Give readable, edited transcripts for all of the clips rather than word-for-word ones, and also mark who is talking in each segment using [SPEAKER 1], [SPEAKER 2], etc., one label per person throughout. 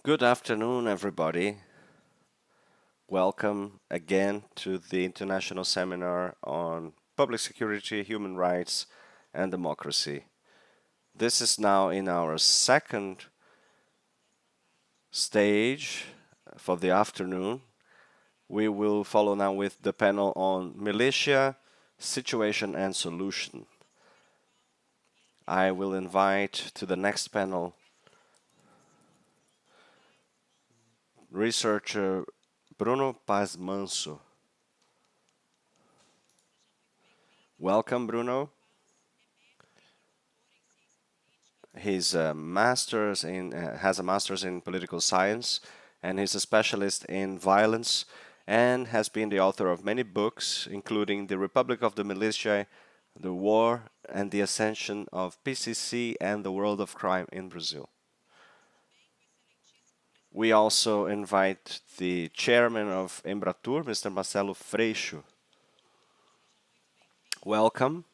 [SPEAKER 1] Good afternoon, everybody. Welcome again to the International Seminar on Public Security, Human Rights, and Democracy. This is now in our second stage for the afternoon. We will follow now with the panel on militia, situation, and solution. I will invite to the next panel researcher Bruno Paes Manso. Welcome, Bruno. He's a master's in has a master's in political science, and he's a specialist in violence, and has been the author of many books, including The Republic of the Militias, The War and the Ascension of PCC, and The World of Crime in Brazil. We also invite the chairman of Embratur, Mr. Marcelo Freixo. Welcome.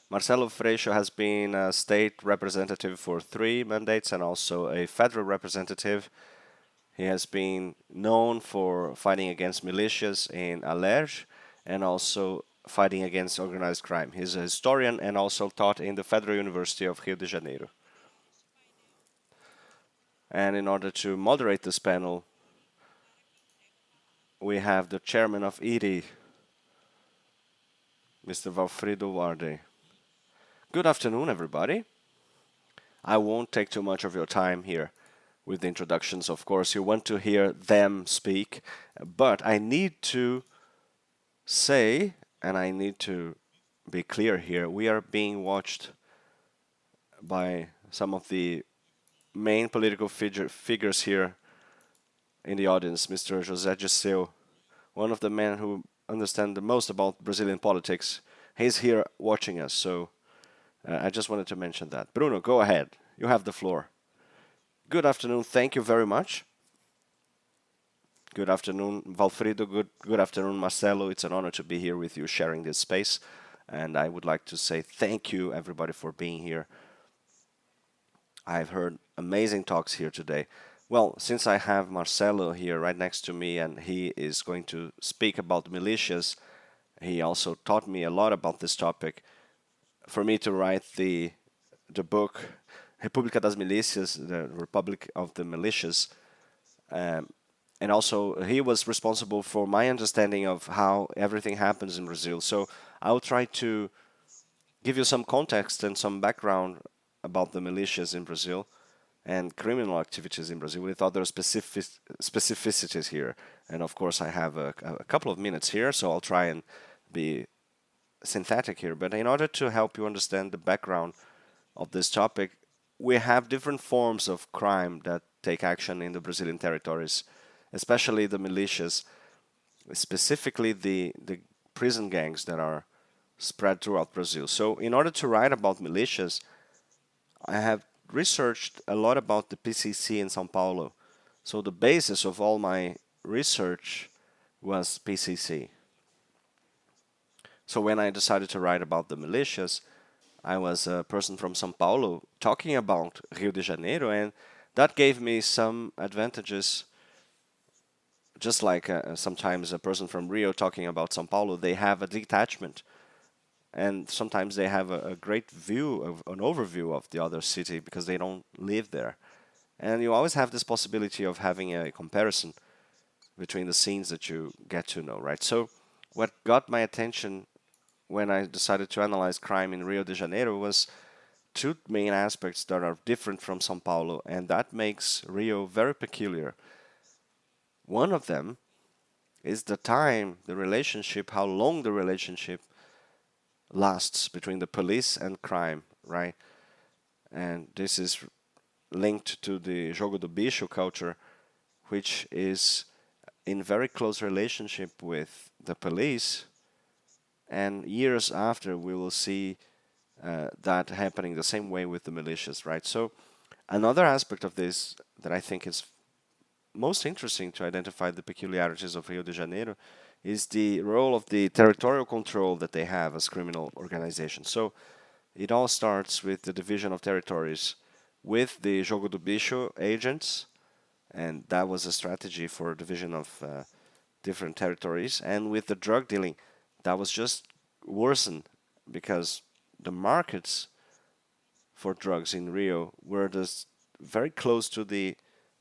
[SPEAKER 1] Marcelo Freixo has been a state representative for 3 mandates and also a federal representative. He has been known for fighting against militias in Alerj and also fighting against organized crime. He's a historian and also taught in the Federal University of Rio de Janeiro. And in order to moderate this panel, we have the chairman of IREE, Mr. Walfrido Warde. Good afternoon, everybody. I won't take too much of your time here with the introductions. Of course, you want to hear them speak, but I need to say, and I need to be clear here, we are being watched by some of the main political figures here in the audience. Mr. José Dirceu, one of the men who understand the most about Brazilian politics. He's here watching us, so I just wanted to mention that. Bruno, go ahead. You have the floor. Good afternoon. Thank you very much. Good afternoon, Walfrido. Good afternoon, Marcelo. It's an honor to be here with you sharing this space. And I would like to say thank you, everybody, for being here. I've heard amazing talks here today. Well, since I have Marcelo here right next to me and he is going to speak about militias, he also taught me a lot about this topic. For me to write the book República das Milícias, the Republic of the Militias, and also he was responsible for my understanding of how everything happens in Brazil. So I'll try to give you some context and some background about the militias in Brazil and criminal activities in Brazil with other specificities here. And of course, I have a couple of minutes here, so I'll try and be synthetic here. But in order to help you understand the background of this topic, we have different forms of crime that take action in the Brazilian territories, especially the militias, specifically the prison gangs that are spread throughout Brazil. So in order to write about militias, I have researched a lot about the PCC in São Paulo. So the basis of all my research was PCC. So when I decided to write about the militias, I was a person from São Paulo talking about Rio de Janeiro, and that gave me some advantages. Just like sometimes a person from Rio talking about São Paulo, they have a detachment, and sometimes they have a great view of an overview of the other city because they don't live there. And you always have this possibility of having a comparison between the scenes that you get to know, right? So what got my attention when I decided to analyze crime in Rio de Janeiro was 2 main aspects that are different from São Paulo, and that makes Rio very peculiar. One of them is the time, the relationship, how long the relationship lasts between the police and crime, right? And this is linked to the jogo do bicho culture, which is in very close relationship with the police. And years after, we will see that happening the same way with the militias, right? So another aspect of this that I think is most interesting to identify the peculiarities of Rio de Janeiro is the role of the territorial control that they have as criminal organizations. So it all starts with the division of territories with the Jogo do Bicho agents And that was a strategy for division of different territories. And with the drug dealing, that was just worsened because the markets for drugs in Rio were just very close to the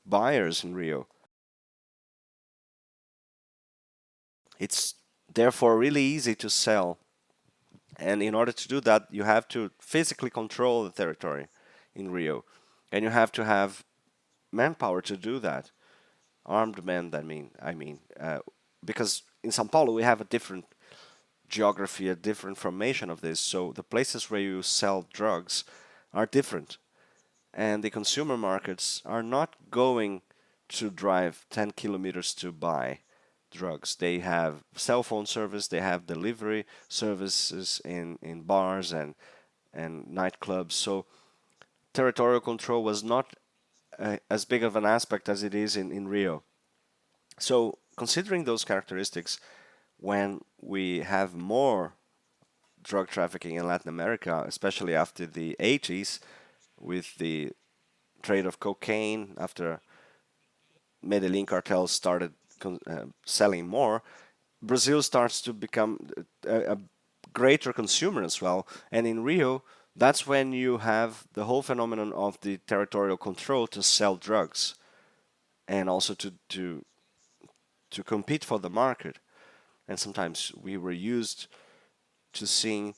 [SPEAKER 1] buyers in Rio. It's therefore really easy to sell. And in order to do that, you have to physically control the territory in Rio. And you have to have manpower to do that. Armed men, because in São Paulo we have a different geography, a different formation of this. So the places where you sell drugs are different. And the consumer markets are not going to drive 10 kilometers to buy drugs. They have cell phone service, they have delivery services in bars and nightclubs. So territorial control was not as big of an aspect as it is in Rio. So considering those characteristics, when we have more drug trafficking in Latin America, especially after the 80s, with the trade of cocaine, after Medellin cartels started selling more, Brazil starts to become a greater consumer as well. And in Rio, that's when you have the whole phenomenon of the territorial control to sell drugs and also to compete for the market. And sometimes we were used to seeing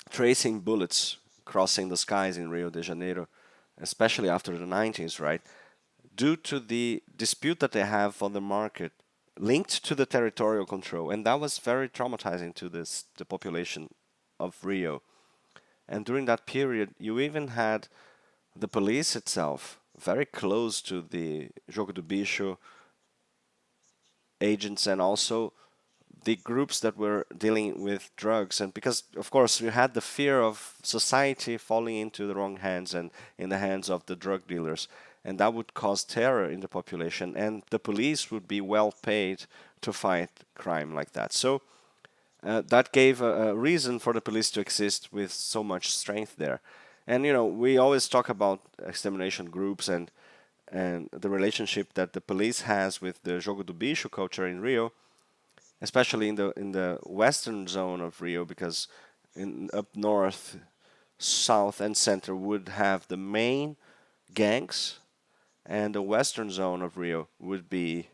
[SPEAKER 1] tracing bullets crossing the skies in Rio de Janeiro, especially after the 90s, right? Due to the dispute that they have for the market linked to the territorial control. And that was very traumatizing to the population of Rio. And during that period, you even had the police itself very close to the Jogo do Bicho agents and also the groups that were dealing with drugs. And because, of course, you had the fear of society falling into the wrong hands and in the hands of the drug dealers. And that would cause terror in the population. And the police would be well paid to fight crime like that. So that gave a reason for the police to exist with so much strength there. And, you know, we always talk about extermination groups and the relationship that the police has with the Jogo do Bicho culture in Rio, especially in the western zone of Rio, because up north, south, and center would have the main gangs, and the western zone of Rio would be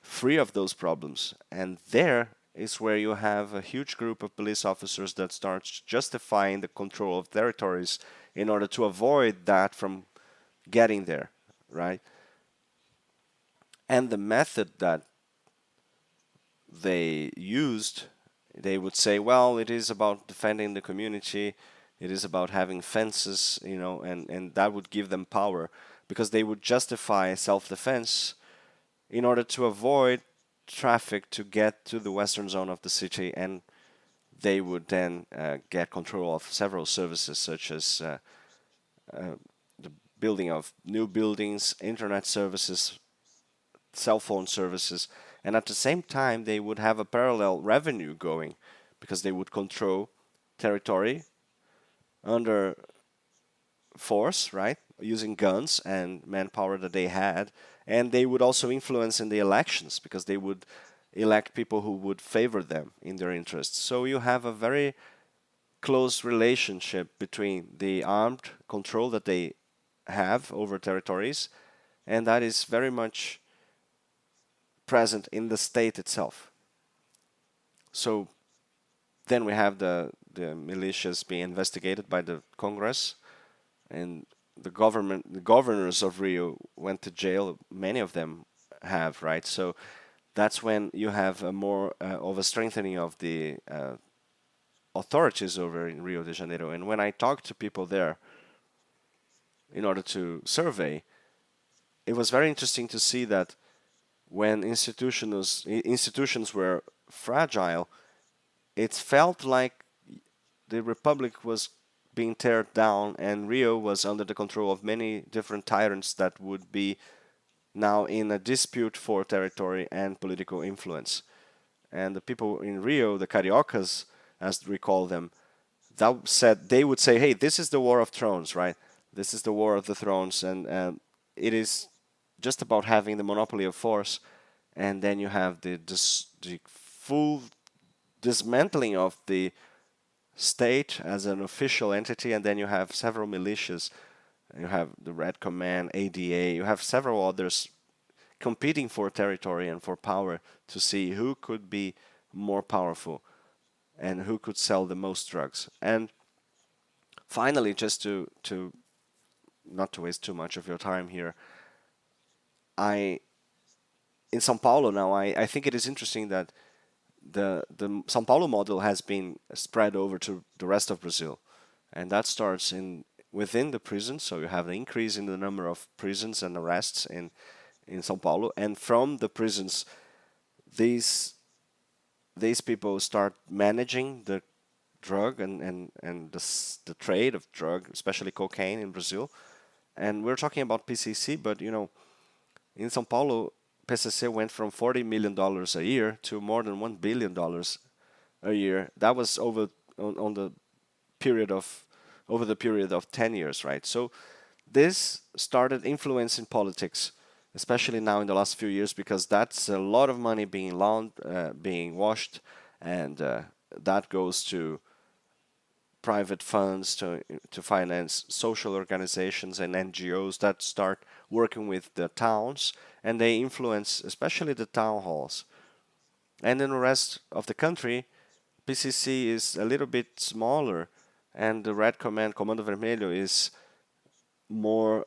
[SPEAKER 1] free of those problems. And there is where you have a huge group of police officers that starts justifying the control of territories in order to avoid that from getting there, right? And the method that they used, they would say, well, it is about defending the community, it is about having fences, you know, and that would give them power because they would justify self-defense in order to avoid traffic to get to the western zone of the city, and they would then get control of several services such as the building of new buildings, internet services, cell phone services, and at the same time they would have a parallel revenue going because they would control territory under force, right, using guns and manpower that they had, and they would also influence in the elections because they would elect people who would favor them in their interests. So you have a very close relationship between the armed control that they have over territories, and that is very much present in the state itself. So then we have the militias being investigated by the Congress, and the governors of Rio went to jail. Many of them have, right? So that's when you have a more of a strengthening of the authorities over in Rio de Janeiro. And when I talked to people there in order to survey, it was very interesting to see that when institutions were fragile, it felt like the Republic was being teared down and Rio was under the control of many different tyrants that would be now in a dispute for territory and political influence. And the people in Rio, the Cariocas, as we call them, they would say, hey, this is the War of Thrones, right? This is the War of the Thrones, and it is just about having the monopoly of force, and then you have the full dismantling of the state as an official entity, and then you have several militias. You have the Red Command, ADA. You have several others competing for territory and for power to see who could be more powerful and who could sell the most drugs. And finally, just to not to waste too much of your time here, I in São Paulo now, I think it is interesting that the São Paulo model has been spread over to the rest of Brazil, and that starts in within the prisons. So you have an increase in the number of prisons and arrests in São Paulo, and from the prisons, these people start managing the drug and the trade of drug, especially cocaine in Brazil. And we're talking about PCC, but in São Paulo, PCC went from $40 million a year to more than $1 billion a year. That was on the period of over the period of 10 years, right? So this started influencing politics, especially now in the last few years, because that's a lot of money being washed, and that goes to private funds to finance social organizations and NGOs that start working with the towns, and they influence especially the town halls. And in the rest of the country, PCC is a little bit smaller, and the Red Command, Comando Vermelho, is more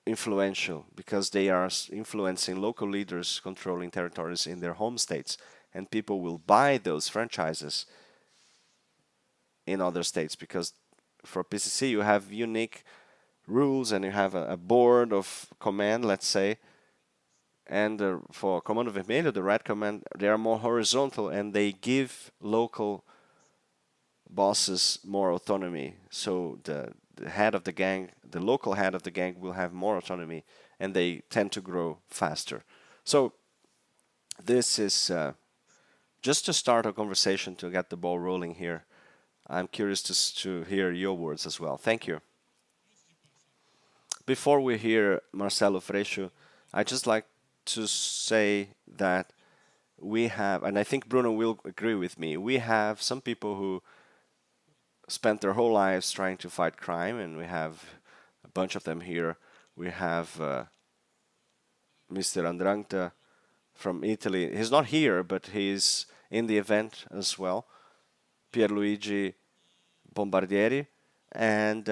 [SPEAKER 1] influential because they are influencing local leaders controlling territories in their home states, and people will buy those franchises in other states because for PCC you have unique rules and you have a board of command, let's say, and for Comando Vermelho, the Red Command, they are more horizontal and they give local bosses more autonomy. So the head of the gang, the local head of the gang, will have more autonomy, and they tend to grow faster. So this is just to start a conversation to get the ball rolling here. I'm curious to hear your words as well. Thank you. Before we hear Marcelo Freixo, I'd just like to say that we have, and I think Bruno will agree with me, we have some people who spent their whole lives trying to fight crime, and we have a bunch of them here. We have Mr. Andrangheta from Italy. He's not here, but he's in the event as well. Pierluigi Bombardieri, and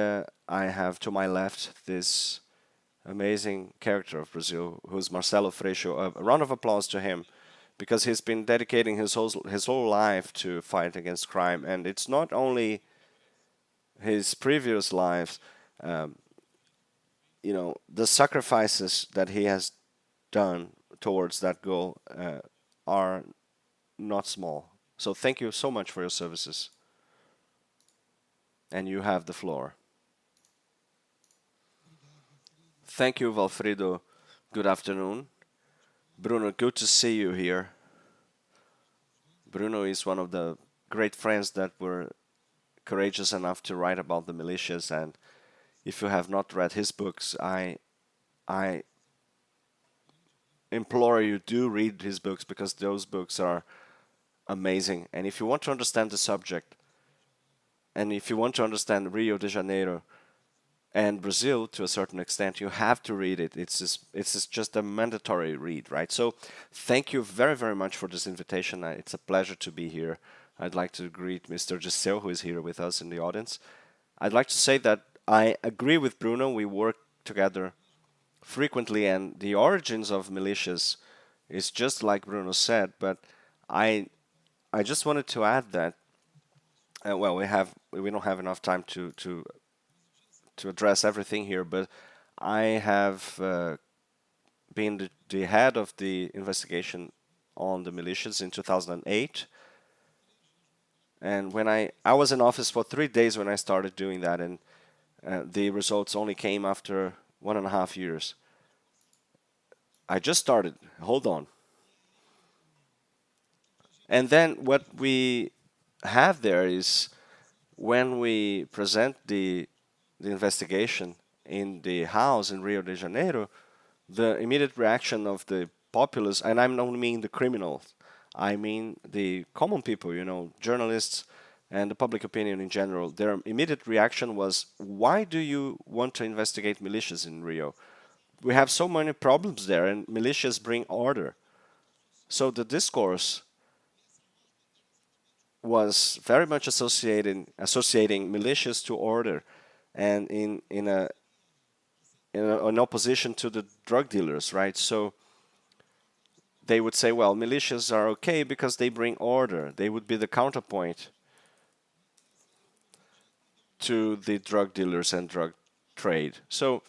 [SPEAKER 1] I have to my left this amazing character of Brazil, who's Marcelo Freixo. A round of applause to him, because he's been dedicating his whole life to fight against crime, and it's not only his previous lives. The sacrifices that he has done towards that goal are not small. So thank you so much for your services. And you have the floor. Thank you, Walfrido. Good afternoon. Bruno, good to see you here. Bruno is one of the great friends that were courageous enough to write about the militias, and if you have not read his books, I implore you, do read his books, because those books are amazing. And if you want to understand the subject, and if you want to understand Rio de Janeiro and Brazil to a certain extent, you have to read it. It's just a mandatory read, right? So thank you very, very much for this invitation. It's a pleasure to be here. I'd like to greet Mr. Giselle, who is here with us in the audience. I'd like to say that I agree with Bruno. We work together frequently, and the origins of militias is just like Bruno said, but I just wanted to add that we don't have enough time to address everything here, but I have been the head of the investigation on the militias in 2008. And when I was in office for 3 days when I started doing that, and the results only came after 1.5 years. I just started. Hold on. And then what we have there is, when we present the investigation in the house in Rio de Janeiro, the immediate reaction of the populace, and I don't mean the criminals, I mean the common people, journalists and the public opinion in general, their immediate reaction was, why do you want to investigate militias in Rio? We have so many problems there, and militias bring order. So the discourse was very much associating militias to order, and in opposition to the drug dealers, right? So they would say, well, militias are okay because they bring order. They would be the counterpoint to the drug dealers and drug trade. So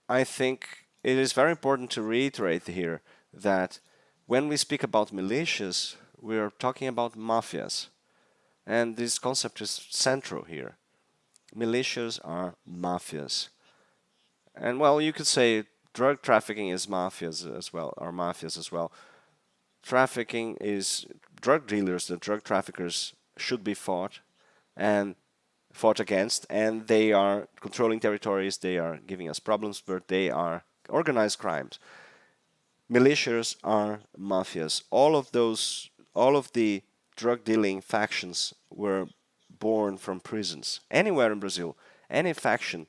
[SPEAKER 1] I think it is very important to reiterate here that when we speak about militias, we are talking about mafias. And this concept is central here. Militias are mafias. And well, you could say drug trafficking is mafias as well, or mafias as well. Trafficking is drug dealers, the drug traffickers should be fought against, and they are controlling territories, they are giving us problems, but they are organized crimes. Militias are mafias. All of the drug dealing factions were born from prisons. Anywhere in Brazil, any faction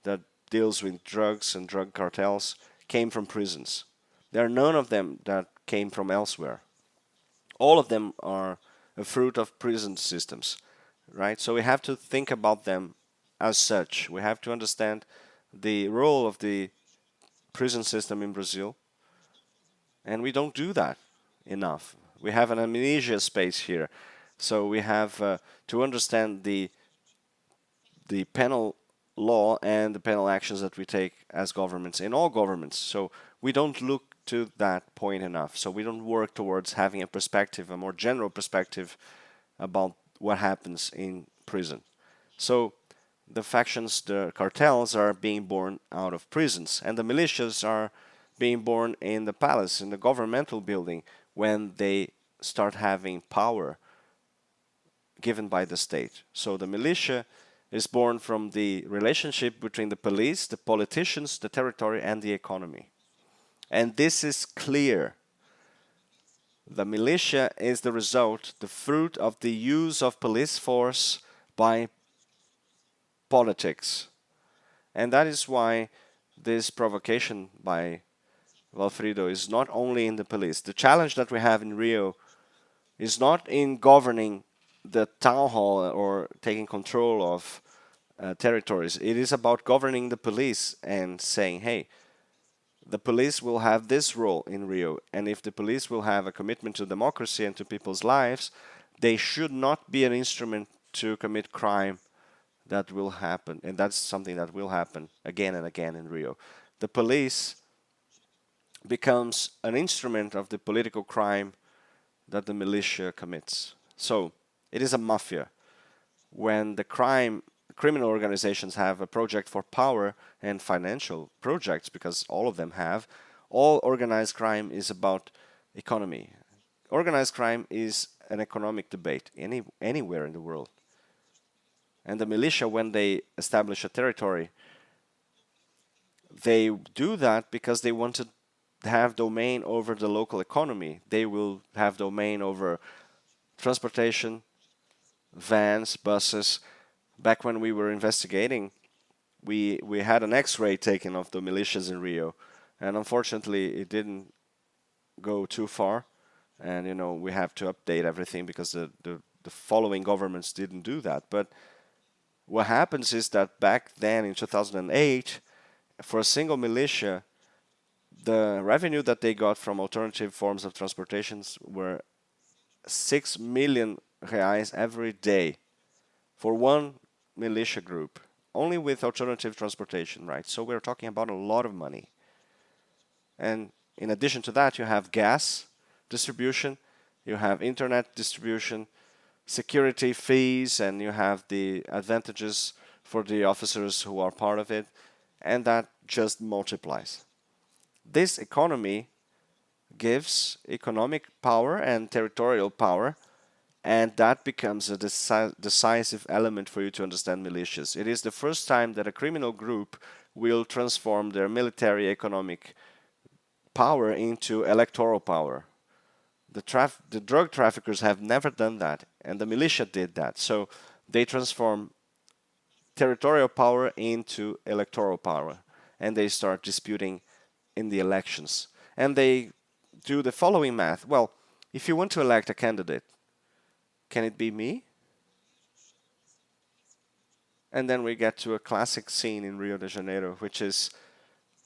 [SPEAKER 1] that deals with drugs and drug cartels came from prisons. There are none of them that came from elsewhere. All of them are a fruit of prison systems, right? So we have to think about them as such. We have to understand the role of the prison system in Brazil, and we don't do that enough. We have an amnesia space here. So we have to understand the penal law and the penal actions that we take as governments, in all governments. So we don't look to that point enough. So we don't work towards having a perspective, a more general perspective about what happens in prison. So the factions, the cartels are being born out of prisons, and the militias are being born in the palace, in the governmental building, when they start having power given by the state. So the militia is born from the relationship between the police, the politicians, the territory, and the economy. And this is clear. The militia is the result, the fruit of the use of police force by politics. And that is why this provocation by Walfrido is not only in the police. The challenge that we have in Rio is not in governing the town hall or taking control of territories. It is about governing the police and saying, hey, the police will have this role in Rio, and if the police will have a commitment to democracy and to people's lives, they should not be an instrument to commit crime. That will happen, and that's something that will happen again and again in Rio. The police becomes an instrument of the political crime that the militia commits. So it is a mafia. When the criminal organizations have a project for power and financial projects, because all of them have, all organized crime is about economy. Organized crime is an economic debate anywhere in the world. And the militia, when they establish a territory, they do that because they want to have domain over the local economy. They will have domain over transportation, vans, buses. Back when we were investigating, we had an X-ray taken of the militias in Rio, and unfortunately it didn't go too far. And we have to update everything because the following governments didn't do that. But what happens is that back then in 2008, for a single militia, the revenue that they got from alternative forms of transportations were 6 million reais every day for one militia group, only with alternative transportation, right? So we're talking about a lot of money. And in addition to that, you have gas distribution, you have internet distribution, security fees, and you have the advantages for the officers who are part of it, and that just multiplies. This economy gives economic power and territorial power, And that becomes a decisive element for you to understand militias. It is the first time that a criminal group will transform their military economic power into electoral power. The drug traffickers have never done that, and the militia did that. So they transform territorial power into electoral power, and they start disputing in the elections. And they do the following math. Well, if you want to elect a candidate, can it be me? And then we get to a classic scene in Rio de Janeiro, which is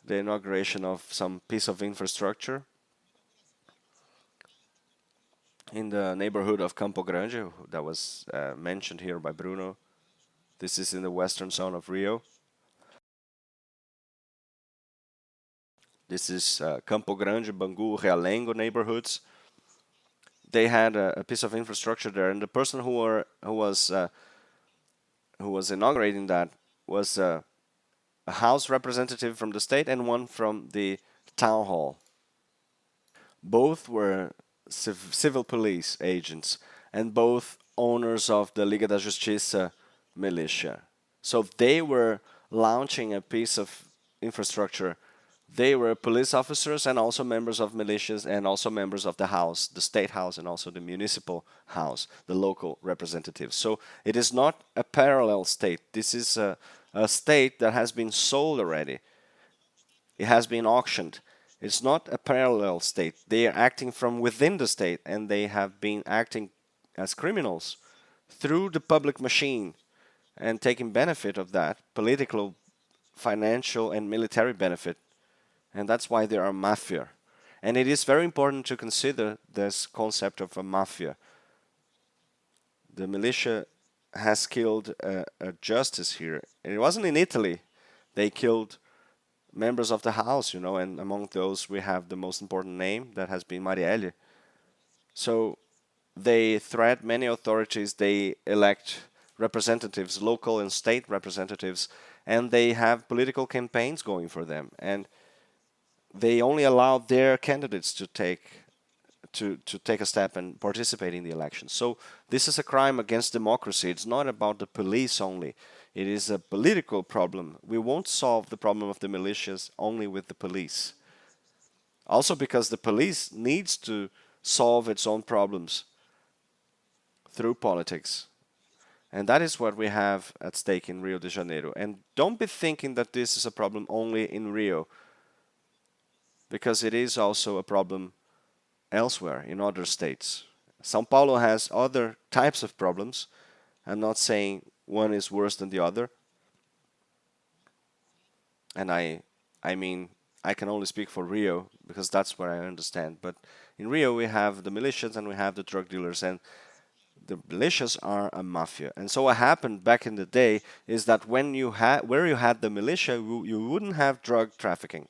[SPEAKER 1] the inauguration of some piece of infrastructure in the neighborhood of Campo Grande, that was mentioned here by Bruno. This is in the western zone of Rio. This is Campo Grande, Bangu, Realengo neighborhoods. They had a piece of infrastructure there, and the person who was inaugurating that was a House representative from the state and one from the town hall. Both were civil police agents, and both owners of the Liga da Justiça militia. So they were launching a piece of infrastructure. They were police officers and also members of militias and also members of the house, the state house, and also the municipal house, the local representatives. So it is not a parallel state. This is a state that has been sold already. It has been auctioned. It's not a parallel state. They are acting from within the state, and they have been acting as criminals through the public machine and taking benefit of that, political, financial, and military benefit. And that's why they are mafia. And it is very important to consider this concept of a mafia. The militia has killed a justice here. And it wasn't in Italy. They killed members of the house, you know, and among those we have the most important name that has been Marielle. So they threat many authorities, they elect representatives, local and state representatives, and they have political campaigns going for them. And they only allow their candidates to take a step and participate in the elections. So this is a crime against democracy. It's not about the police only. It is a political problem. We won't solve the problem of the militias only with the police. Also because the police needs to solve its own problems through politics. And that is what we have at stake in Rio de Janeiro. And don't be thinking that this is a problem only in Rio, because it is also a problem elsewhere in other states. São Paulo has other types of problems. I'm not saying one is worse than the other. And I mean, I can only speak for Rio because that's what I understand. But in Rio we have the militias and we have the drug dealers, and the militias are a mafia. And so what happened back in the day is that when you where you had the militia, you wouldn't have drug trafficking,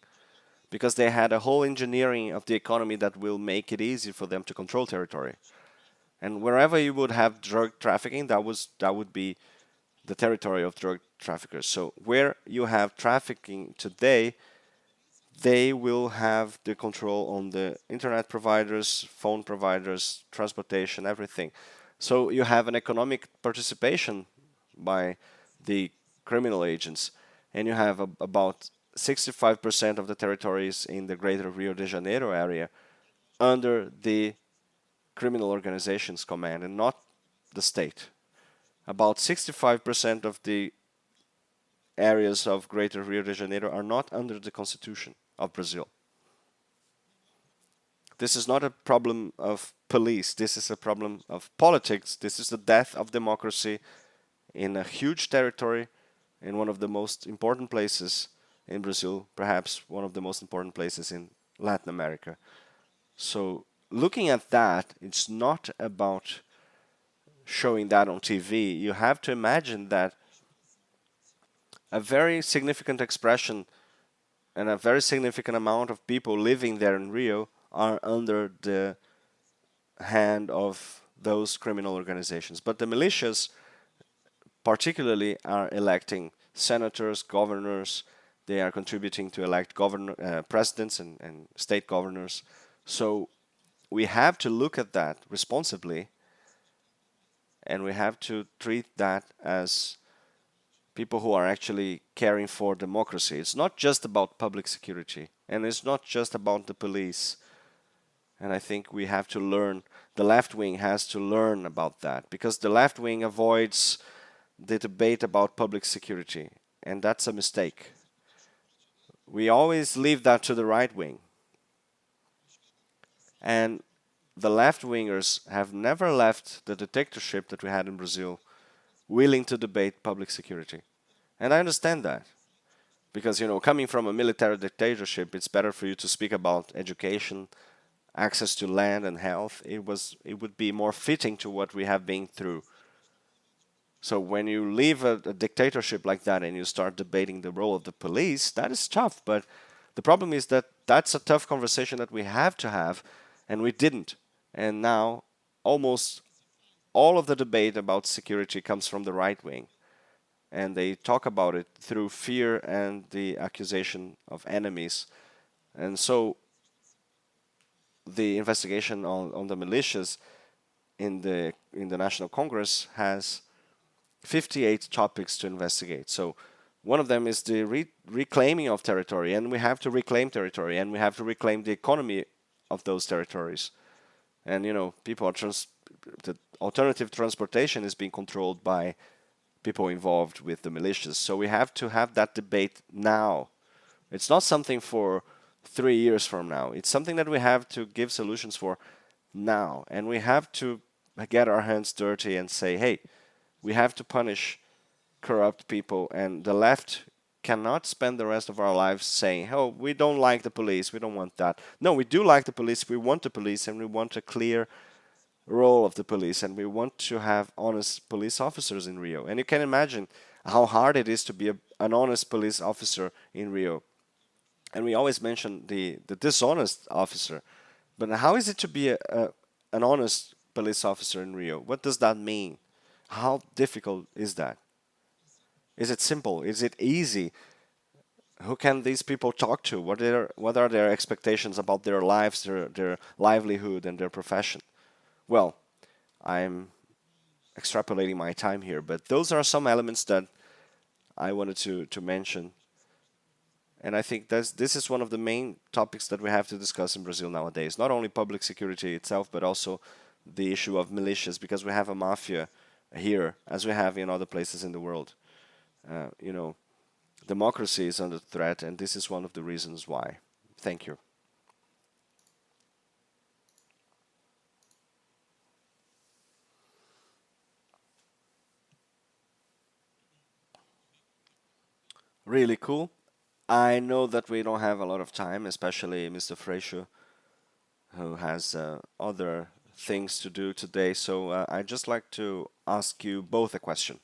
[SPEAKER 1] because they had a whole engineering of the economy that will make it easy for them to control territory. And wherever you would have drug trafficking, that would be the territory of drug traffickers. So where you have trafficking today, they will have the control on the internet providers, phone providers, transportation, everything. So you have an economic participation by the criminal agents, and you have about 65% of the territories in the greater Rio de Janeiro area under the criminal organization's command and not the state. About 65% of the areas of greater Rio de Janeiro are not under the constitution of Brazil. This is not a problem of police. This is a problem of politics. This is the death of democracy in a huge territory, in one of the most important places in Brazil, perhaps one of the most important places in Latin America. So looking at that, it's not about showing that on TV. You have to imagine that a very significant expression and a very significant amount of people living there in Rio are under the hand of those criminal organizations. But the militias particularly are electing senators, governors. They are contributing to elect presidents and state governors. So we have to look at that responsibly and we have to treat that as people who are actually caring for democracy. It's not just about public security, and it's not just about the police. And I think we have to learn, the left wing has to learn about that, because the left wing avoids the debate about public security, and that's a mistake. We always leave that to the right wing. And the left wingers have never left the dictatorship that we had in Brazil willing to debate public security. And I understand that. Because, coming from a military dictatorship, it's better for you to speak about education, access to land and health. It would be more fitting to what we have been through. So when you leave a dictatorship like that and you start debating the role of the police, that is tough. But the problem is that that's a tough conversation that we have to have, and we didn't. And now almost all of the debate about security comes from the right wing. And they talk about it through fear and the accusation of enemies. And so the investigation on the militias in the National Congress has 58 topics to investigate. So one of them is the reclaiming of territory, and we have to reclaim territory, and we have to reclaim the economy of those territories. And people are the alternative transportation is being controlled by people involved with the militias. So we have to have that debate now. It's not something for 3 years from now. It's something that we have to give solutions for now. And we have to get our hands dirty and say, hey, we have to punish corrupt people. And the left cannot spend the rest of our lives saying, oh, we don't like the police, we don't want that. No, we do like the police, we want the police, and we want a clear role of the police, and we want to have honest police officers in Rio. And you can imagine how hard it is to be an honest police officer in Rio. And we always mention the dishonest officer. But how is it to be an honest police officer in Rio? What does that mean? How difficult is that? Is it simple? Is it easy? Who can these people talk to? What are their expectations about their lives, their livelihood, and their profession? Well, I'm extrapolating my time here, but those are some elements that I wanted to mention. And I think this is one of the main topics that we have to discuss in Brazil nowadays. Not only public security itself, but also the issue of militias, because we have a mafia here, as we have in other places in the world. Democracy is under threat, and this is one of the reasons why. Thank you. Really cool. I know that we don't have a lot of time, especially Mr. Freixo, who has other things to do today. So I'd just like to ask you both a question.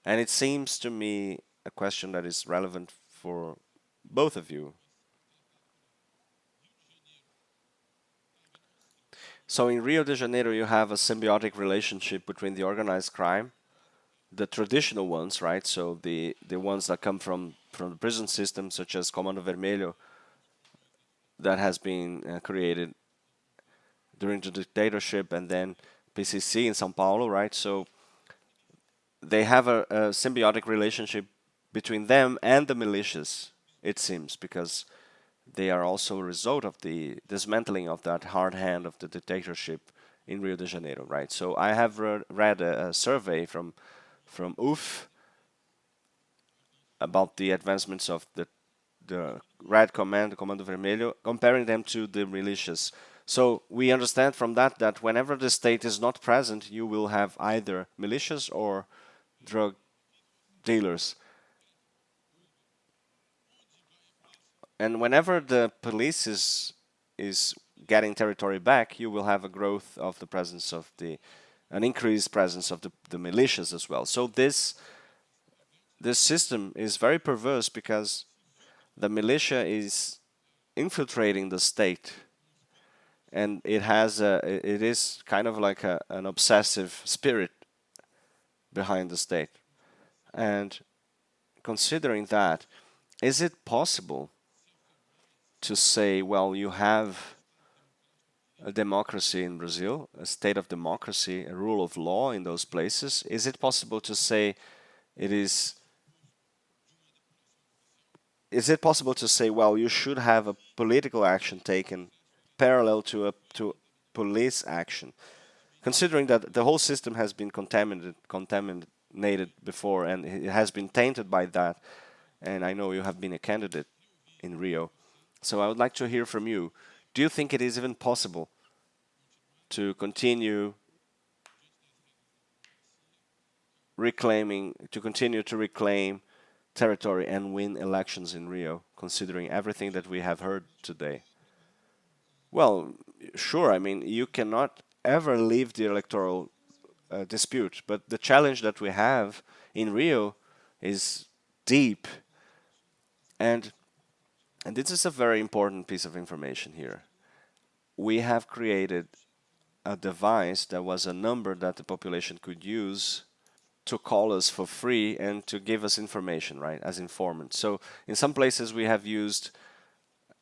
[SPEAKER 1] And it seems to me a question that is relevant for both of you. So in Rio de Janeiro, you have a symbiotic relationship between the organized crime, the traditional ones, right? So the ones that come from the prison system, such as Comando Vermelho, that has been created during the dictatorship, and then PCC in São Paulo, right? So they have a symbiotic relationship between them and the militias, it seems, because they are also a result of the dismantling of that hard hand of the dictatorship in Rio de Janeiro, right? So I have read a survey from UF about the advancements of the Red Command, the Comando Vermelho, comparing them to the militias. So we understand from that whenever the state is not present, you will have either militias or drug dealers. And whenever the police is getting territory back, you will have a growth of the presence of an increased presence of the militias as well. So this system is very perverse because the militia is infiltrating the state, and it is kind of like an obsessive spirit behind the state. And considering that, is it possible to say, well, you have a democracy in Brazil, a state of democracy, a rule of law in those places? Is it possible to say it is it possible to say, well, you should have a political action taken parallel to to police action, considering that the whole system has been contaminated before and it has been tainted by that, and I know you have been a candidate in Rio, so I would like to hear from you. Do you think it is even possible to continue to reclaim territory and win elections in Rio, considering everything that we have heard today? Well, sure. I mean, you cannot ever leave the electoral dispute, but the challenge that we have in Rio is deep, and this is a very important piece of information here. We have created a device that was a number that the population could use to call us for free and to give us information, right, as informants. So in some places we have used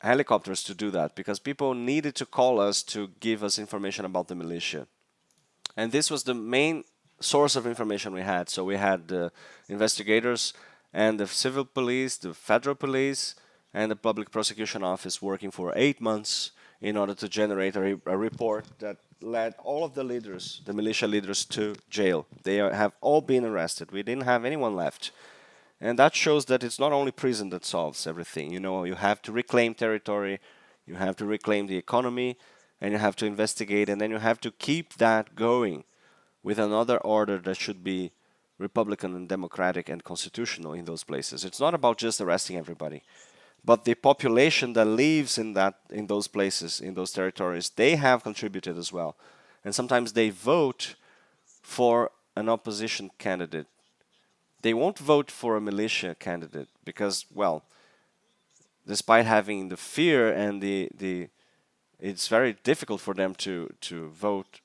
[SPEAKER 1] helicopters to do that because people needed to call us to give us information about the militia. And this was the main source of information we had. So we had the investigators and the civil police, the federal police, and the public prosecution office working for 8 months in order to generate a report that led all of the leaders, the militia leaders, to jail. They have all been arrested. We didn't have anyone left. And that shows that it's not only prison that solves everything. You know, you have to reclaim territory, you have to reclaim the economy, and you have to investigate, and then you have to keep that going with another order that should be republican and democratic and constitutional in those places. It's not about just arresting everybody, but the population that lives in those places, in those territories, they have contributed as well. And sometimes they vote for an opposition candidate. They won't vote for a militia candidate because, well, despite having the fear and it's very difficult for them to vote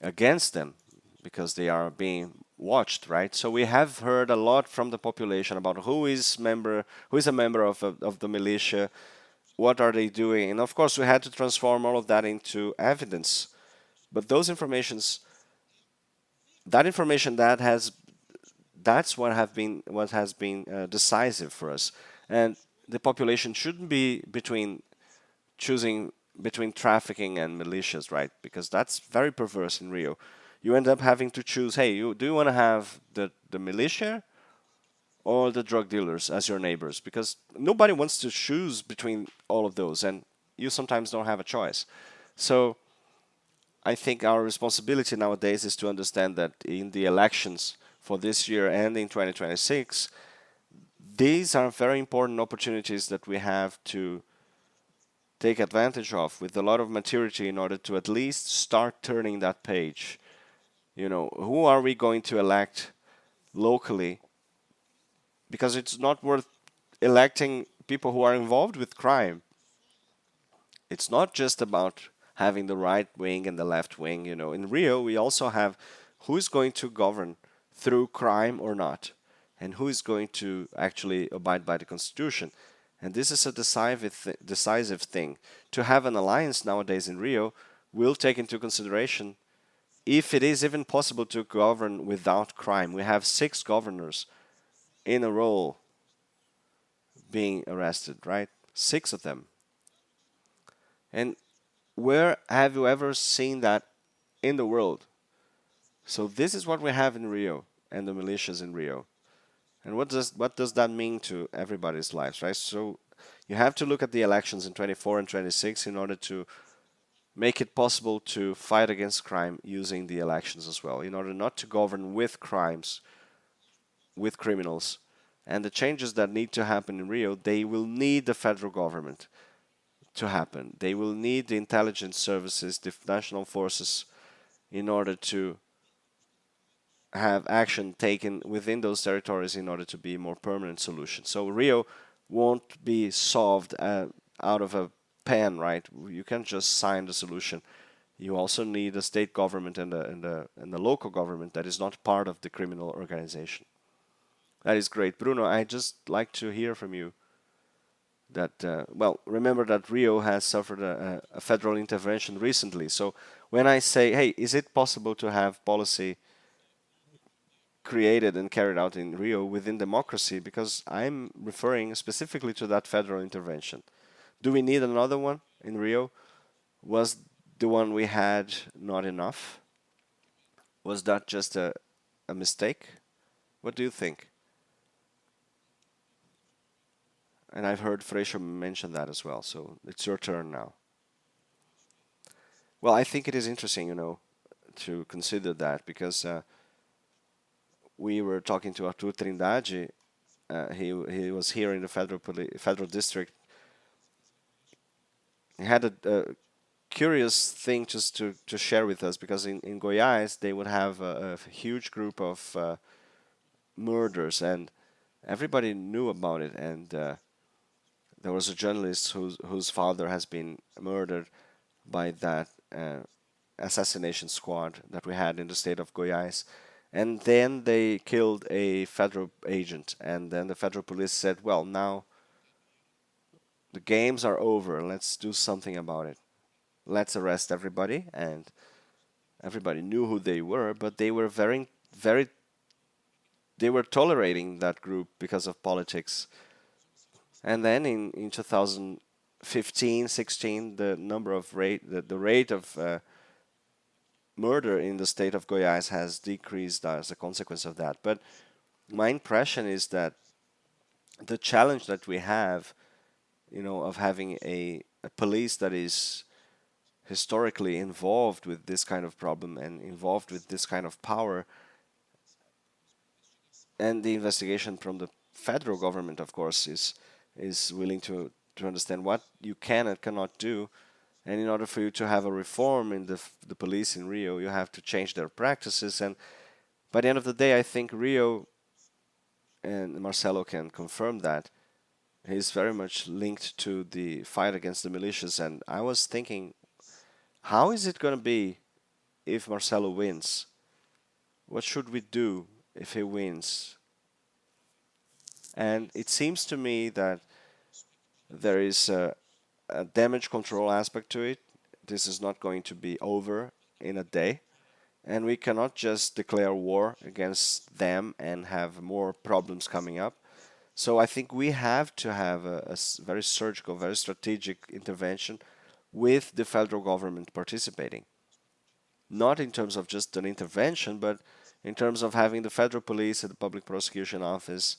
[SPEAKER 1] against them because they are being watched, right? So we have heard a lot from the population about who is a member of the militia, what are they doing, and of course we had to transform all of that into evidence. But that information that's what has been decisive for us. And the population shouldn't be choosing between trafficking and militias, right? Because that's very perverse in Rio. You end up having to choose, hey, do you want to have the militia or the drug dealers as your neighbors? Because nobody wants to choose between all of those, and you sometimes don't have a choice. So I think our responsibility nowadays is to understand that in the elections for this year and in 2026, these are very important opportunities that we have to take advantage of with a lot of maturity in order to at least start turning that page. You know, who are we going to elect locally? Because it's not worth electing people who are involved with crime. It's not just about having the right wing and the left wing. You know, in Rio, we also have who is going to govern through crime or not, and who is going to actually abide by the Constitution. And this is a decisive thing. To have an alliance nowadays in Rio will take into consideration if it is even possible to govern without crime. We have 6 governors in a row being arrested, right? 6 of them. And where have you ever seen that in the world? So this is what we have in Rio and the militias in Rio. And what does that mean to everybody's lives, right? So you have to look at the elections in 24 and 26 in order to make it possible to fight against crime using the elections as well, in order not to govern with crimes, with criminals. And the changes that need to happen in Rio, they will need the federal government to happen. They will need the intelligence services, the national forces, in order to have action taken within those territories in order to be a more permanent solution. So Rio won't be solved out of a pen, right? You can't just sign the solution. You also need a state government and the local government that is not part of the criminal organization. That is great. Bruno, I just like to hear from you. that well, remember that Rio has suffered a federal intervention recently. So when I say, hey, is it possible to have policy created and carried out in Rio within democracy? Because I'm referring specifically to that federal intervention. Do we need another one in Rio? Was the one we had not enough? Was that just a mistake? What do you think? And I've heard Freixo mention that as well, so it's your turn now. Well, I think it is interesting, to consider that because we were talking to Artur Trindade. He was here in the federal district. He had a curious thing just to share with us because in Goiás they would have a huge group of murders and everybody knew about it. And there was a journalist whose father has been murdered by that assassination squad that we had in the state of Goiás. And then they killed a federal agent. And then the federal police said, well, now the games are over. Let's do something about it. Let's arrest everybody. And everybody knew who they were, but they were they were tolerating that group because of politics. And then in 2015, 16, the rate of murder in the state of Goiás has decreased as a consequence of that. But my impression is that the challenge that we have, of having a police that is historically involved with this kind of problem and involved with this kind of power, and the investigation from the federal government, of course, is willing to understand what you can and cannot do. And in order for you to have a reform in the police in Rio, you have to change their practices. And by the end of the day, I think Rio, and Marcelo can confirm that, is very much linked to the fight against the militias. And I was thinking, how is it going to be if Marcelo wins? What should we do if he wins? And it seems to me that there is a damage control aspect to it. This is not going to be over in a day. And we cannot just declare war against them and have more problems coming up. So I think we have to have a very surgical, very strategic intervention with the federal government participating. Not in terms of just an intervention, but in terms of having the federal police and the public prosecution office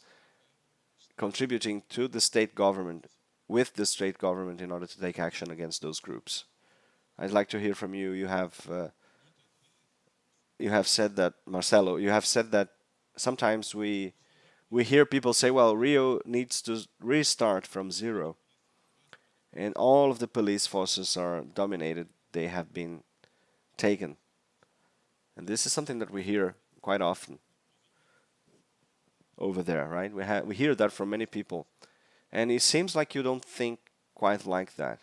[SPEAKER 1] contributing to the state government with the state government in order to take action against those groups. I'd like to hear from you. You have said that, Marcelo. You have said that sometimes we hear people say, "Well, Rio needs to restart from zero," and all of the police forces are dominated. They have been taken, and this is something that we hear quite often over there, right? We hear that from many people. And it seems like you don't think quite like that.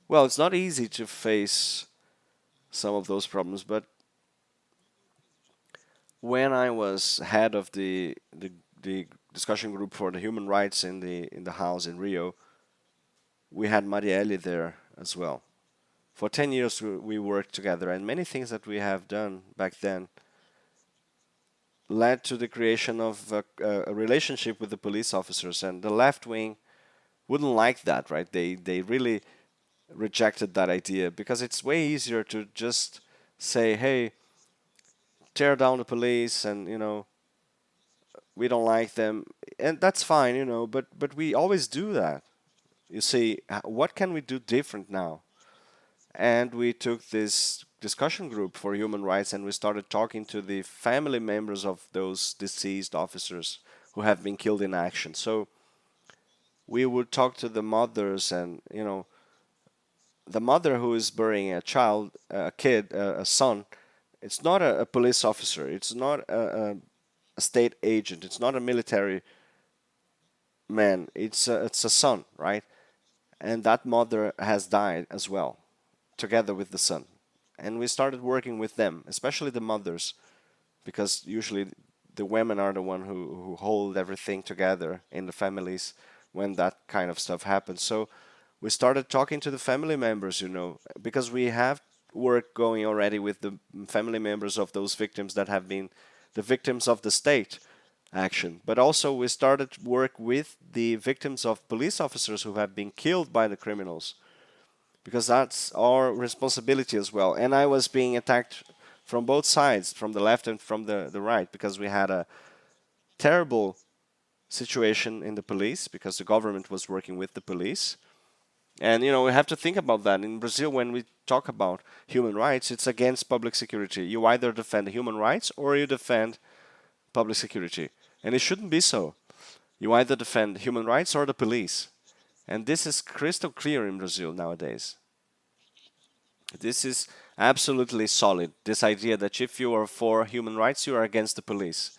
[SPEAKER 1] Well, it's not easy to face some of those problems, but when I was head of the discussion group for the human rights in the house in Rio, we had Marielle there as well. For 10 years we worked together, and many things that we have done back then led to the creation of a relationship with the police officers, and the left wing wouldn't like that, right? They really rejected that idea because it's way easier to just say, hey, tear down the police and, we don't like them. And that's fine, but we always do that. You see, what can we do different now? And we took this discussion group for human rights and we started talking to the family members of those deceased officers who have been killed in action. So we would talk to the mothers and, the mother who is burying a child, a kid, a son, it's not a police officer. It's not a state agent. It's not a military man. It's a son, right? And that mother has died as well, together with the son. And we started working with them, especially the mothers, because usually the women are the one who hold everything together in the families. when that kind of stuff happens. So we started talking to the family members, because we have work going already with the family members of those victims that have been the victims of the state action. But also we started work with the victims of police officers who have been killed by the criminals, because that's our responsibility as well. And I was being attacked from both sides, from the left and from the right, because we had a terrible situation in the police, because the government was working with the police. And, we have to think about that. In Brazil, when we talk about human rights, it's against public security. You either defend human rights or you defend public security. And it shouldn't be so. You either defend human rights or the police. And this is crystal clear in Brazil nowadays. This is absolutely solid, this idea that if you are for human rights, you are against the police.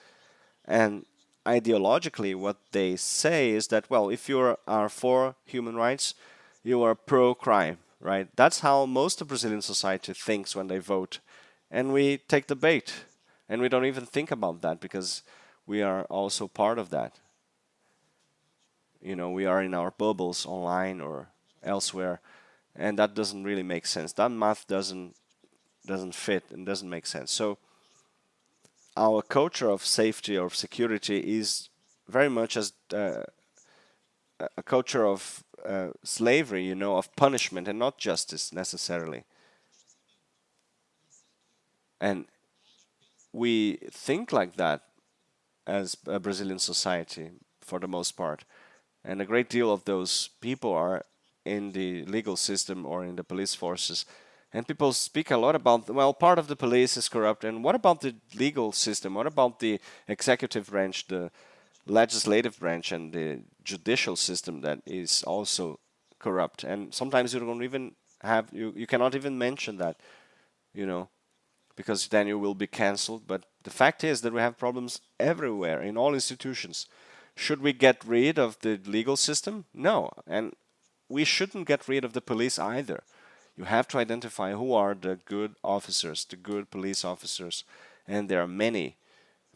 [SPEAKER 1] And ideologically, what they say is that, well, if you are for human rights, you are pro-crime, right? That's how most of Brazilian society thinks when they vote. And we take the bait. And we don't even think about that, because we are also part of that. We are in our bubbles online or elsewhere. And that doesn't really make sense. That math doesn't fit and doesn't make sense. So our culture of safety or security is very much as a culture of slavery, of punishment and not justice necessarily. And we think like that as a Brazilian society for the most part. And a great deal of those people are in the legal system or in the police forces. And people speak a lot about, well, part of the police is corrupt. And what about the legal system? What about the executive branch, the legislative branch, and the judicial system that is also corrupt? And sometimes you don't even have, you cannot even mention that, because then you will be cancelled. But the fact is that we have problems everywhere in all institutions. Should we get rid of the legal system? No. And we shouldn't get rid of the police either. You have to identify who are the good officers, the good police officers. And there are many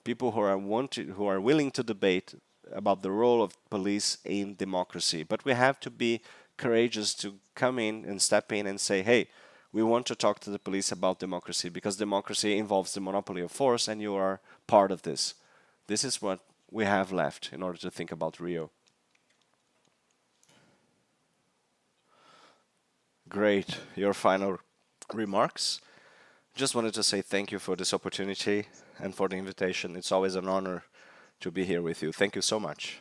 [SPEAKER 1] people who are willing to debate about the role of police in democracy. But we have to be courageous to come in and step in and say, hey, we want to talk to the police about democracy, because democracy involves the monopoly of force, and you are part of this. This is what we have left in order to think about Rio. Great. Your final remarks? Just wanted to say thank you for this opportunity and for the invitation. It's always an honor to be here with you. Thank you so much.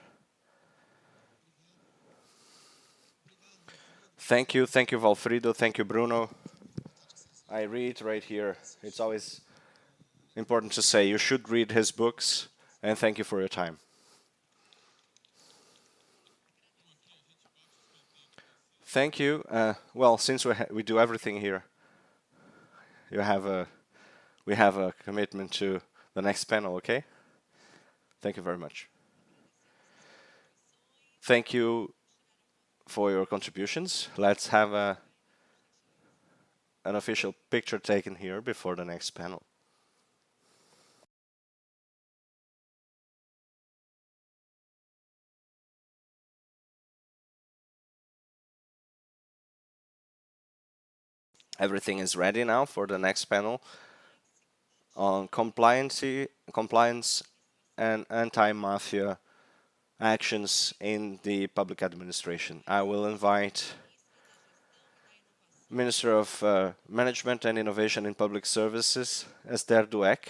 [SPEAKER 1] Thank you, Walfrido. Thank you, Bruno. I reiterate here, it's always important to say you should read his books, and thank you for your time. Thank you. Well, since we do everything here, we have a commitment to the next panel, okay? Thank you very much. Thank you for your contributions. Let's have an official picture taken here before the next panel. Everything is ready now for the next panel on compliance and anti-mafia actions in the public administration. I will invite Minister of Management and Innovation in Public Services, Esther Dweck.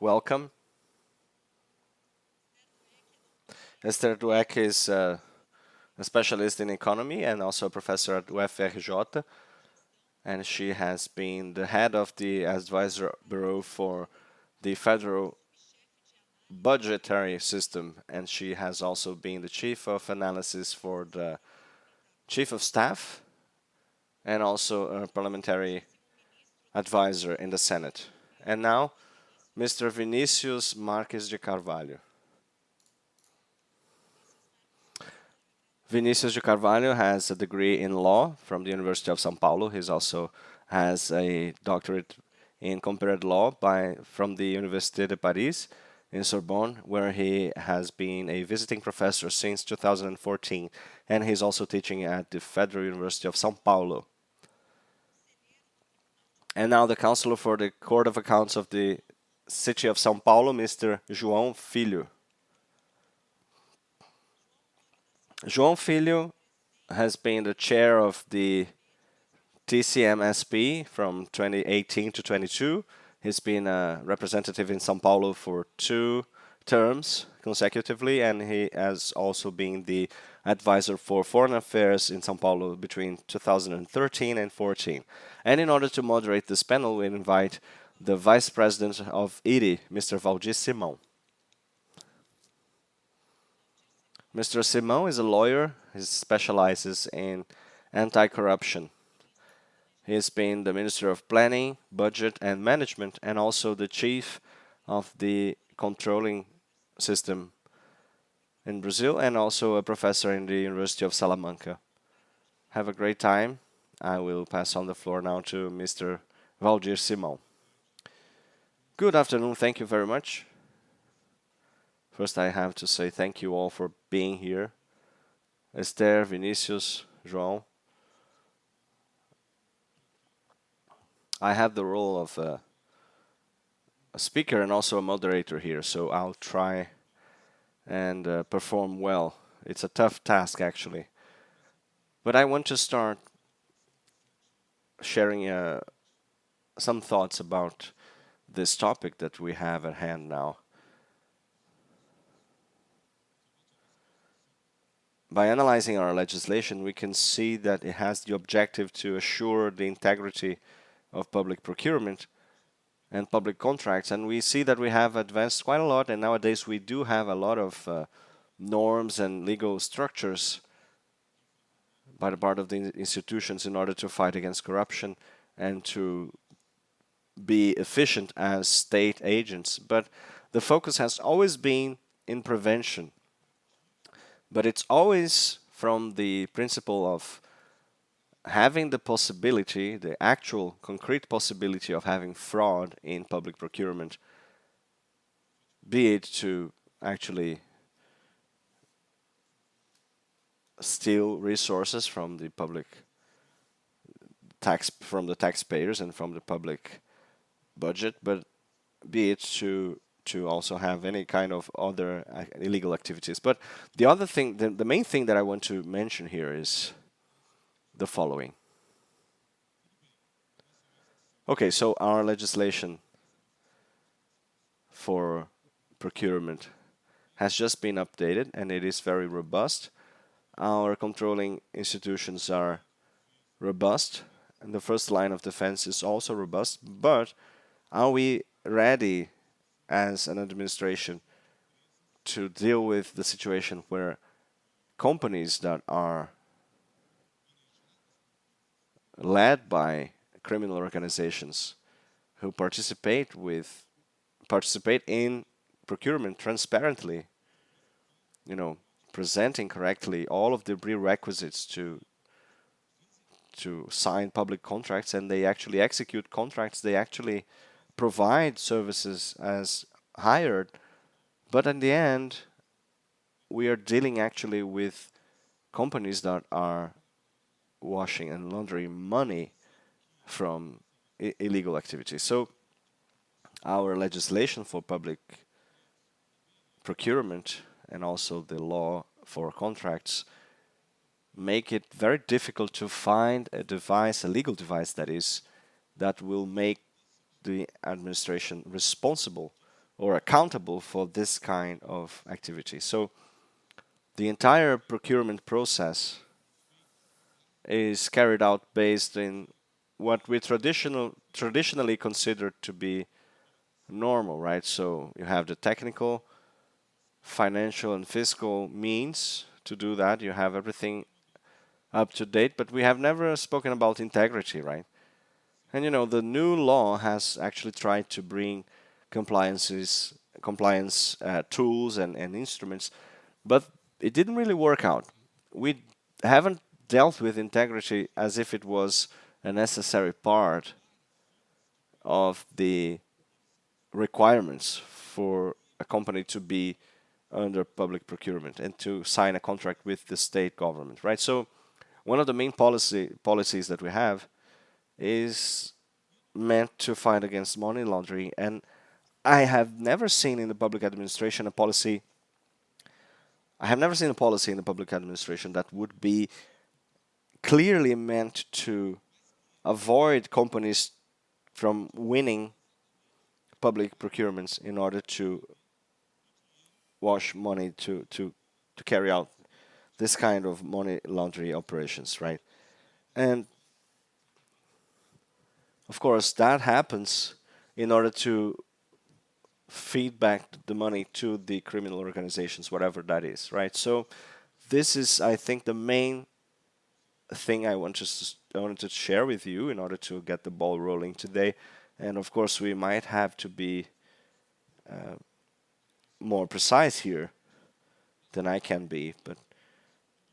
[SPEAKER 1] Welcome. Esther Dweck is a specialist in economy and also a professor at UFRJ, and she has been the head of the advisor bureau for the federal budgetary system, and she has also been the chief of analysis for the chief of staff and also a parliamentary advisor in the Senate. And now, Mr. Vinícius Marques de Carvalho. Vinícius de Carvalho has a degree in law from the University of São Paulo. He also has a doctorate in compared law from the Université de Paris in Sorbonne, where he has been a visiting professor since 2014, and he's also teaching at the Federal University of São Paulo. And now the Councilor for the Court of Accounts of the City of São Paulo, Mr. João Filho. João Filho has been the chair of the TCM-SP from 2018 to 22. He's been a representative in São Paulo for 2 terms consecutively, and he has also been the advisor for foreign affairs in São Paulo between 2013 and 14. And in order to moderate this panel, we invite the Vice President of IREE, Mr. Valdir Simão. Mr. Simão is a lawyer. He specializes in anti-corruption. He's been the Minister of Planning, Budget and Management, and also the Chief of the Controlling System in Brazil, and also a professor in the University of Salamanca. Have a great time. I will pass on the floor now to Mr. Valdir Simão. Good afternoon. Thank you very much. First, I have to say thank you all for being here. Esther, Vinícius, João. I have the role of a speaker and also a moderator here, so I'll try and perform well. It's a tough task, actually. But I want to start sharing some thoughts about this topic that we have at hand now. By analyzing our legislation, we can see that it has the objective to assure the integrity of public procurement and public contracts, and we see that we have advanced quite a lot, and nowadays we do have a lot of norms and legal structures by the part of the institutions in order to fight against corruption and to be efficient as state agents. But the focus has always been in prevention. But it's always from the principle of having the possibility, the actual concrete possibility of having fraud in public procurement, be it to actually steal resources from the public from the taxpayers and from the public budget, but be it to also have any kind of other illegal activities. But the other thing, the main thing that I want to mention here is the following. Okay, so our legislation for procurement has just been updated, and it is very robust. Our controlling institutions are robust, and the first line of defense is also robust, but are we ready as an administration to deal with the situation where companies that are led by criminal organizations who participate in procurement transparently, presenting correctly all of the prerequisites to sign public contracts, and they actually execute contracts, they actually provide services as hired, but in the end, we are dealing actually with companies that are washing and laundering money from illegal activities. So our legislation for public procurement and also the law for contracts make it very difficult to find a legal device that will make the administration responsible or accountable for this kind of activity. So the entire procurement process is carried out based in what we traditionally consider to be normal, right? So you have the technical, financial, and fiscal means to do that. You have everything up to date, but we have never spoken about integrity, right? And the new law has actually tried to bring compliance tools and instruments, but it didn't really work out. we haven't dealt with integrity as if it was a necessary part of the requirements for a company to be under public procurement and to sign a contract with the state government, right? So one of the main policies that we have is meant to fight against money laundering, and I have never seen in the public administration a policy. I have never seen a policy in the public administration that would be clearly meant to avoid companies from winning public procurements in order to wash money to carry out this kind of money laundering operations, right? And of course, that happens in order to feed back the money to the criminal organizations, whatever that is, right? So this is, I think, the main thing I wanted to share with you in order to get the ball rolling today. And of course, we might have to be more precise here than I can be, but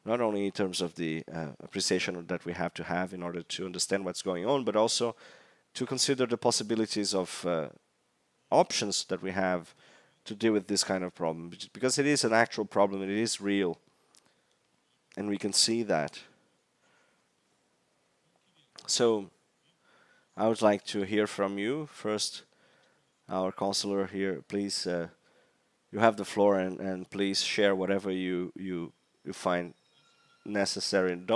[SPEAKER 1] not only in terms of the appreciation that we have to have in order to understand what's going on, but also to consider the possibilities of options that we have to deal with this kind of problem, because it is an actual problem, it is real, and we can see that. So I would like to hear from you first, our counselor here. Please, you have the floor, and please share whatever you find necessary. And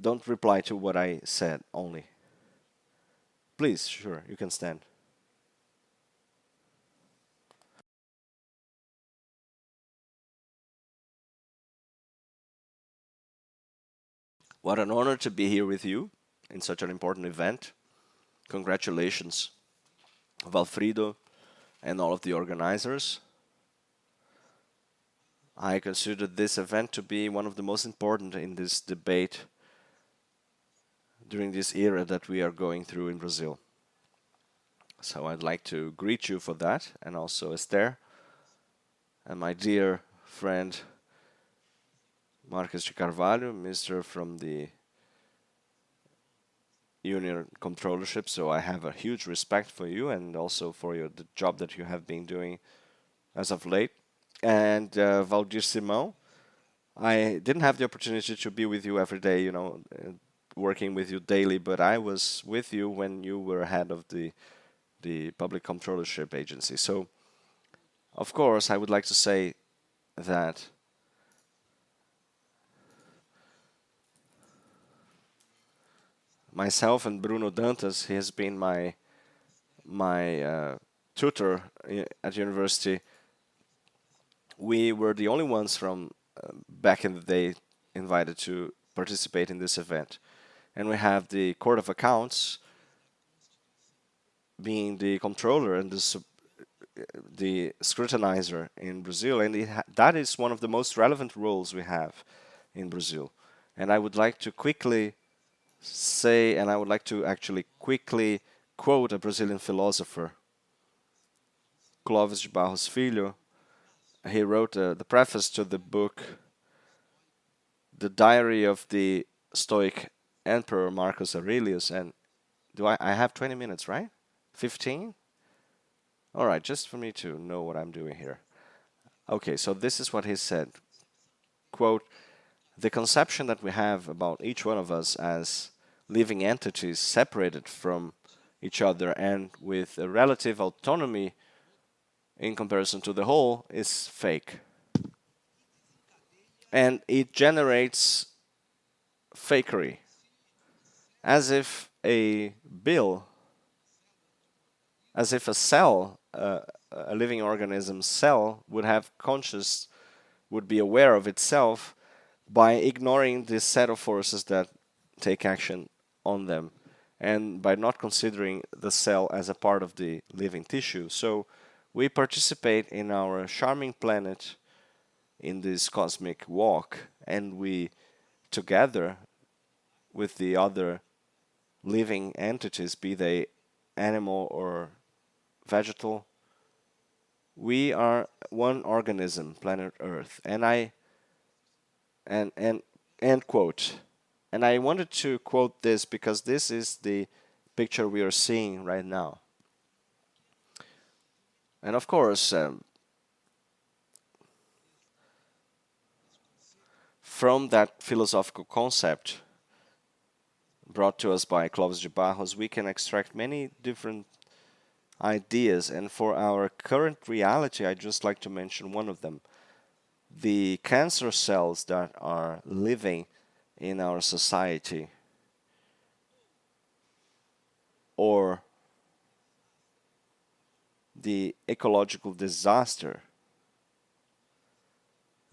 [SPEAKER 1] don't reply to what I said only. Please, sure, you can stand. What an honor to be here with you in such an important event. Congratulations, Walfrido, and all of the organizers. I consider this event to be one of the most important in this debate during this era that we are going through in Brazil. So I'd like to greet you for that, and also Esther, and my dear friend Marques de Carvalho, Mr. from the Union Comptrollership. So I have a huge respect for you and also for the job that you have been doing as of late. And Valdir Simão, I didn't have the opportunity to be with you every day, working with you daily, but I was with you when you were head of the Public Comptrollership Agency. So, of course, I would like to say that myself and Bruno Dantas, he has been my tutor at university. We were the only ones from back in the day invited to participate in this event. And we have the Court of Accounts being the controller and the scrutinizer in Brazil, and that is one of the most relevant roles we have in Brazil. And I would like to quickly say, and I would like to actually quickly quote a Brazilian philosopher, Clóvis de Barros Filho. He wrote the preface to the book, The Diary of the Stoic Emperor Marcus Aurelius. And I have 20 minutes, right? 15? All right, just for me to know what I'm doing here. Okay, so this is what he said. Quote, the conception that we have about each one of us as living entities separated from each other and with a relative autonomy in comparison to the whole is fake. And it generates fakery, as if a bill, as if a cell, a living organism cell would have conscious, would be aware of itself by ignoring this set of forces that take action on them and by not considering the cell as a part of the living tissue. So we participate in our charming planet in this cosmic walk, and we, together with the other living entities, be they animal or vegetal, we are one organism, planet Earth. And and end quote. And I wanted to quote this because this is the picture we are seeing right now. And of course, from that philosophical concept brought to us by Clóvis de Barros, we can extract many different ideas. And for our current reality, I'd just like to mention one of them. The cancer cells that are living in our society, or the ecological disaster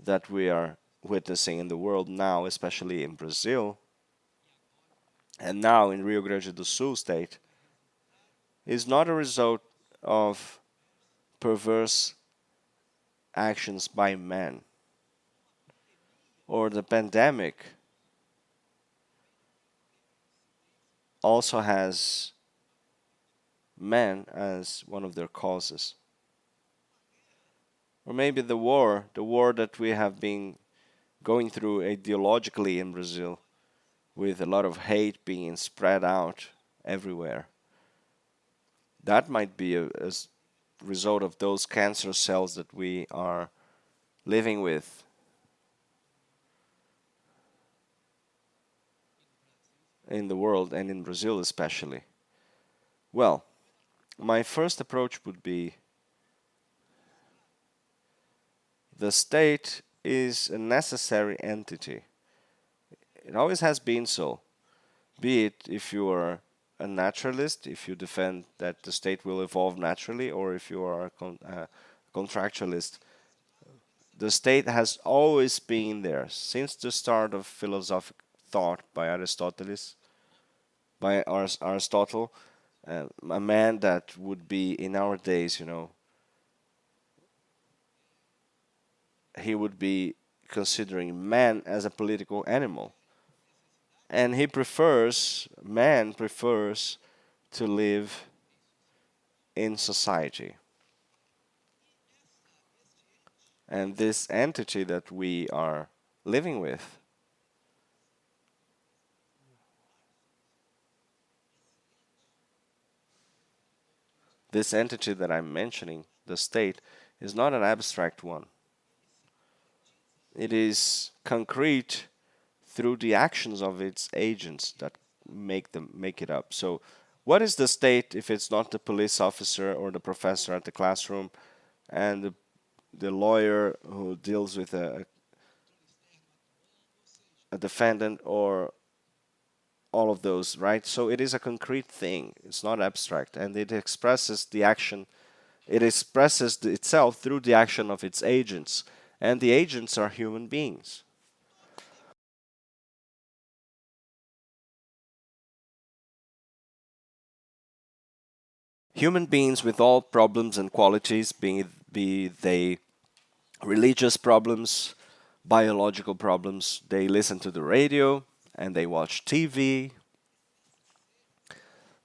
[SPEAKER 1] that we are witnessing in the world now, especially in Brazil, and now in Rio Grande do Sul state, is not a result of perverse actions by men, or the pandemic also has men as one of their causes. Or maybe the war that we have been going through ideologically in Brazil, with a lot of hate being spread out everywhere. That might be a result of those cancer cells that we are living with. In the world, and in Brazil especially. Well, my first approach would be the state is a necessary entity. It always has been so. Be it if you are a naturalist, if you defend that the state will evolve naturally, or if you are a contractualist. The state has always been there since the start of philosophic thought by Aristotle, a man that would be in our days, he would be considering man as a political animal. And man prefers to live in society. And this entity that we are living with this entity that I'm mentioning, the state, is not an abstract one. It is concrete through the actions of its agents that make it up. So what is the state if it's not the police officer or the professor at the classroom and the lawyer who deals with a defendant, or all of those, right? So it is a concrete thing. It's not abstract, and it expresses the action. It expresses itself through the action of its agents, and the agents are human beings. Human beings with all problems and qualities, be they religious problems, biological problems. They listen to the radio and they watch TV.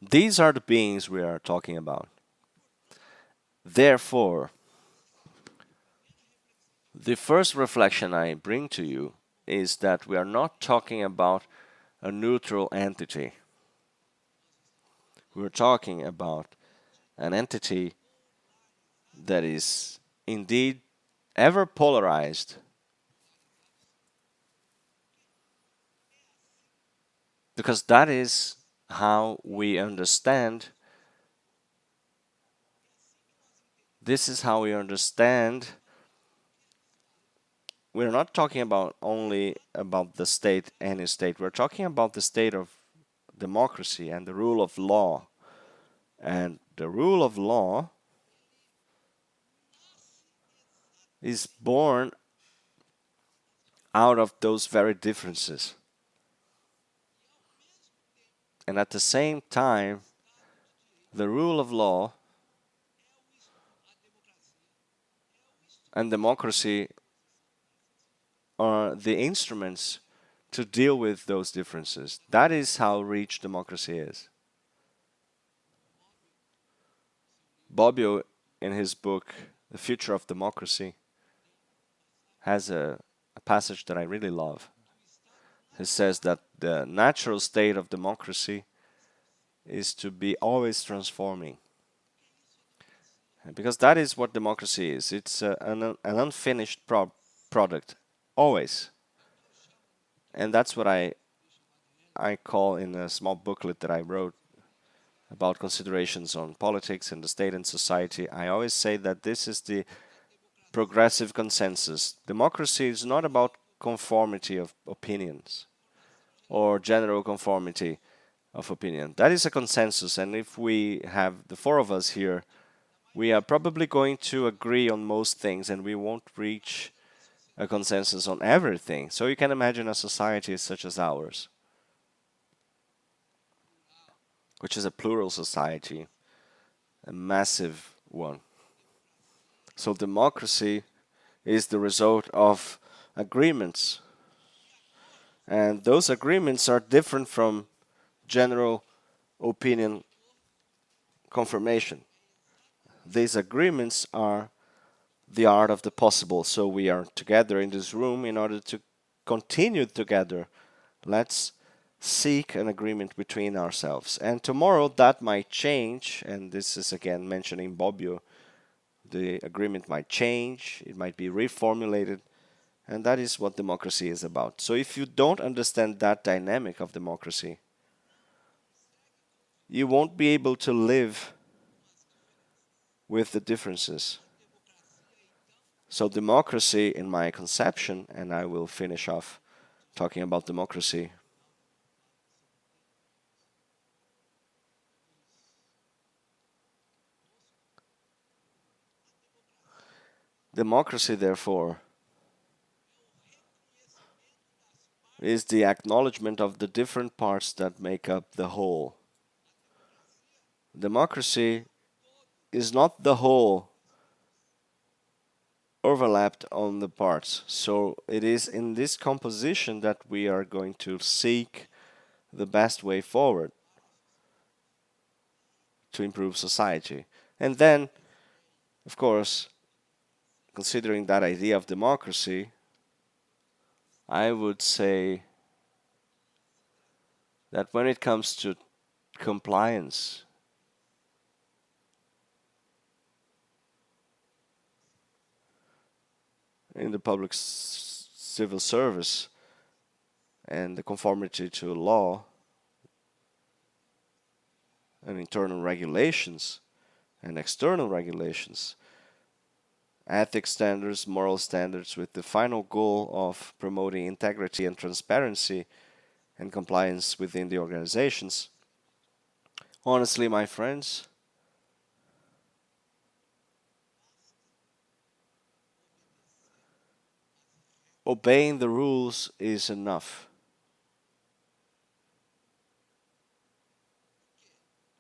[SPEAKER 1] These are the beings we are talking about. Therefore, the first reflection I bring to you is that we are not talking about a neutral entity. We're talking about an entity that is indeed ever polarized, because that is how we understand. This is how we understand. We're not talking about only about the state, any state. We're talking about the state of democracy and the rule of law. And the rule of law is born out of those very differences. And at the same time, the rule of law and democracy are the instruments to deal with those differences. That is how rich democracy is. Bobbio, in his book, The Future of Democracy, has a a passage that I really love. He says that the natural state of democracy is to be always transforming. Because that is what democracy is. It's an unfinished product, always. And that's what I call in a small booklet that I wrote about considerations on politics and the state and society. I always say that this is the progressive consensus. Democracy is not about conformity of opinions or general conformity of opinion. That is a consensus, and if we have the four of us here, we are probably going to agree on most things and we won't reach a consensus on everything. So you can imagine a society such as ours, which is a plural society, a massive one. So democracy is the result of agreements. And those agreements are different from general opinion confirmation. These agreements are the art of the possible. So we are together in this room in order to continue together. Let's seek an agreement between ourselves. And tomorrow that might change, and this is again mentioning Bobbio. The agreement might change, it might be reformulated, and that is what democracy is about. So if you don't understand that dynamic of democracy, you won't be able to live with the differences. So democracy, in my conception, and I will finish off talking about democracy. Democracy, therefore, is the acknowledgement of the different parts that make up the whole. Democracy is not the whole overlapped on the parts. So it is in this composition that we are going to seek the best way forward to improve society. And then, of course, considering that idea of democracy, I would say that when it comes to compliance, in the public civil service and the conformity to law and internal regulations and external regulations, ethics standards, moral standards, with the final goal of promoting integrity and transparency and compliance within the organizations. Honestly, my friends, obeying the rules is enough.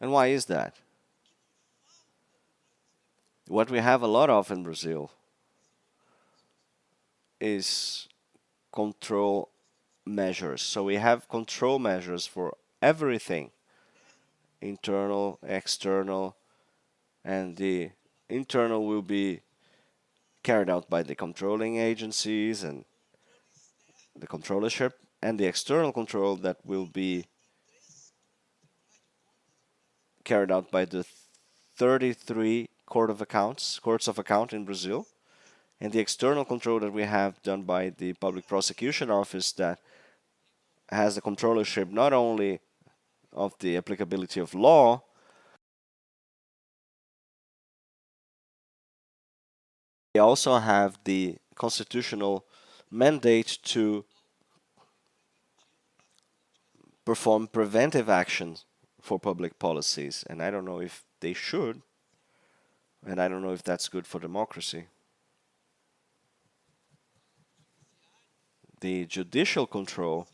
[SPEAKER 1] And why is that? What we have a lot of in Brazil is control measures. So we have control measures for everything, internal, external, and the internal will be carried out by the controlling agencies and the controllership, and the external control that will be carried out by the 33 courts of account in Brazil, and the external control that we have done by the Public Prosecution Office that has the controllership not only of the applicability of law, they also have the constitutional mandate to perform preventive actions for public policies. And I don't know if they should, and I don't know if that's good for democracy. The judicial control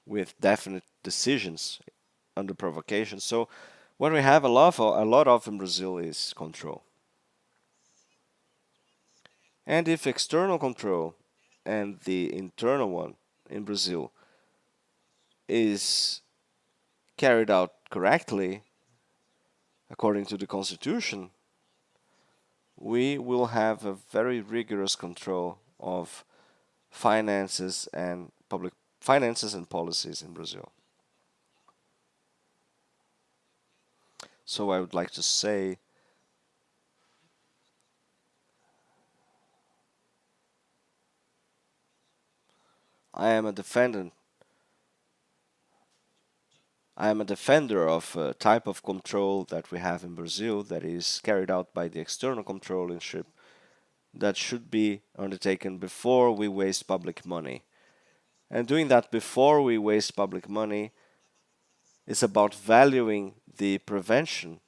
[SPEAKER 1] with definite decisions under provocation. So what we have a lot of in Brazil is control. And if external control and the internal one in Brazil is carried out correctly according to the constitution, we will have a very rigorous control of finances and public finances and policies in Brazil. So I would like to say I am a defendant. I am a defender of a type of control that we have in Brazil that is carried out by the external controllership that should be undertaken before we waste public money. And doing that before we waste public money is about valuing the prevention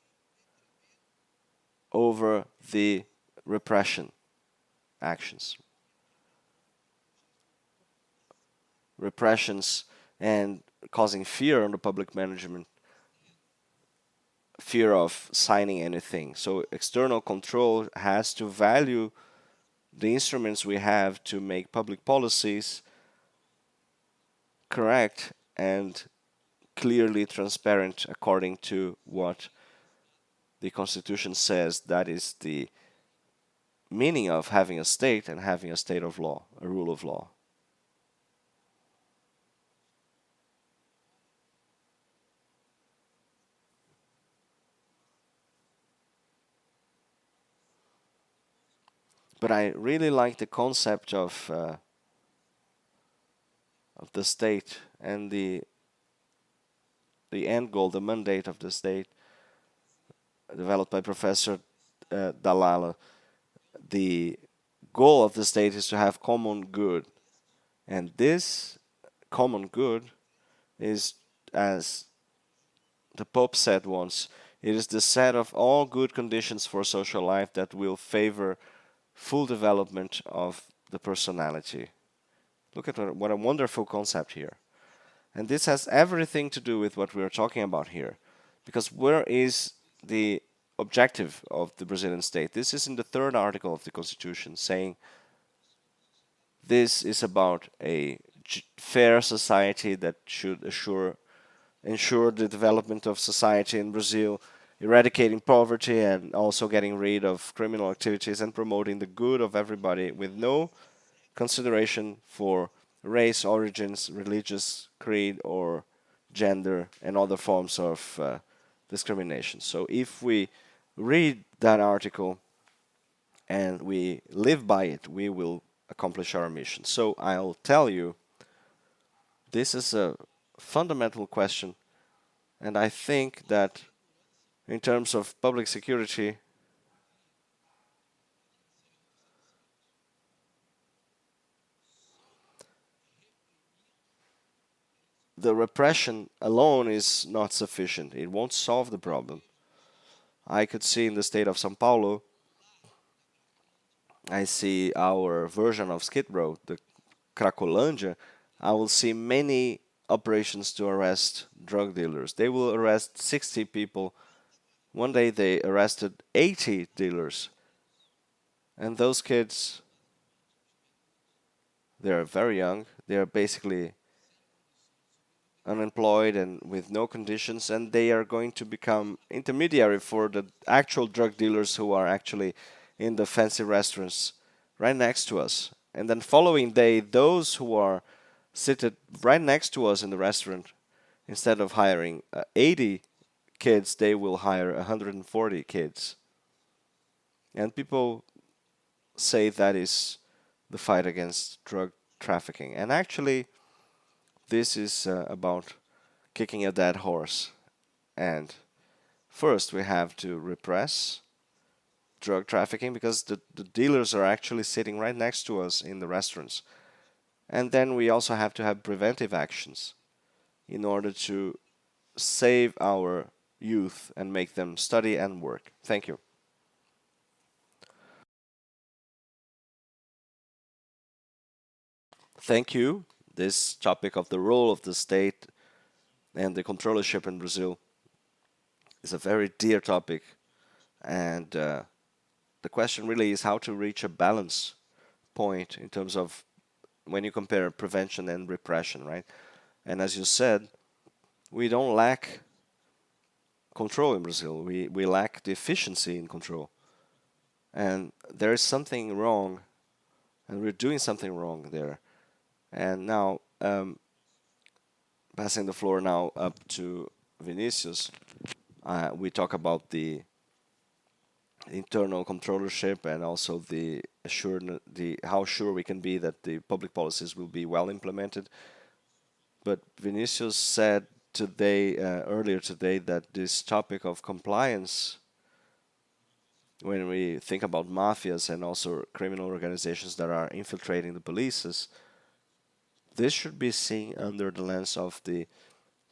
[SPEAKER 1] over the repression actions. Repressions and causing fear on the public management, fear of signing anything. So external control has to value the instruments we have to make public policies correct and clearly transparent according to what the Constitution says that is the meaning of having a state and having a state of law, a rule of law. But I really like the concept of the state and the end goal, the mandate of the state, developed by Professor Dalala. The goal of the state is to have common good, and this common good is, as the Pope said once, it is the set of all good conditions for social life that will favor full development of the personality. Look at what a wonderful concept here. And this has everything to do with what we are talking about here. Because where is the objective of the Brazilian state? This is in the third article of the Constitution, saying this is about a fair society that should ensure the development of society in Brazil, eradicating poverty and also getting rid of criminal activities and promoting the good of everybody with no consideration for race, origins, religious creed, or gender, and other forms of discrimination. So if we read that article and we live by it, we will accomplish our mission. So I'll tell you, this is a fundamental question, and I think that in terms of public security, the repression alone is not sufficient. It won't solve the problem. I could see in the state of São Paulo, I see our version of Skid Row, the Cracolândia, I will see many operations to arrest drug dealers. They will arrest 60 people. One day they arrested 80 dealers. And those kids, they're very young. They're basically unemployed and with no conditions, and they are going to become intermediary for the actual drug dealers who are actually in the fancy restaurants right next to us. And then following day, those who are seated right next to us in the restaurant, instead of hiring 80 kids, they will hire 140 kids. And people say that is the fight against drug trafficking. And actually, this is about kicking a dead horse. And first, we have to repress drug trafficking because the dealers are actually sitting right next to us in the restaurants. And then we also have to have preventive actions in order to save our youth and make them study and work. Thank you. Thank you. This topic of the role of the state and the controllership in Brazil is a very dear topic. And the question really is how to reach a balance point in terms of when you compare prevention and repression, right? And as you said, we don't lack control in Brazil. We lack the efficiency in control. And there is something wrong, and we're doing something wrong there. And now, passing the floor now up to Vinícius, we talk about the internal controllership and also how sure we can be that the public policies will be well implemented. But Vinícius said today, earlier today, that this topic of compliance, when we think about mafias and also criminal organizations that are infiltrating the polices, this should be seen under the lens of the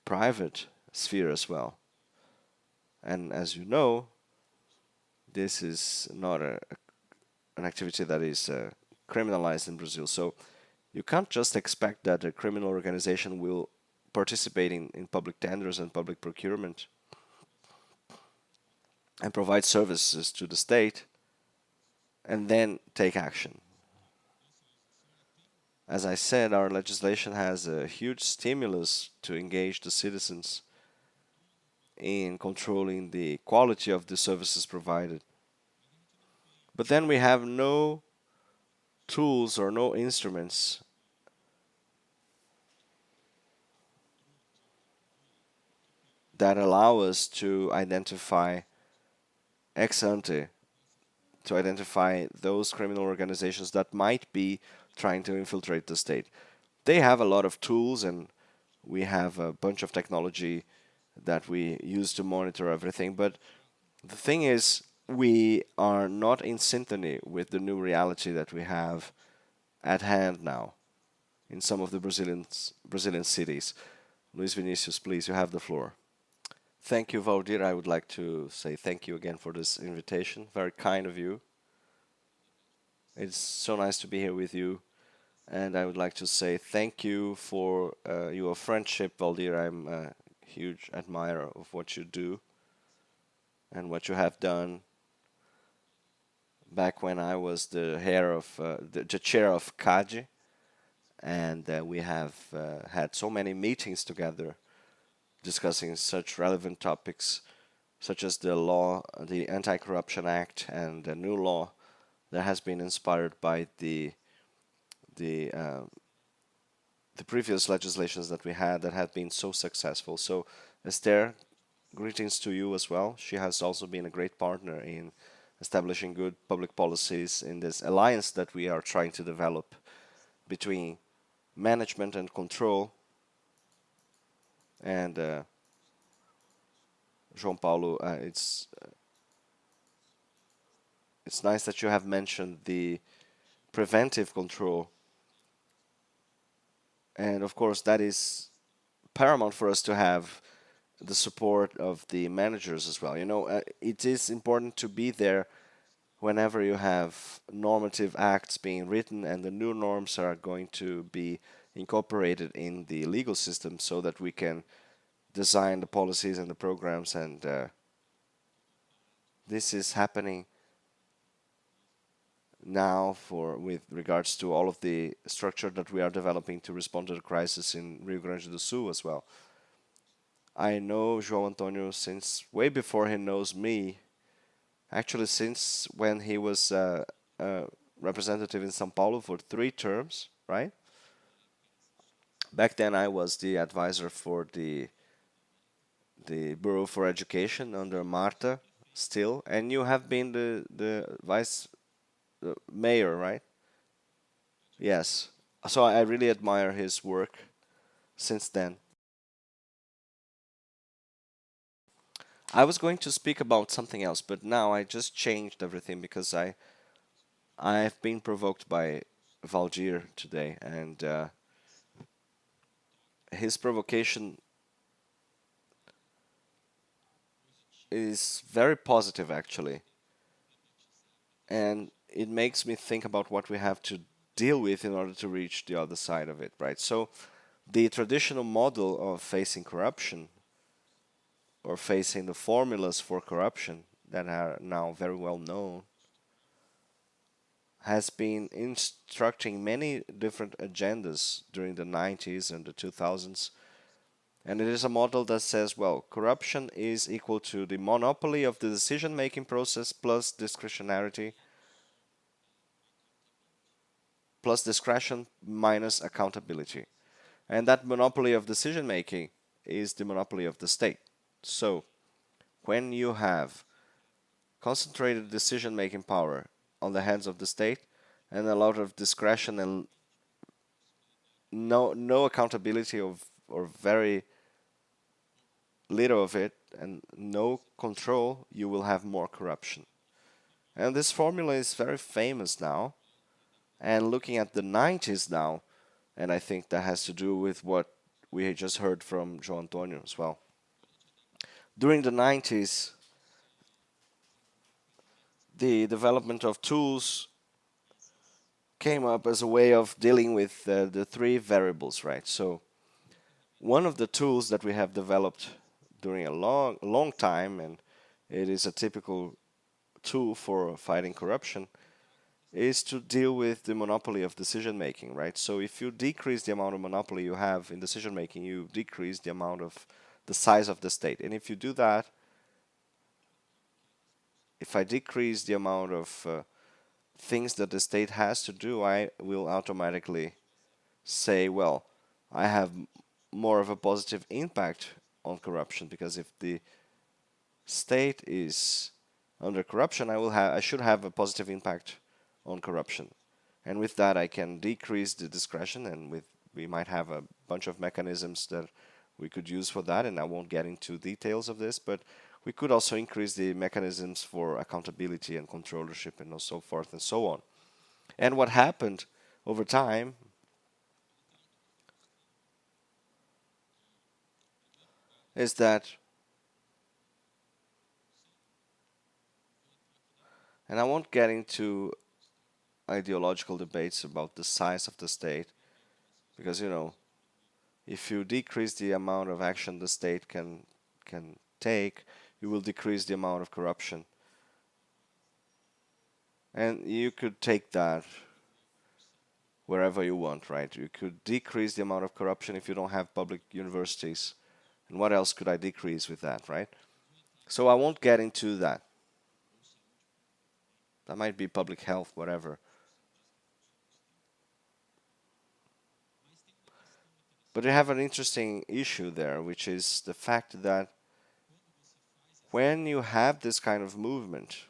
[SPEAKER 1] private sphere as well. And as you know, this is not an activity that is criminalized in Brazil. So you can't just expect that a criminal organization will participate in public tenders and public procurement and provide services to the state and then take action. As I said, our legislation has a huge stimulus to engage the citizens in controlling the quality of the services provided. But then we have no tools or no instruments that allow us to identify ex ante, to identify those criminal organizations that might be trying to infiltrate the state. They have a lot of tools, and we have a bunch of technology that we use to monitor everything. But the thing is, we are not in symphony with the new reality that we have at hand now in some of the Brazilian cities. Luis Vinícius, please, you have the floor. Thank you, Valdir. I would like to say thank you again for this invitation. Very kind of you. It's so nice to be here with you. And I would like to say thank you for your friendship, Valdir. I'm a huge admirer of what you do and what you have done. Back when I was the chair of CADE, and we have had so many meetings together discussing such relevant topics, such as the law, the Anti-Corruption Act, and the new law that has been inspired by the previous legislations that we had that have been so successful. So, Esther, greetings to you as well. She has also been a great partner in establishing good public policies in this alliance that we are trying to develop between management and control. And João Paulo, it's nice that you have mentioned the preventive control. And of course, that is paramount for us to have the support of the managers as well. You know, it is important to be there whenever you have normative acts being written and the new norms are going to be incorporated in the legal system so that we can design the policies and the programs. And this is happening now with regards to all of the structure that we are developing to respond to the crisis in Rio Grande do Sul as well. I know João Antonio since way before he knows me, actually since when he was a representative in São Paulo for 3 terms, right? Back then I was the advisor for the Bureau for Education under Marta still, and you have been the vice mayor, right? Yes. So I really admire his work since then. I was going to speak about something else, but now I just changed everything because I've been provoked by Valdir today, and his provocation is very positive actually, and it makes me think about what we have to deal with in order to reach the other side of it, right? So the traditional model of facing corruption or facing the formulas for corruption that are now very well known has been instructing many different agendas during the 90s and the 2000s. And it is a model that says, well, corruption is equal to the monopoly of the decision-making process plus discretionarity, plus discretion minus accountability. And that monopoly of decision making is the monopoly of the state. So when you have concentrated decision making power on the hands of the state and a lot of discretion and no accountability or very little of it and no control, you will have more corruption. And this formula is very famous now. And looking at the 90s now, and I think that has to do with what we had just heard from João Antonio as well. During the 90s, the development of tools came up as a way of dealing with the three variables, right? So one of the tools that we have developed during a long time, and it is a typical tool for fighting corruption, is to deal with the monopoly of decision making, right? So if you decrease the amount of monopoly you have in decision making, you decrease the amount of the size of the state. And if you do that, if I decrease the amount of things that the state has to do, I will automatically say, well, I have more of a positive impact on corruption, because if the state is under corruption, I should have a positive impact on corruption. And with that, I can decrease the discretion, and we might have a bunch of mechanisms that we could use for that, and I won't get into details of this, but we could also increase the mechanisms for accountability and controllership and so forth and so on. And what happened over time is that, and I won't get into ideological debates about the size of the state, because, you know, if you decrease the amount of action the state can take, you will decrease the amount of corruption. And you could take that wherever you want, right? You could decrease the amount of corruption if you don't have public universities. And what else could I decrease with that, right? So I won't get into that. That might be public health, whatever. But you have an interesting issue there, which is the fact that when you have this kind of movement,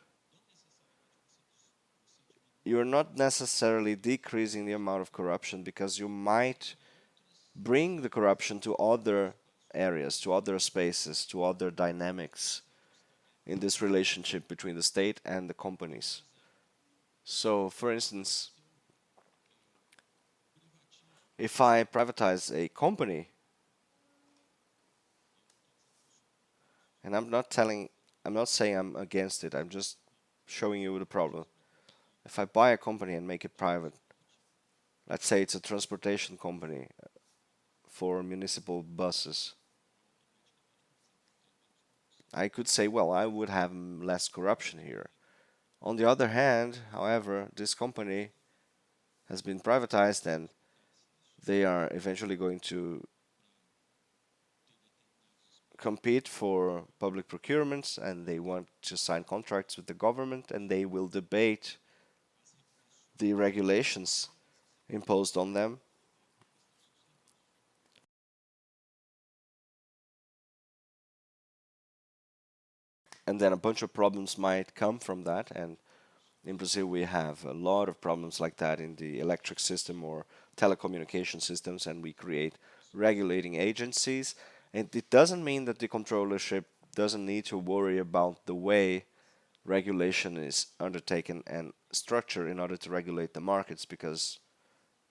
[SPEAKER 1] you're not necessarily decreasing the amount of corruption, because you might bring the corruption to other areas, to other spaces, to other dynamics in this relationship between the state and the companies. So, for instance, if I privatize a company, and I'm not saying I'm against it, I'm just showing you the problem. If I buy a company and make it private, let's say it's a transportation company for municipal buses, I could say, well, I would have less corruption here. On the other hand, however, this company has been privatized, and they are eventually going to compete for public procurements, and they want to sign contracts with the government, and they will debate the regulations imposed on them. And then a bunch of problems might come from that, and in Brazil we have a lot of problems like that in the electric system or telecommunication systems, and we create regulating agencies. And it doesn't mean that the controllership doesn't need to worry about the way regulation is undertaken and structured in order to regulate the markets, because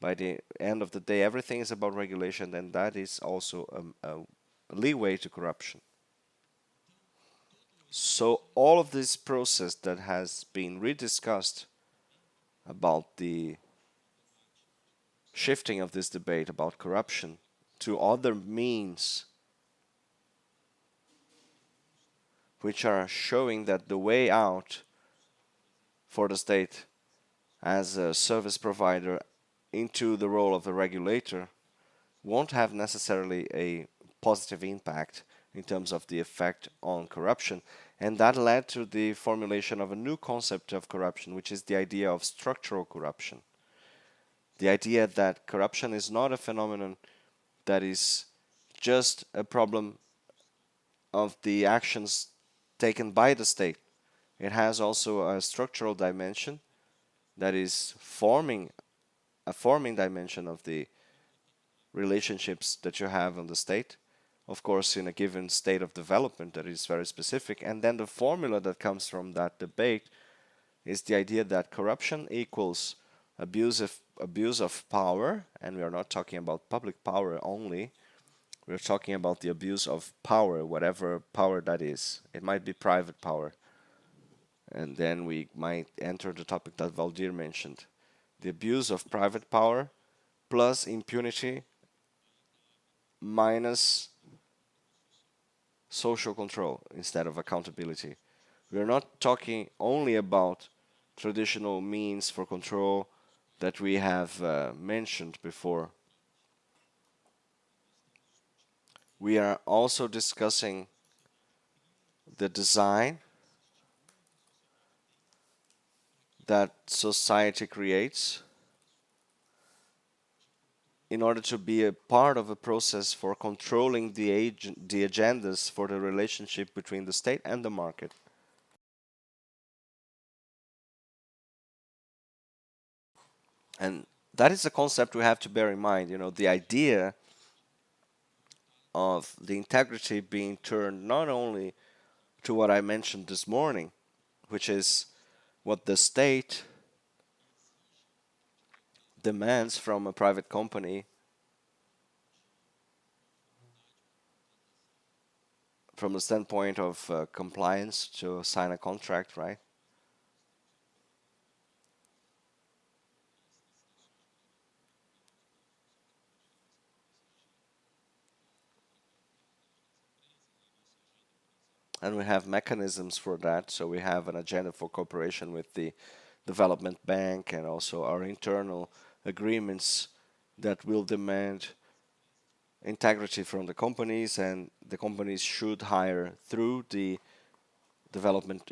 [SPEAKER 1] by the end of the day everything is about regulation, and that is also a leeway to corruption. So all of this process that has been rediscussed about the shifting of this debate about corruption to other means, which are showing that the way out for the state as a service provider into the role of a regulator, won't have necessarily a positive impact in terms of the effect on corruption. And that led to the formulation of a new concept of corruption, which is the idea of structural corruption. The idea that corruption is not a phenomenon that is just a problem of the actions taken by the state. It has also a structural dimension that is forming a forming dimension of the relationships that you have on the state, of course, in a given state of development that is very specific. And then the formula that comes from that debate is the idea that corruption equals abuse of power, and we are not talking about public power only. We're talking about the abuse of power, whatever power that is. It might be private power. And then we might enter the topic that Valdir mentioned. The abuse of private power plus impunity minus social control instead of accountability. We are not talking only about traditional means for control that we have mentioned before. We are also discussing the design that society creates in order to be a part of a process for controlling the agendas for the relationship between the state and the market. And that is a concept we have to bear in mind. You know, the idea of the integrity being turned not only to what I mentioned this morning, which is what the state demands from a private company from the standpoint of compliance to sign a contract, right? And we have mechanisms for that. So we have an agenda for cooperation with the development bank and also our internal agreements that will demand integrity from the companies, and the companies should hire through the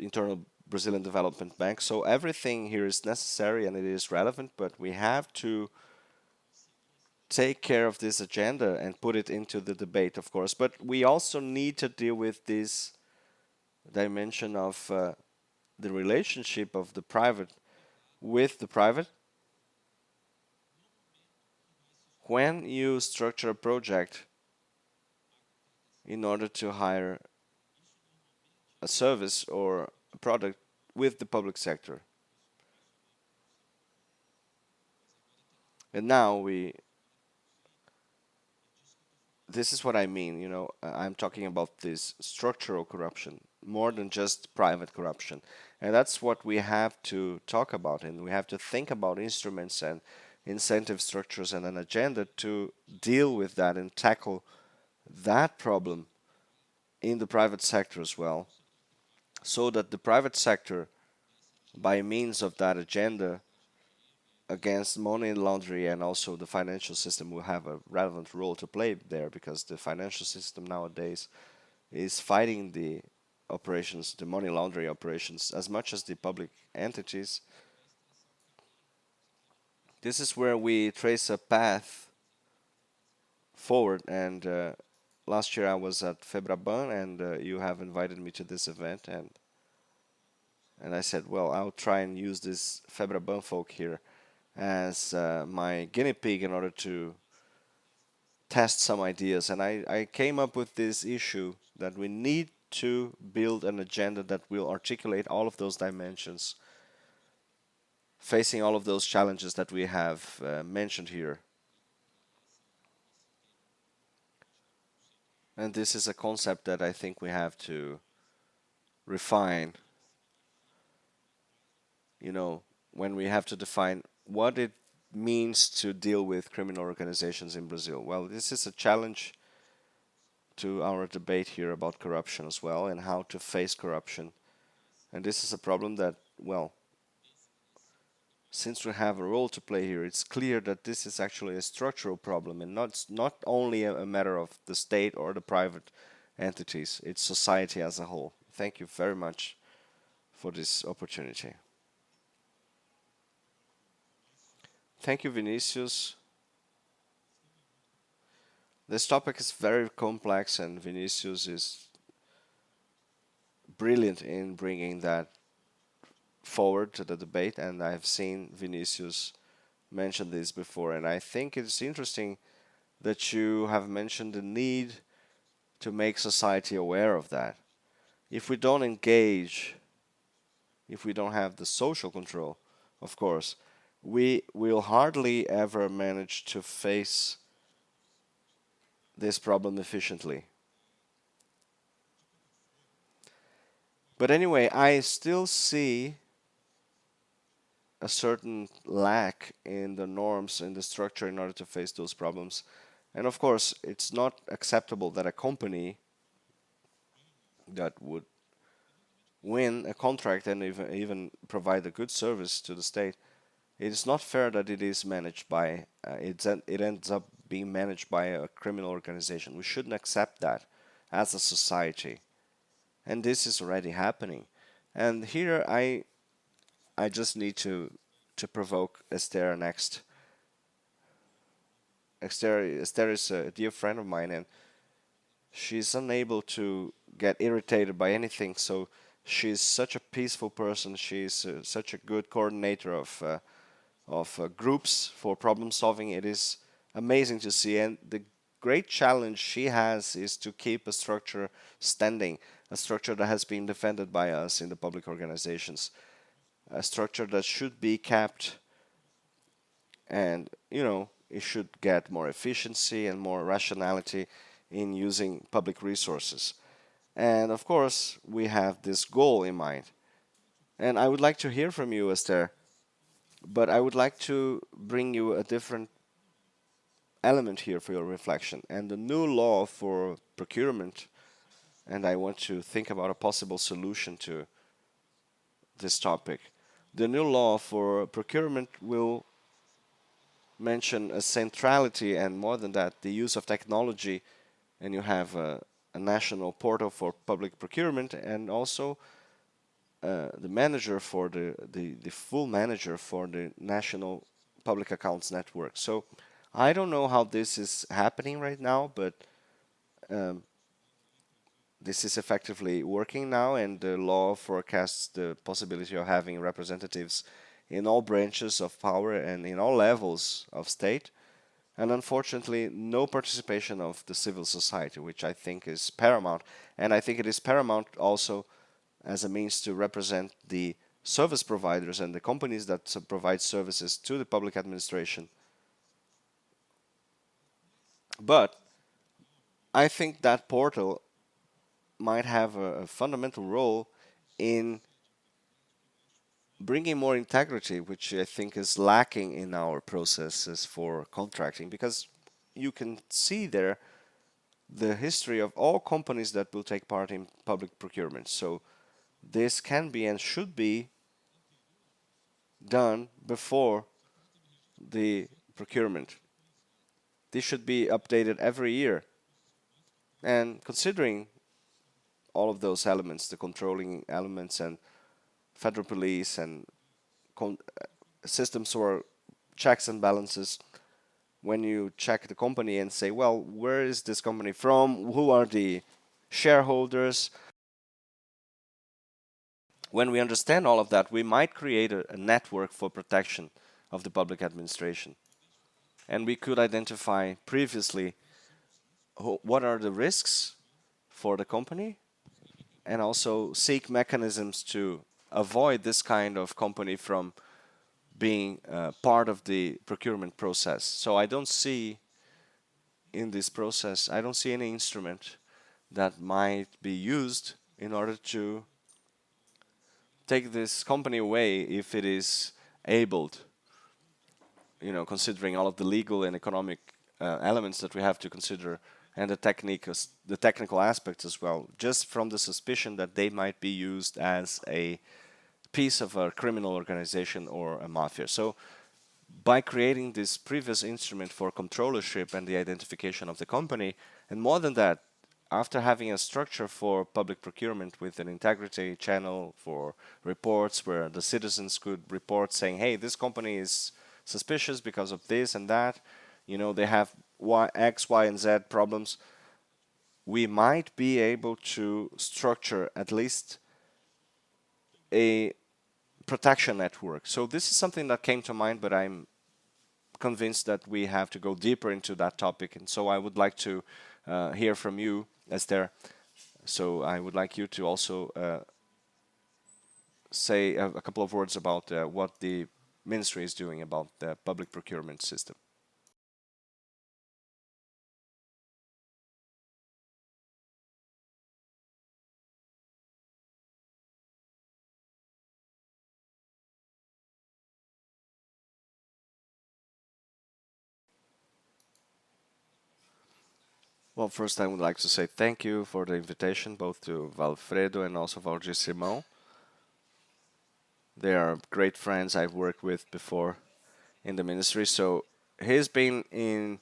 [SPEAKER 1] internal Brazilian Development Bank. So everything here is necessary and it is relevant, but we have to take care of this agenda and put it into the debate, of course. But we also need to deal with this dimension of the relationship of the private with the private. When you structure a project in order to hire a service or a product with the public sector. And now this is what I mean, you know, I'm talking about this structural corruption more than just private corruption. And that's what we have to talk about, and we have to think about instruments and incentive structures and an agenda to deal with that and tackle that problem in the private sector as well, so that the private sector, by means of that agenda against money laundering and also the financial system, will have a relevant role to play there, because the financial system nowadays is fighting the operations, the money laundering operations, as much as the public entities. This is where we trace a path forward. And last year I was at Febraban, and you have invited me to this event, and I said, well, I'll try and use this Febraban folk here as my guinea pig in order to test some ideas. And I came up with this issue that we need to build an agenda that will articulate all of those dimensions, facing all of those challenges that we have mentioned here. And this is a concept that I think we have to refine, you know, when we have to define what it means to deal with criminal organizations in Brazil. Well, this is a challenge to our debate here about corruption as well, and how to face corruption. And this is a problem that, well, since we have a role to play here, it's clear that this is actually a structural problem, and not only a matter of the state or the private entities, it's society as a whole. Thank you very much for this opportunity. Thank you, Vinícius. This topic is very complex, and Vinícius is brilliant in bringing that forward to the debate. And I've seen Vinícius mention this before, and I think it's interesting that you have mentioned the need to make society aware of that. If we don't engage, if we don't have the social control, of course, we will hardly ever manage to face this problem efficiently. But anyway, I still see a certain lack in the norms and the structure in order to face those problems. And of course, it's not acceptable that a company that would win a contract and even provide a good service to the state, it is not fair that it is managed by, it ends up being managed by a criminal organization. We shouldn't accept that as a society. And this is already happening. And here I just need to provoke Esther next. Esther is a dear friend of mine, and she's unable to get irritated by anything. So she's such a peaceful person. She's such a good coordinator of groups for problem solving. It is amazing to see, and the great challenge she has is to keep a structure standing, a structure that has been defended by us in the public organizations, a structure that should be kept, and it should get more efficiency and more rationality in using public resources. And of course, we have this goal in mind. And I would like to hear from you, Esther, but I would like to bring you a different element here for your reflection. And the new law for procurement, and I want to think about a possible solution to this topic. The new law for procurement will mention a centrality, and more than that, the use of technology, and you have a national portal for public procurement, and also the manager for the full manager for the national public accounts network. So I don't know how this is happening right now, but this is effectively working now, and the law forecasts the possibility of having representatives in all branches of power and in all levels of state. And unfortunately, no participation of the civil society, which I think is paramount. And I think it is paramount also as a means to represent the service providers and the companies that provide services to the public administration. But I think that portal might have a fundamental role in bringing more integrity, which I think is lacking in our processes for contracting, because you can see there the history of all companies that will take part in public procurement. So this can be and should be done before the procurement. This should be updated every year. And considering all of those elements, the controlling elements and federal police and systems for checks and balances, when you check the company and say, well, where is this company from? Who are the shareholders? When we understand all of that, we might create a network for protection of the public administration. And we could identify previously what are the risks for the company, and also seek mechanisms to avoid this kind of company from being part of the procurement process. So I don't see in this process, I don't see any instrument that might be used in order to take this company away if it is able, considering all of the legal and economic elements that we have to consider, and the technical aspects as well, just from the suspicion that they might be used as a piece of a criminal organization or a mafia. So by creating this previous instrument for controllership and the identification of the company, and more than that, after having a structure for public procurement with an integrity channel for reports where the citizens could report saying, hey, this company is suspicious because of this and that. You know, they have X, Y, and Z problems. We might be able to structure at least a protection network. So this is something that came to mind, but I'm convinced that we have to go deeper into that topic. And so I would like to hear from you, Esther. So I would like you to also say a couple of words about what the ministry is doing about the public procurement system. Well, first I would like to say thank you for the invitation, both to Walfrido and also Valdir Simão. They are great friends I've worked with before in the ministry. So he's been in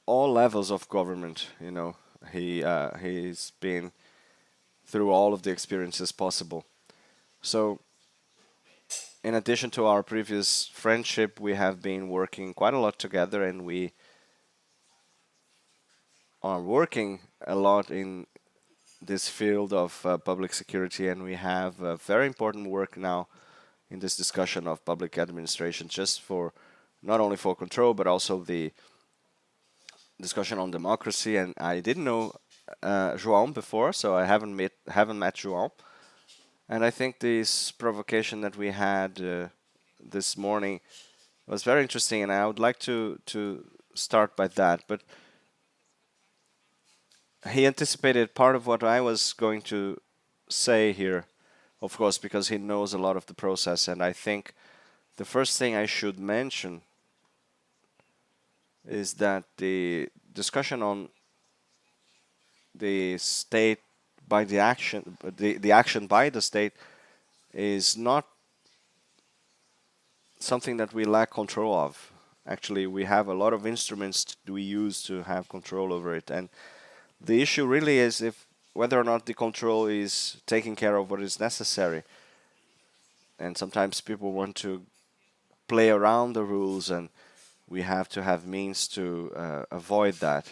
[SPEAKER 1] all levels of government. You know, he's been through all of the experiences possible. So in addition to our previous friendship, we have been working quite a lot together, and we are working a lot in this field of public security, and we have very important work now in this discussion of public administration, just for not only for control but also the discussion on democracy. And I didn't know João before, so I haven't met João. And I think this provocation that we had this morning was very interesting, and I would like to start by that. But he anticipated part of what I was going to say here, of course, because he knows a lot of the process. And I think the first thing I should mention is that the discussion on the state by the action by the state is not something that we lack control of. Actually, we have a lot of instruments we use to have control over it, and the issue really is if whether or not the control is taking care of what is necessary. And sometimes people want to play around the rules, and we have to have means to avoid that.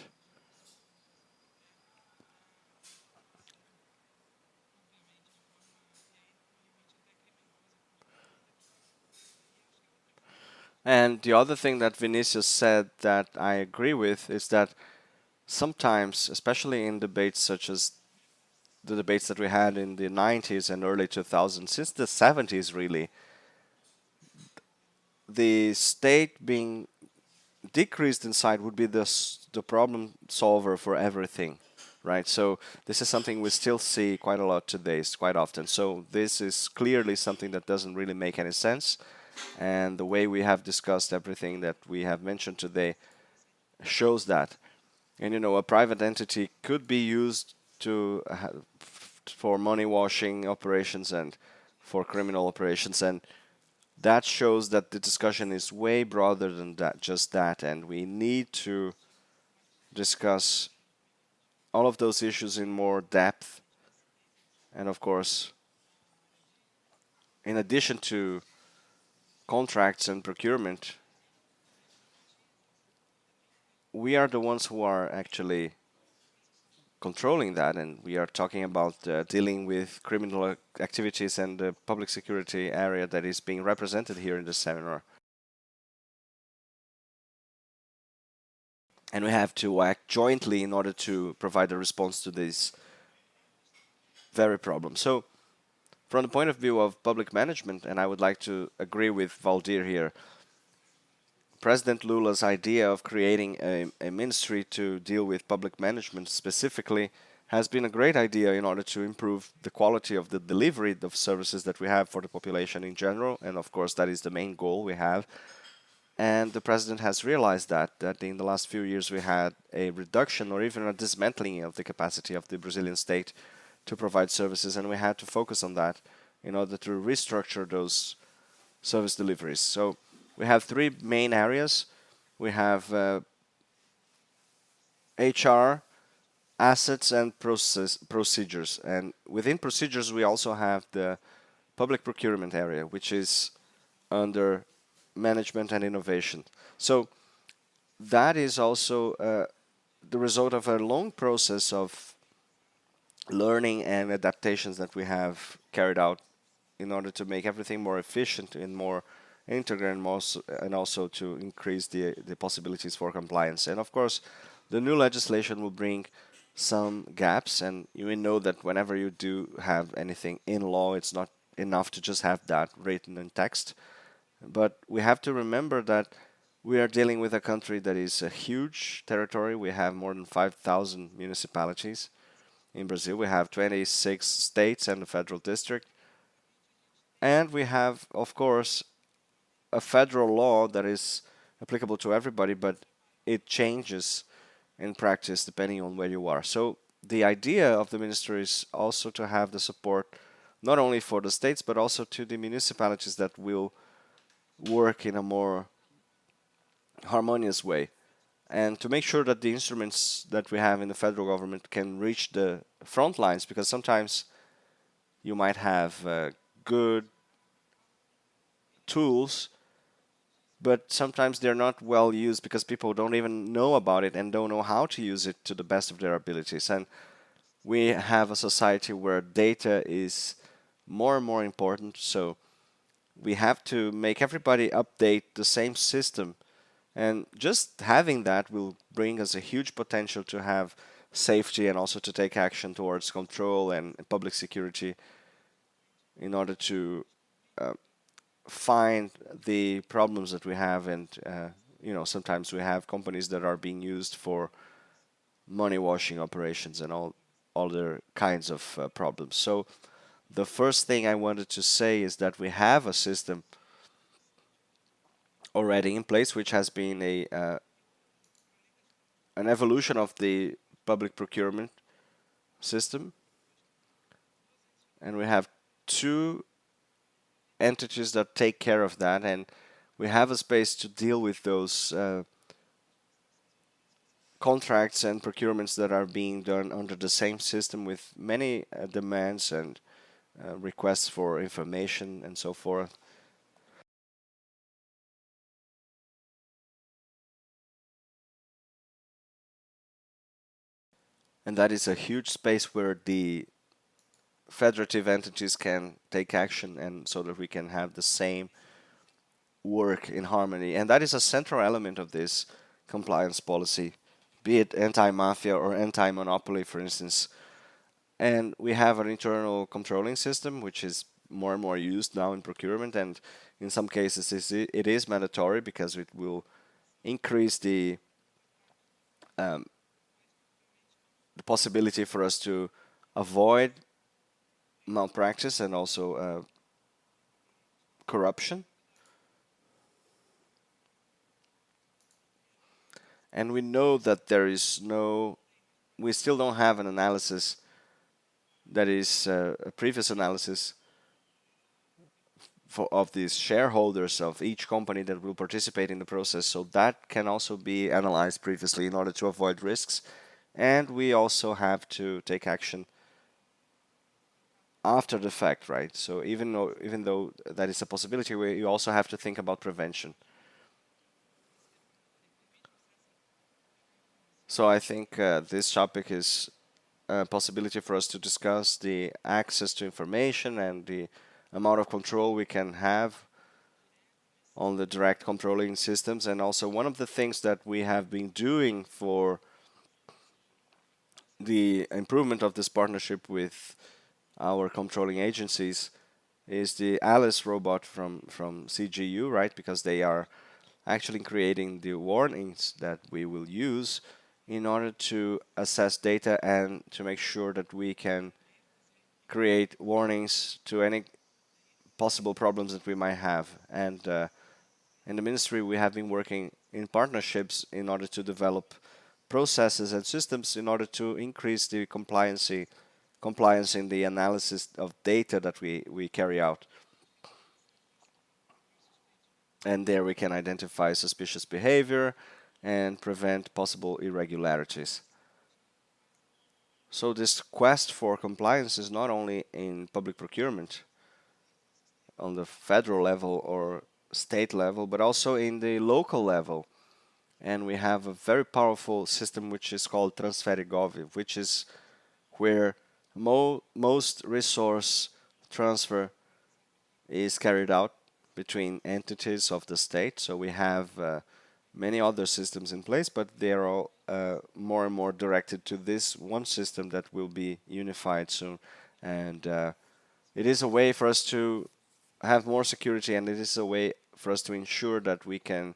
[SPEAKER 1] And the other thing that Vinícius said that I agree with is that sometimes, especially in debates such as the debates that we had in the 90s and early 2000s, since the 70s really, the state being decreased inside would be the problem solver for everything, right? So this is something we still see quite a lot today, quite often. So this is clearly something that doesn't really make any sense. And the way we have discussed everything that we have mentioned today shows that. And you know, a private entity could be used to for money washing operations and for criminal operations, and that shows that the discussion is way broader than that, just that, and we need to discuss all of those issues in more depth. And of course, in addition to contracts and procurement, we are the ones who are actually controlling that, and we are talking about dealing with criminal activities and the public security area that is being represented here in the seminar. And we have to act jointly in order to provide a response to this very problem. So, from the point of view of public management, and I would like to agree with Valdir here, President Lula's idea of creating a ministry to deal with public management specifically has been a great idea in order to improve the quality of the delivery of services that we have for the population in general. And of course, that is the main goal we have. And the president has realized that in the last few years we had a reduction or even a dismantling of the capacity of the Brazilian state to provide services, and we had to focus on that in order to restructure those service deliveries. So we have three main areas. We have HR, assets, and procedures. And within procedures, we also have the public procurement area, which is under management and innovation. So that is also the result of a long process of learning and adaptations that we have carried out in order to make everything more efficient and more integrated, and also to increase the possibilities for compliance. And of course, the new legislation will bring some gaps, and you will know that whenever you do have anything in law, it's not enough to just have that written in text. But we have to remember that we are dealing with a country that is a huge territory. We have more than 5,000 municipalities. In Brazil, we have 26 states and a federal district. And we have, of course, a federal law that is applicable to everybody, but it changes in practice depending on where you are. So the idea of the ministry is also to have the support not only for the states, but also to the municipalities that will work in a more harmonious way, and to make sure that the instruments that we have in the federal government can reach the front lines, because sometimes you might have good tools, but sometimes they're not well used because people don't even know about it and don't know how to use it to the best of their abilities. And we have a society where data is more and more important, so we have to make everybody update the same system. And just having that will bring us a huge potential to have safety and also to take action towards control and public security in order to find the problems that we have. And sometimes we have companies that are being used for money washing operations and all other kinds of problems. So the first thing I wanted to say is that we have a system already in place, which has been an evolution of the public procurement system, and we have two entities that take care of that, and we have a space to deal with those contracts and procurements that are being done under the same system with many demands and requests for information and so forth. And that is a huge space where the federative entities can take action, and so that we can have the same work in harmony. And that is a central element of this compliance policy, be it anti-mafia or anti-monopoly, for instance. And we have an internal controlling system, which is more and more used now in procurement, and in some cases it is mandatory because it will increase the possibility for us to avoid malpractice and also corruption. And we know that we still don't have an analysis that is a previous analysis of these shareholders of each company that will participate in the process. So that can also be analyzed previously in order to avoid risks. And we also have to take action after the fact, right? So even though that is a possibility, you also have to think about prevention. So I think this topic is a possibility for us to discuss the access to information and the amount of control we can have on the direct controlling systems. And also one of the things that we have been doing for the improvement of this partnership with our controlling agencies is the Alice robot from CGU, right? Because they are actually creating the warnings that we will use in order to assess data and to make sure that we can create warnings to any possible problems that we might have. And in the ministry, we have been working in partnerships in order to develop processes and systems in order to increase the compliance in the analysis of data that we carry out. And there we can identify suspicious behavior and prevent possible irregularities. So this quest for compliance is not only in public procurement on the federal level or state level, but also in the local level. And we have a very powerful system which is called Transferigov, which is where most resource transfer is carried out between entities of the state. So we have many other systems in place, but they are all more and more directed to this one system that will be unified soon. And it is a way for us to have more security, and it is a way for us to ensure that we can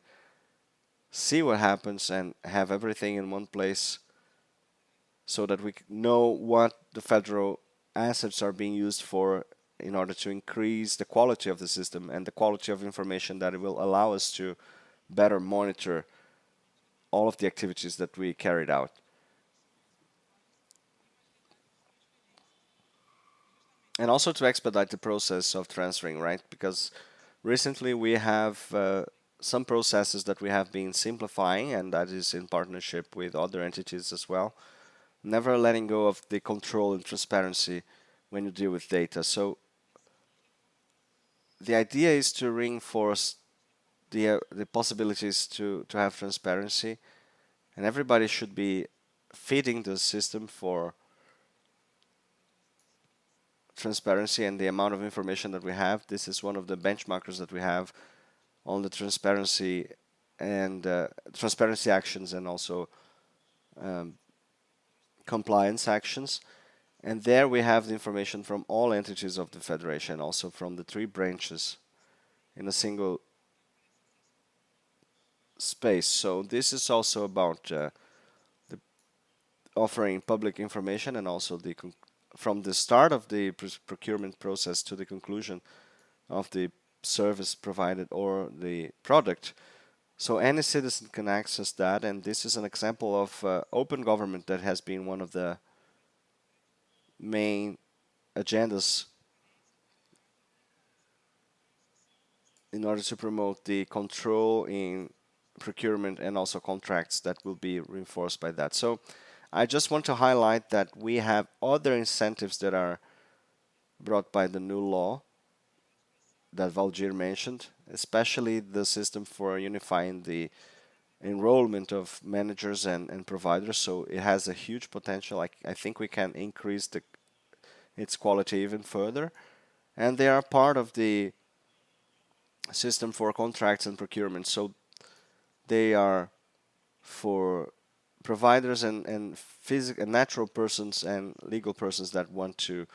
[SPEAKER 1] see what happens and have everything in one place so that we know what the federal assets are being used for in order to increase the quality of the system and the quality of information that it will allow us to better monitor all of the activities that we carried out. And also to expedite the process of transferring, right? Because recently we have some processes that we have been simplifying, and that is in partnership with other entities as well. Never letting go of the control and transparency when you deal with data. So the idea is to reinforce the possibilities to have transparency, and everybody should be feeding the system for transparency and the amount of information that we have. This is one of the benchmarkers that we have on the transparency and transparency actions and also compliance actions. And there we have the information from all entities of the Federation, also from the 3 branches in a single space. So this is also about the offering public information and also from the start of the procurement process to the conclusion of the service provided or the product. So any citizen can access that, and this is an example of open government that has been one of the main agendas in order to promote the control in procurement and also contracts that will be reinforced by that. So I just want to highlight that we have other incentives that are brought by the new law that Valdir mentioned, especially the system for unifying the enrollment of managers and providers. So it has a huge potential. I think we can increase its quality even further. And they are part of the system for contracts and procurement. So they are for providers and natural persons and legal persons that want to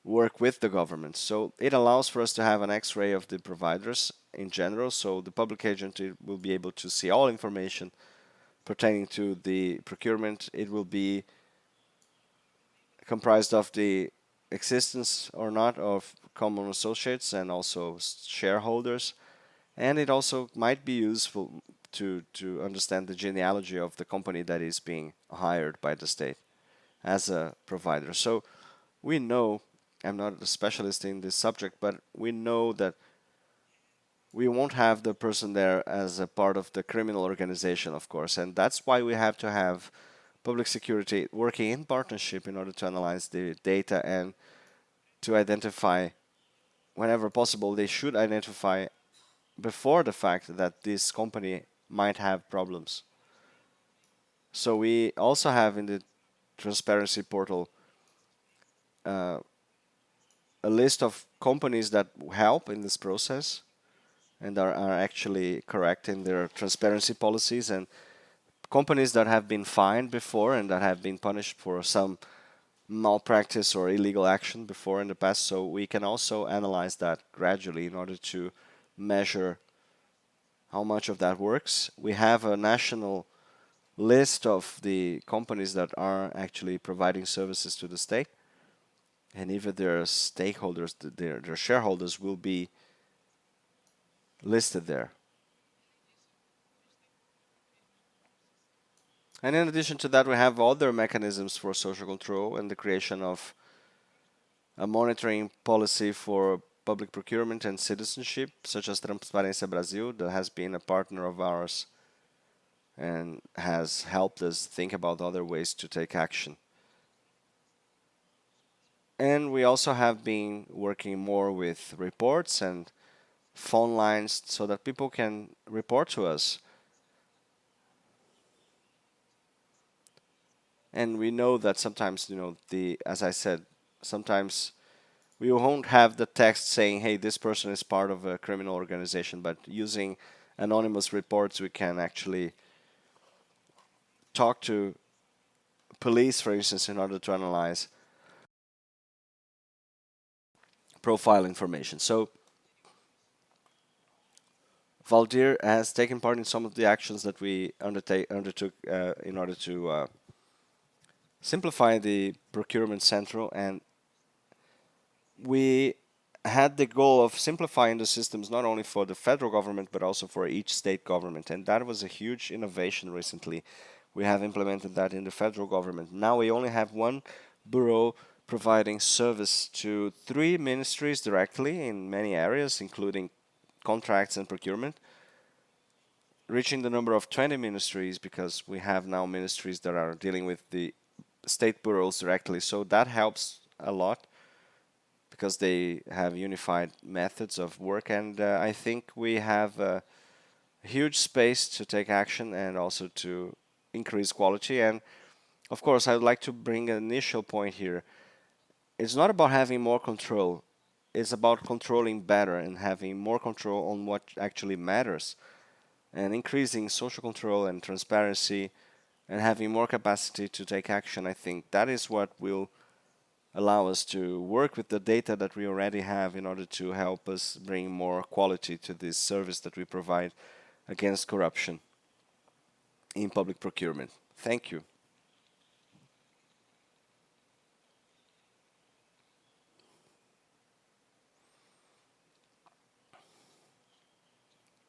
[SPEAKER 1] work with the government. So it allows for us to have an X-ray of the providers in general. So the public agency will be able to see all information pertaining to the procurement. It will be comprised of the existence or not of common associates and also shareholders. And it also might be useful to understand the genealogy of the company that is being hired by the state as a provider. So we know, I'm not a specialist in this subject, but we know that we won't have the person there as a part of the criminal organization, of course, and that's why we have to have public security working in partnership in order to analyze the data and to identify, whenever possible, they should identify before the fact that this company might have problems. So we also have in the transparency portal a list of companies that help in this process and are actually correct in their transparency policies, and companies that have been fined before and that have been punished for some malpractice or illegal action before in the past. So we can also analyze that gradually in order to measure how much of that works. We have a national list of the companies that are actually providing services to the state, and even their stakeholders, their shareholders will be listed there. And in addition to that, we have other mechanisms for social control and the creation of a monitoring policy for public procurement and citizenship, such as Transparência Brasil, that has been a partner of ours and has helped us think about other ways to take action. And we also have been working more with reports and phone lines so that people can report to us. And we know that sometimes, as I said, sometimes we won't have the text saying, hey, this person is part of a criminal organization, but using anonymous reports, we can actually talk to police, for instance, in order to analyze profile information. So Valdir has taken part in some of the actions that we undertook in order to simplify the procurement central, and we had the goal of simplifying the systems not only for the federal government but also for each state government, and that was a huge innovation recently. We have implemented that in the federal government. Now we only have one bureau providing service to 3 ministries directly in many areas, including contracts and procurement, reaching the number of 20 ministries because we have now ministries that are dealing with the state bureaus directly. So that helps a lot because they have unified methods of work, and I think we have a huge space to take action and also to increase quality. And of course, I would like to bring an initial point here. It's not about having more control. It's about controlling better and having more control on what actually matters, and increasing social control and transparency and having more capacity to take action. I think that is what will allow us to work with the data that we already have in order to help us bring more quality to this service that we provide against corruption in public procurement. Thank you.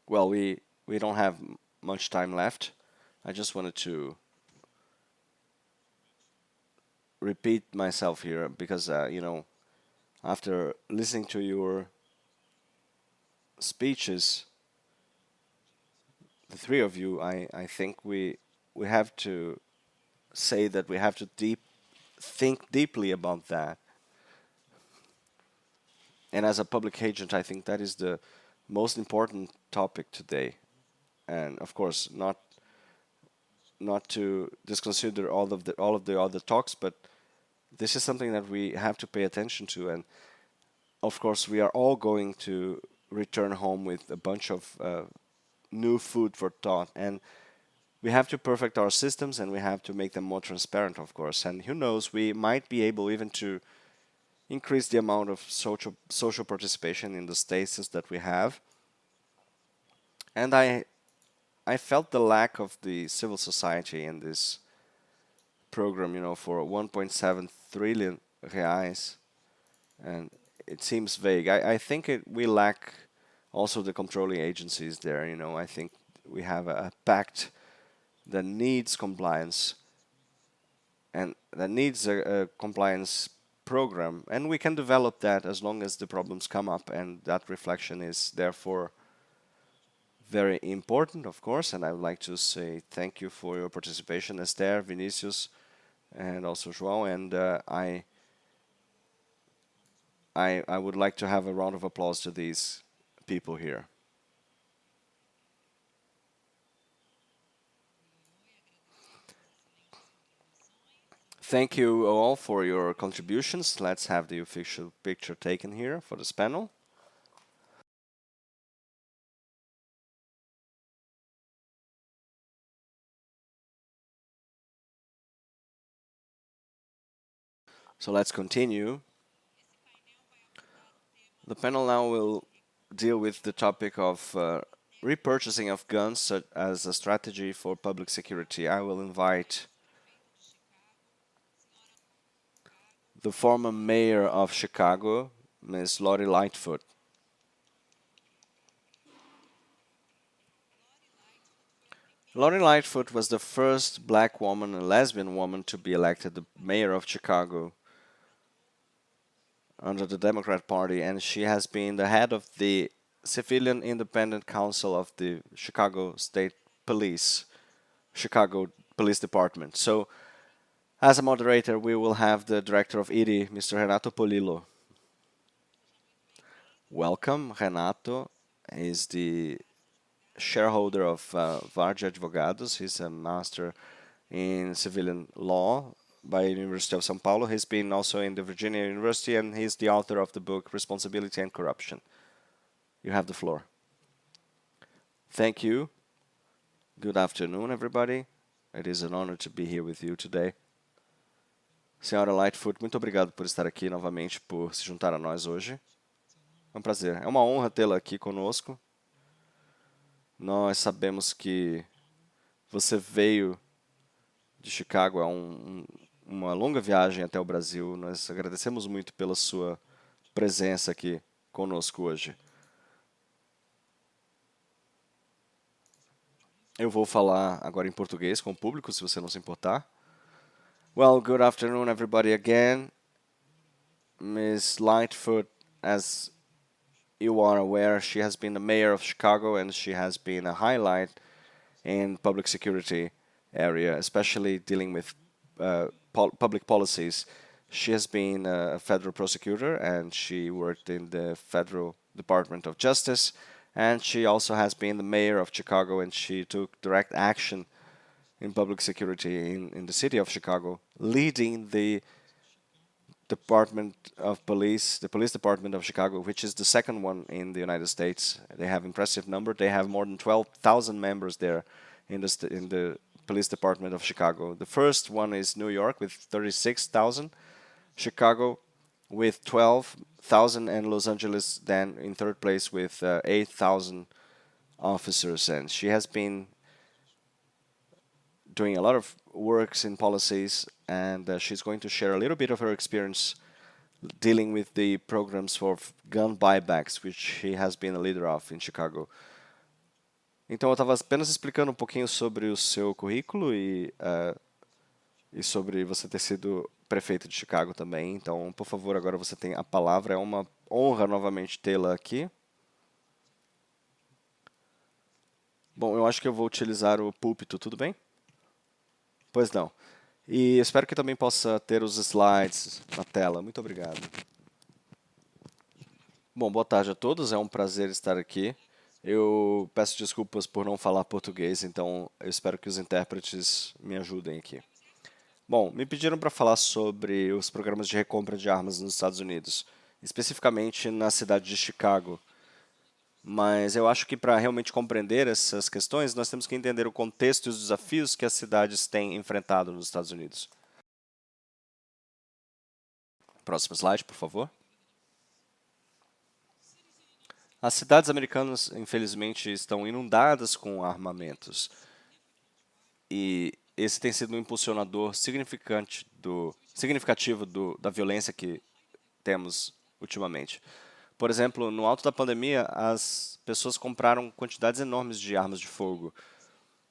[SPEAKER 1] Well, we don't have much time left. I just wanted to repeat myself here because, after listening to your speeches, the three of you, I think we have to say that we have to think deeply about that. And as a public agent, I think that is the most important topic today. And of course, not to disconsider all of the other talks, but this is something that we have to pay attention to. And of course, we are all going to return home with a bunch of new food for thought, and we have to perfect our systems and we have to make them more transparent, of course. And who knows, we might be able even to increase the amount of social participation in the status that we have. And I felt the lack of the civil society in this program, for 1.7 trillion reais, and it seems vague. I think we lack also the controlling agencies there. I think we have a pact that needs compliance and that needs a compliance program, and we can develop that as long as the problems come up, and that reflection is therefore very important, of course. And I would like to say thank you for your participation, Esther, Vinícius, and also João. And I would like to have a round of applause to these people here. Thank you all for your contributions. Let's have the official picture taken here for this panel. So let's continue. The panel now will deal with the topic of repurchasing of guns as a strategy for public security. I will invite the former mayor of Chicago, Ms. Lori Lightfoot. Lori Lightfoot was the first black woman and lesbian woman to be elected the mayor of Chicago under the Democrat Party, and she has been the head of the Civilian Independent Council of the Chicago State Police, Chicago Police Department. So, as a moderator, we will have the director of IREE, Mr. Renato Polillo. Welcome, Renato. He's the shareholder of Warde Advogados. He's a master in civilian law by University of São Paulo. He's been also in the Virginia University, and he's the author of the book Responsibility and Corruption. You have the floor. Thank you. Good afternoon, everybody. It is an honor to be here with you today. Senhora Lightfoot, muito obrigado por estar aqui novamente, por se juntar a nós hoje. É um prazer. É uma honra tê-la aqui conosco. Nós sabemos que você veio de Chicago, é uma longa viagem até o Brasil. Nós agradecemos muito pela sua presença aqui conosco hoje. Eu vou falar agora em português com o público, se você não se importar. Well, good afternoon, everybody, again. Ms. Lightfoot, as you are aware, she has been the mayor of Chicago, and she has been a highlight in public security area, especially dealing with public policies. She has been a federal prosecutor, and she worked in the Federal Department of Justice, and she also has been the mayor of Chicago, and she took direct action in public security in the city of Chicago, leading the Department of Police, the Police Department of Chicago, which is the second one in the United States. They have impressive number. They have more than 12,000 members there in the Police Department of Chicago. The first one is New York with 36,000, Chicago with 12,000, and Los Angeles then in third place with 8,000 officers. And she has been doing a lot of works in policies, and she's going to share a little bit of her experience dealing with the programs for gun buybacks, which she has been a leader of in Chicago. Então eu estava apenas explicando um pouquinho sobre o seu currículo e sobre você ter sido prefeito de Chicago também. Então, por favor, agora você tem a palavra. É uma honra novamente tê-la aqui. Bom, eu acho que eu vou utilizar o púlpito, tudo bem? Pois não. E espero que também possa ter os slides na tela. Muito obrigado. Bom, boa tarde a todos. É um prazer estar aqui. Eu peço desculpas por não falar português, então eu espero que os intérpretes me ajudem aqui. Bom, me pediram para falar sobre os programas de recompra de armas nos Estados Unidos, especificamente na cidade de Chicago. Mas eu acho que para realmente compreender essas questões, nós temos que entender o contexto e os desafios que as cidades têm enfrentado nos Estados Unidos. Próximo slide, por favor. As cidades americanas, infelizmente, estão inundadas com armamentos. E esse tem sido um impulsionador significativo da violência que temos ultimamente. Por exemplo, no alto da pandemia, as pessoas compraram quantidades enormes de armas de fogo.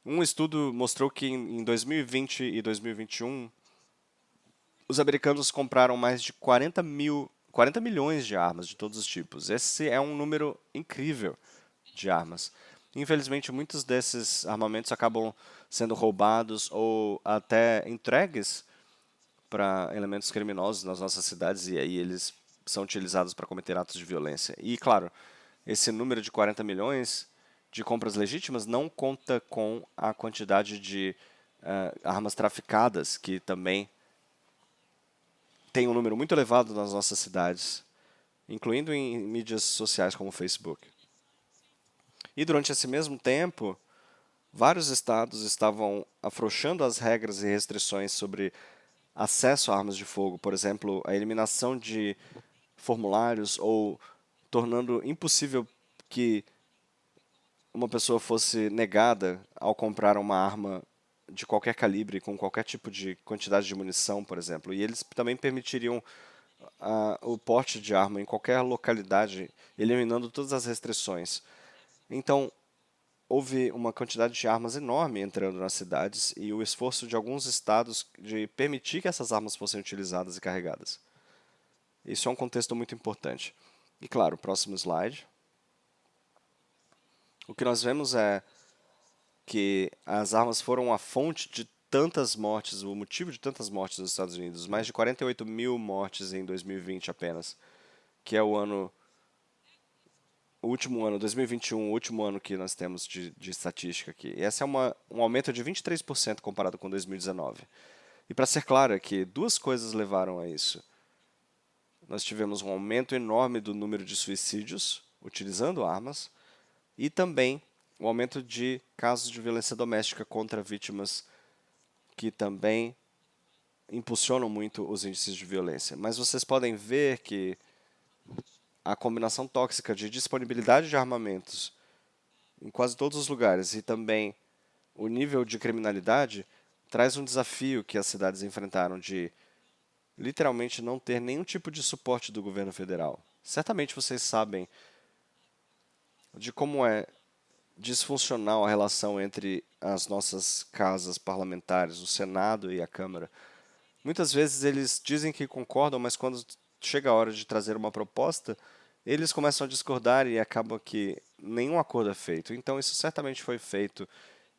[SPEAKER 1] Um estudo mostrou que em 2020 e 2021, os americanos compraram mais de 40 milhões de armas de todos os tipos. Esse é um número incrível de armas. Infelizmente, muitos desses armamentos acabam sendo roubados ou até entregues para elementos criminosos nas nossas cidades, e aí eles são utilizados para cometer atos de violência. E, claro, esse número de 40 milhões de compras legítimas não conta com a quantidade de armas traficadas, que também tem um número muito elevado nas nossas cidades, incluindo em mídias sociais como o Facebook. E durante esse mesmo tempo, vários estados estavam afrouxando as regras e restrições sobre acesso a armas de fogo, por exemplo, a eliminação de formulários ou tornando impossível que uma pessoa fosse negada ao comprar uma arma de qualquer calibre, com qualquer tipo de quantidade de munição, por exemplo. E eles também permitiriam o porte de arma em qualquer localidade, eliminando todas as restrições. Então, houve uma quantidade de armas enorme entrando nas cidades e o esforço de alguns estados de permitir que essas armas fossem utilizadas e carregadas. Isso é um contexto muito importante. E, claro, próximo slide. O que nós vemos é que as armas foram a fonte de tantas mortes, o motivo de tantas mortes nos Estados Unidos. Mais de 48 mil mortes em 2020 apenas, que é o ano o último ano, 2021, o último ano que nós temos de estatística aqui. E esse é um aumento de 23% comparado com 2019. E para ser claro aqui, duas coisas levaram a isso. Nós tivemos um aumento enorme do número de suicídios utilizando armas e também o aumento de casos de violência doméstica contra vítimas, que também impulsionam muito os índices de violência. Mas vocês podem ver que a combinação tóxica de disponibilidade de armamentos em quase todos os lugares e também o nível de criminalidade traz um desafio que as cidades enfrentaram de literalmente não ter nenhum tipo de suporte do governo federal. Certamente vocês sabem de como é disfuncional a relação entre as nossas casas parlamentares, o Senado e a Câmara. Muitas vezes eles dizem que concordam, mas quando chega a hora de trazer uma proposta, eles começam a discordar e acaba que nenhum acordo é feito. Então isso certamente foi feito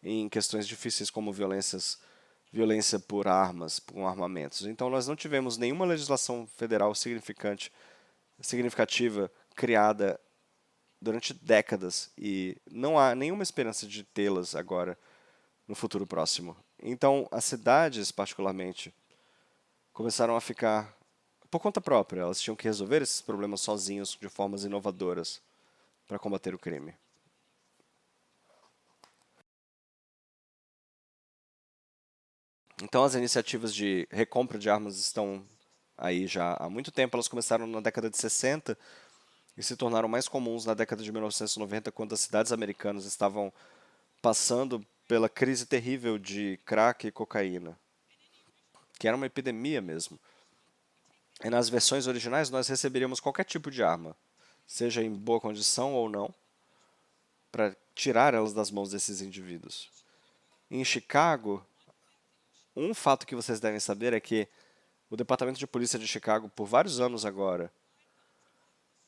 [SPEAKER 1] em questões difíceis como violência por armas, por armamentos. Então nós não tivemos nenhuma legislação federal significativa criada durante décadas e não há nenhuma esperança de tê-las agora no futuro próximo. Então as cidades, particularmente, começaram a ficar por conta própria. Elas tinham que resolver esses problemas sozinhos de formas inovadoras para combater o crime. Então as iniciativas de recompra de armas estão aí já há muito tempo. Elas começaram na década de 60 e se tornaram mais comuns na década de 1990, quando as cidades americanas estavam passando pela crise terrível de crack e cocaína, que era uma epidemia mesmo. E nas versões originais nós receberíamos qualquer tipo de arma, seja em boa condição ou não, para tirar elas das mãos desses indivíduos. Em Chicago, um fato que vocês devem saber é que o Departamento de Polícia de Chicago, por vários anos agora,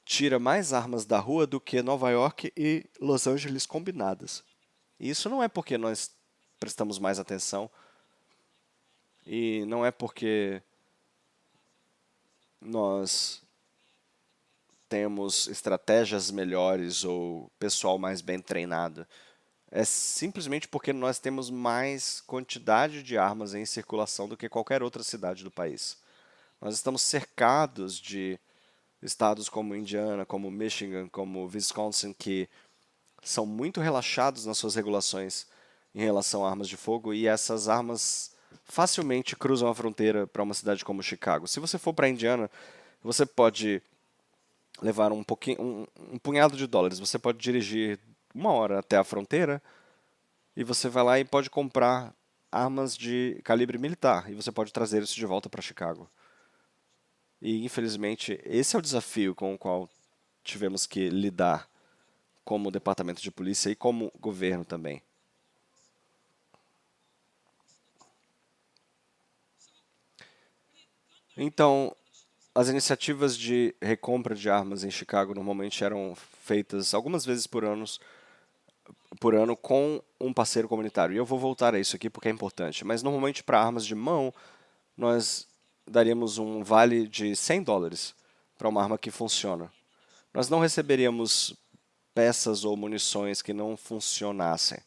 [SPEAKER 1] tira mais armas da rua do que Nova York e Los Angeles combinadas. E isso não é porque nós prestamos mais atenção e não é porque nós temos estratégias melhores ou pessoal mais bem treinado. É simplesmente porque nós temos mais quantidade de armas em circulação do que qualquer outra cidade do país. Nós estamos cercados de estados como Indiana, como Michigan, como Wisconsin, que são muito relaxados nas suas regulações em relação a armas de fogo, e essas armas facilmente cruzam a fronteira para uma cidade como Chicago. Se você for para Indiana, você pode levar um punhado de dólares. Você pode dirigir 1 hora até a fronteira e você vai lá e pode comprar armas de calibre militar, e você pode trazer isso de volta para Chicago. E, infelizmente, esse é o desafio com o qual tivemos que lidar como departamento de polícia e como governo também. Então, as iniciativas de recompra de armas em Chicago normalmente eram feitas algumas vezes por ano com um parceiro comunitário. E eu vou voltar a isso aqui porque é importante. Mas normalmente para armas de mão, nós daríamos um vale de 100 dólares para uma arma que funciona. Nós não receberíamos peças ou munições que não funcionassem.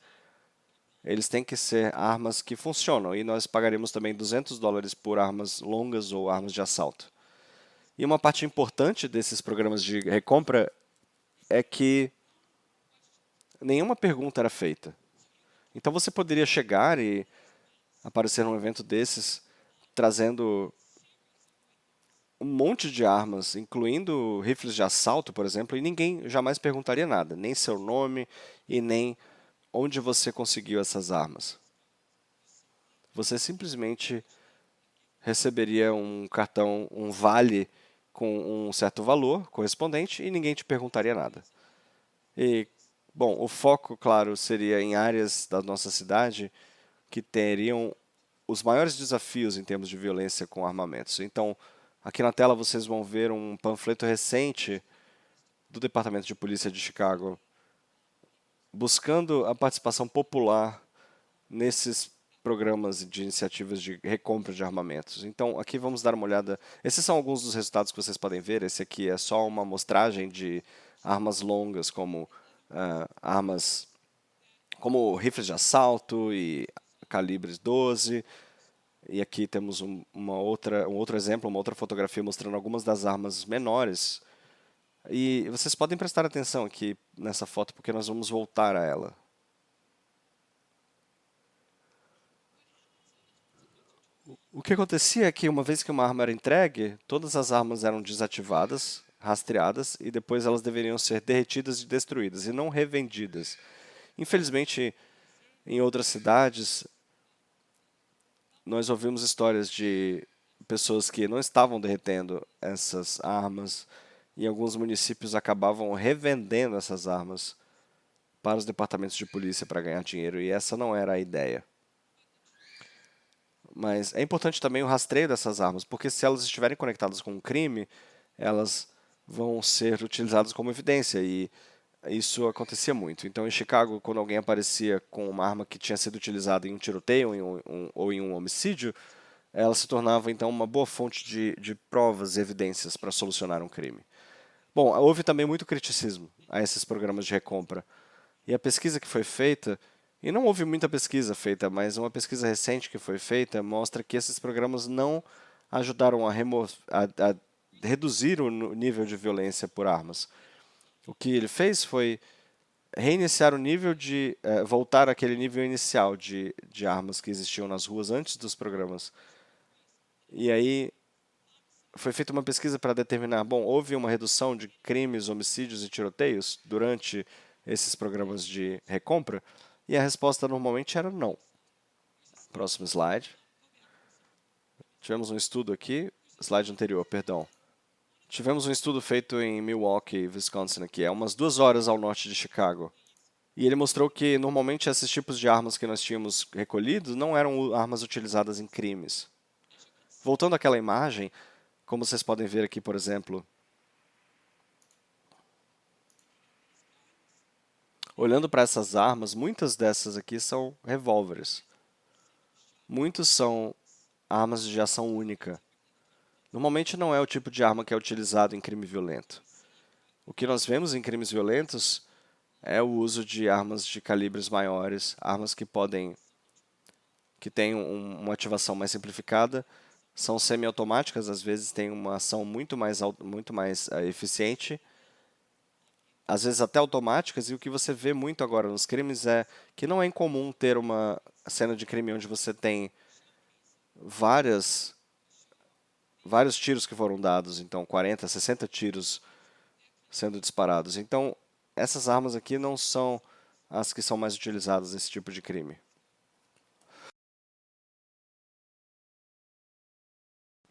[SPEAKER 1] Eles têm que ser armas que funcionam, e nós pagaríamos também 200 dólares por armas longas ou armas de assalto. E uma parte importante desses programas de recompra é que nenhuma pergunta era feita. Então você poderia chegar e aparecer num evento desses trazendo um monte de armas, incluindo rifles de assalto, por exemplo, e ninguém jamais perguntaria nada, nem seu nome e nem onde você conseguiu essas armas. Você simplesmente receberia um cartão, um vale com um certo valor correspondente e ninguém te perguntaria nada. E, bom, o foco, claro, seria em áreas da nossa cidade que teriam os maiores desafios em termos de violência com armamentos. Então, aqui na tela vocês vão ver um panfleto recente do Departamento de Polícia de Chicago buscando a participação popular nesses programas de iniciativas de recompra de armamentos. Então, aqui vamos dar uma olhada. Esses são alguns dos resultados que vocês podem ver. Esse aqui é só uma amostragem de armas longas como armas como rifles de assalto e calibres 12. E aqui temos um outro exemplo, uma outra fotografia mostrando algumas das armas menores. E vocês podem prestar atenção aqui nessa foto porque nós vamos voltar a ela. O que acontecia é que uma vez que uma arma era entregue, todas as armas eram desativadas, rastreadas e depois elas deveriam ser derretidas e destruídas e não revendidas. Infelizmente, em outras cidades, nós ouvimos histórias de pessoas que não estavam derretendo essas armas e alguns municípios acabavam revendendo essas armas para os departamentos de polícia para ganhar dinheiro, e essa não era a ideia. Mas é importante também o rastreio dessas armas, porque se elas estiverem conectadas com um crime, elas vão ser utilizadas como evidência, e isso acontecia muito. Então, em Chicago, quando alguém aparecia com uma arma que tinha sido utilizada em um tiroteio ou em um homicídio, ela se tornava, então, uma boa fonte de provas e evidências para solucionar um crime. Bom, houve também muito criticismo a esses programas de recompra. E a pesquisa que foi feita, e não houve muita pesquisa feita, mas uma pesquisa recente que foi feita mostra que esses programas não ajudaram a reduzir o nível de violência por armas. O que ele fez foi reiniciar o nível voltar àquele nível inicial de armas que existiam nas ruas antes dos programas. E aí foi feita uma pesquisa para determinar, bom, houve uma redução de crimes, homicídios e tiroteios durante esses programas de recompra? E a resposta normalmente era não. Próximo slide. Tivemos um estudo aqui, slide anterior, perdão. Tivemos um estudo feito em Milwaukee, Wisconsin, aqui, é umas 2 horas ao norte de Chicago. E ele mostrou que normalmente esses tipos de armas que nós tínhamos recolhidos não eram armas utilizadas em crimes. Voltando àquela imagem, como vocês podem ver aqui, por exemplo, olhando para essas armas, muitas dessas aqui são revólveres. Muitos são armas de ação única. Normalmente não é o tipo de arma que é utilizado em crime violento. O que nós vemos em crimes violentos é o uso de armas de calibres maiores, armas que têm uma ativação mais simplificada, são semiautomáticas, às vezes têm uma ação muito mais eficiente, às vezes até automáticas, e o que você vê muito agora nos crimes é que não é incomum ter uma cena de crime onde você tem vários tiros que foram dados, então 40, 60 tiros sendo disparados. Então, essas armas aqui não são as que são mais utilizadas nesse tipo de crime.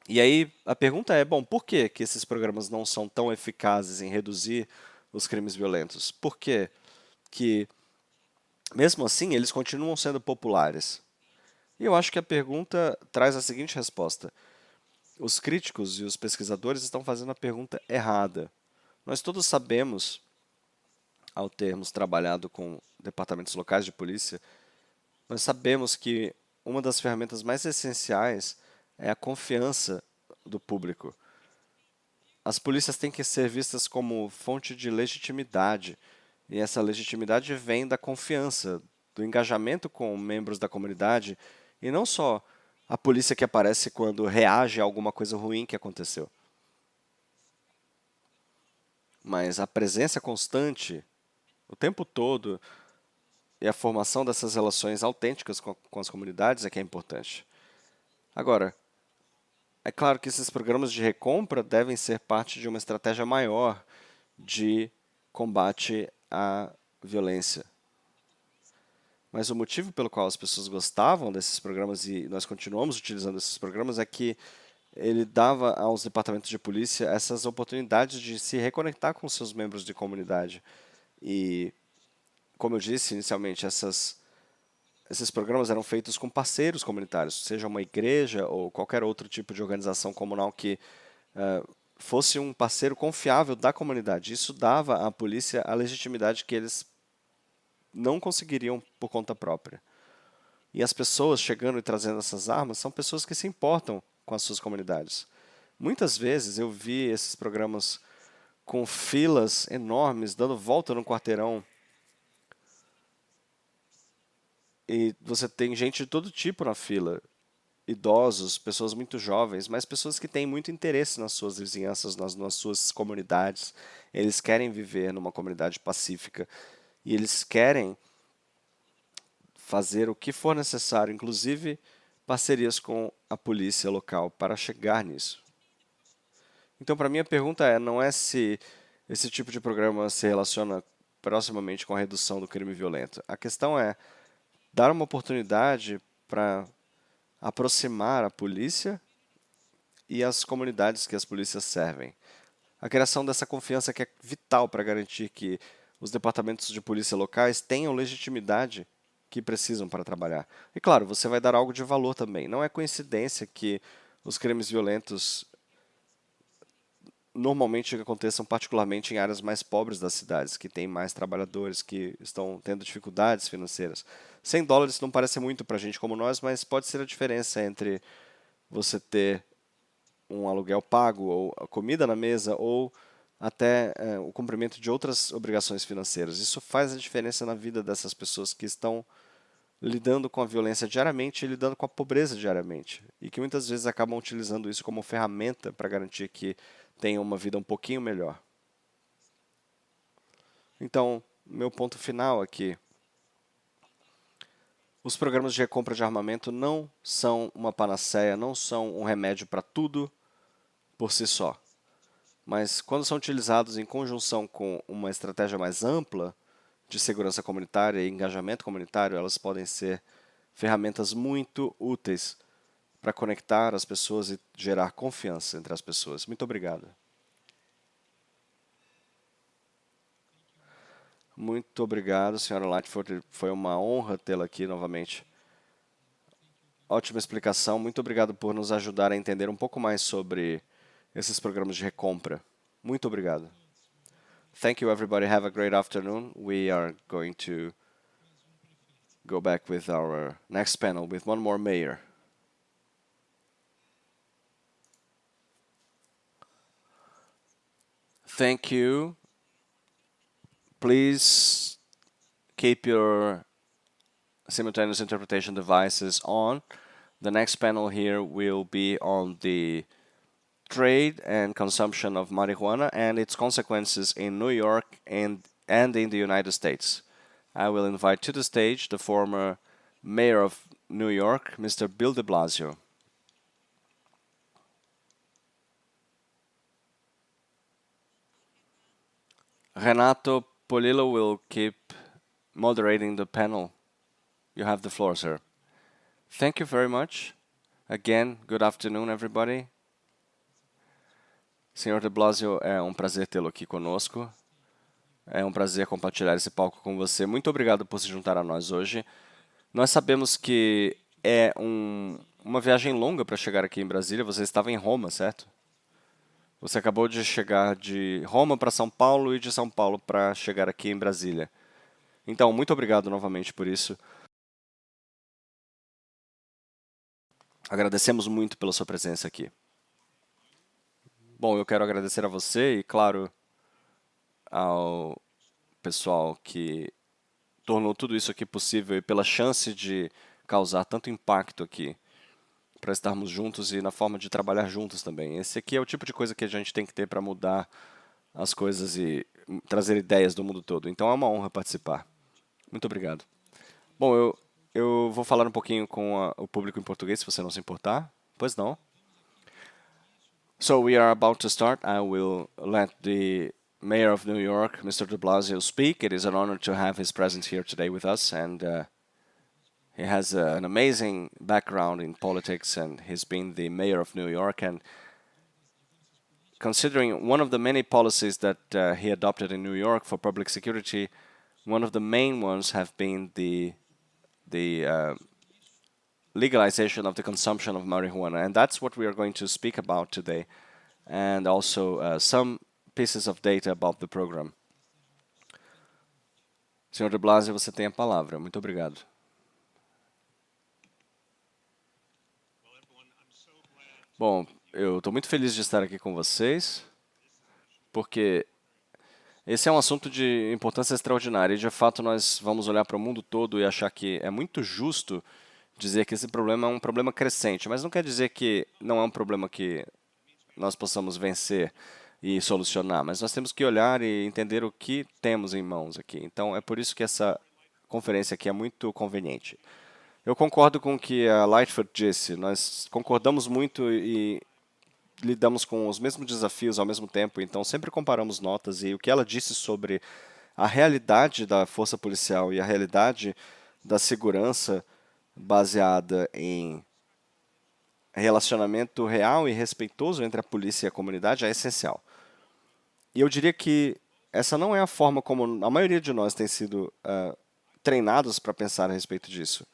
[SPEAKER 1] E aí a pergunta é, bom, por que que esses programas não são tão eficazes em reduzir os crimes violentos? Por que que, mesmo assim, eles continuam sendo populares? E eu acho que a pergunta traz a seguinte resposta. Os críticos e os pesquisadores estão fazendo a pergunta errada. Nós todos sabemos, ao termos trabalhado com departamentos locais de polícia, nós sabemos que uma das ferramentas mais essenciais é a confiança do público. As polícias têm que ser vistas como fonte de legitimidade, e essa legitimidade vem da confiança, do engajamento com membros da comunidade, e não só a polícia que aparece quando reage a alguma coisa ruim que aconteceu. Mas a presença constante, o tempo todo, e a formação dessas relações autênticas com as comunidades é que é importante. Agora, é claro que esses programas de recompra devem ser parte de uma estratégia maior de combate à violência. Mas o motivo pelo qual as pessoas gostavam desses programas e nós continuamos utilizando esses programas é que ele dava aos departamentos de polícia essas oportunidades de se reconectar com seus membros de comunidade. E, como eu disse inicialmente, esses programas eram feitos com parceiros comunitários, seja uma igreja ou qualquer outro tipo de organização comunal que fosse um parceiro confiável da comunidade. Isso dava à polícia a legitimidade que eles não conseguiriam por conta própria. E as pessoas chegando e trazendo essas armas são pessoas que se importam com as suas comunidades. Muitas vezes eu vi esses programas com filas enormes, dando volta no quarteirão. E você tem gente de todo tipo na fila. Idosos, pessoas muito jovens, mas pessoas que têm muito interesse nas suas vizinhanças, nas suas comunidades. Eles querem viver numa comunidade pacífica e eles querem fazer o que for necessário, inclusive parcerias com a polícia local para chegar nisso. Então, para mim, a pergunta não é se esse tipo de programa se relaciona proximamente com a redução do crime violento. A questão é dar uma oportunidade para aproximar a polícia e as comunidades que as polícias servem. A criação dessa confiança que é vital para garantir que os departamentos de polícia locais tenham legitimidade que precisam para trabalhar. E claro, você vai dar algo de valor também. Não é coincidência que os crimes violentos normalmente aconteçam particularmente em áreas mais pobres das cidades, que têm mais trabalhadores, que estão tendo dificuldades financeiras. $100 não parece muito para gente como nós, mas pode ser a diferença entre você ter um aluguel pago, ou a comida na mesa, ou até o cumprimento de outras obrigações financeiras. Isso faz a diferença na vida dessas pessoas que estão lidando com a violência diariamente e lidando com a pobreza diariamente. E que muitas vezes acabam utilizando isso como ferramenta para garantir que tenham uma vida um pouquinho melhor. Então, meu ponto final aqui. Os programas de recompra de armamento não são uma panaceia, não são um remédio para tudo por si só. Mas quando são utilizados em conjunção com uma estratégia mais ampla de segurança comunitária e engajamento comunitário, elas podem ser ferramentas muito úteis para conectar as pessoas e gerar confiança entre as pessoas. Muito obrigado. Muito obrigado, senhora Lightfoot. Foi uma honra tê-la aqui novamente. Ótima explicação. Muito obrigado por nos ajudar a entender um pouco mais sobre esses programas de recompra. Muito obrigado. Thank you, everybody. Have a great afternoon. We are going to go back with our next panel with one more mayor. Thank you. Please keep your simultaneous interpretation devices on. The next panel here will be on the trade and consumption of marijuana and its consequences in New York and in the United States. I will invite to the stage the former mayor of New York, Mr. Bill de Blasio. Renato Polillo will keep moderating the panel. You have the floor, sir. Thank you very much. Again, good afternoon, everybody. Senhor de Blasio, é um prazer tê-lo aqui conosco. É um prazer compartilhar esse palco com você. Muito obrigado por se juntar a nós hoje. Nós sabemos que é uma viagem longa para chegar aqui em Brasília. Você estava em Roma, certo? Você acabou de chegar de Roma para São Paulo e de São Paulo para chegar aqui em Brasília. Então, muito obrigado novamente por isso. Agradecemos muito pela sua presença aqui. Bom, eu quero agradecer a você e, claro, ao pessoal que tornou tudo isso aqui possível e pela chance de causar tanto impacto aqui para estarmos juntos e na forma de trabalhar juntos também. Esse aqui é o tipo de coisa que a gente tem que ter para mudar as coisas e trazer ideias do mundo todo. Então é uma honra participar. Muito obrigado. Bom, eu vou falar um pouquinho com o público em português, se você não se importar. Pois não. So we are about to start. I will let the Mayor of New York, Mr. de Blasio, speak. It is an honor to have his presence here today with us, and he has an amazing background in politics, and he's been the Mayor of New York. And considering one of the many policies that he adopted in New York for public security, one of the main ones have been the legalization of the consumption of marijuana, and that's what we are going to speak about today, and also some pieces of data about the program. Senhor de Blasio, você tem a palavra. Muito obrigado. Bom, eu estou muito feliz de estar aqui com vocês, porque Esse é um assunto de importância extraordinária e, de fato, nós vamos olhar para o mundo todo e achar que é muito justo dizer que esse problema é um problema crescente, mas não quer dizer que não é um problema que nós possamos vencer e solucionar, mas nós temos que olhar e entender o que temos em mãos aqui. Então, é por isso que essa conferência aqui é muito conveniente. Eu concordo com o que a Lightfoot disse, nós concordamos muito e lidamos com os mesmos desafios ao mesmo tempo, então sempre comparamos notas e o que ela disse sobre a realidade da força policial e a realidade da segurança baseada em relacionamento real e respeitoso entre a polícia e a comunidade é essencial. E eu diria que essa não é a forma como a maioria de nós tem sido treinados para pensar a respeito disso.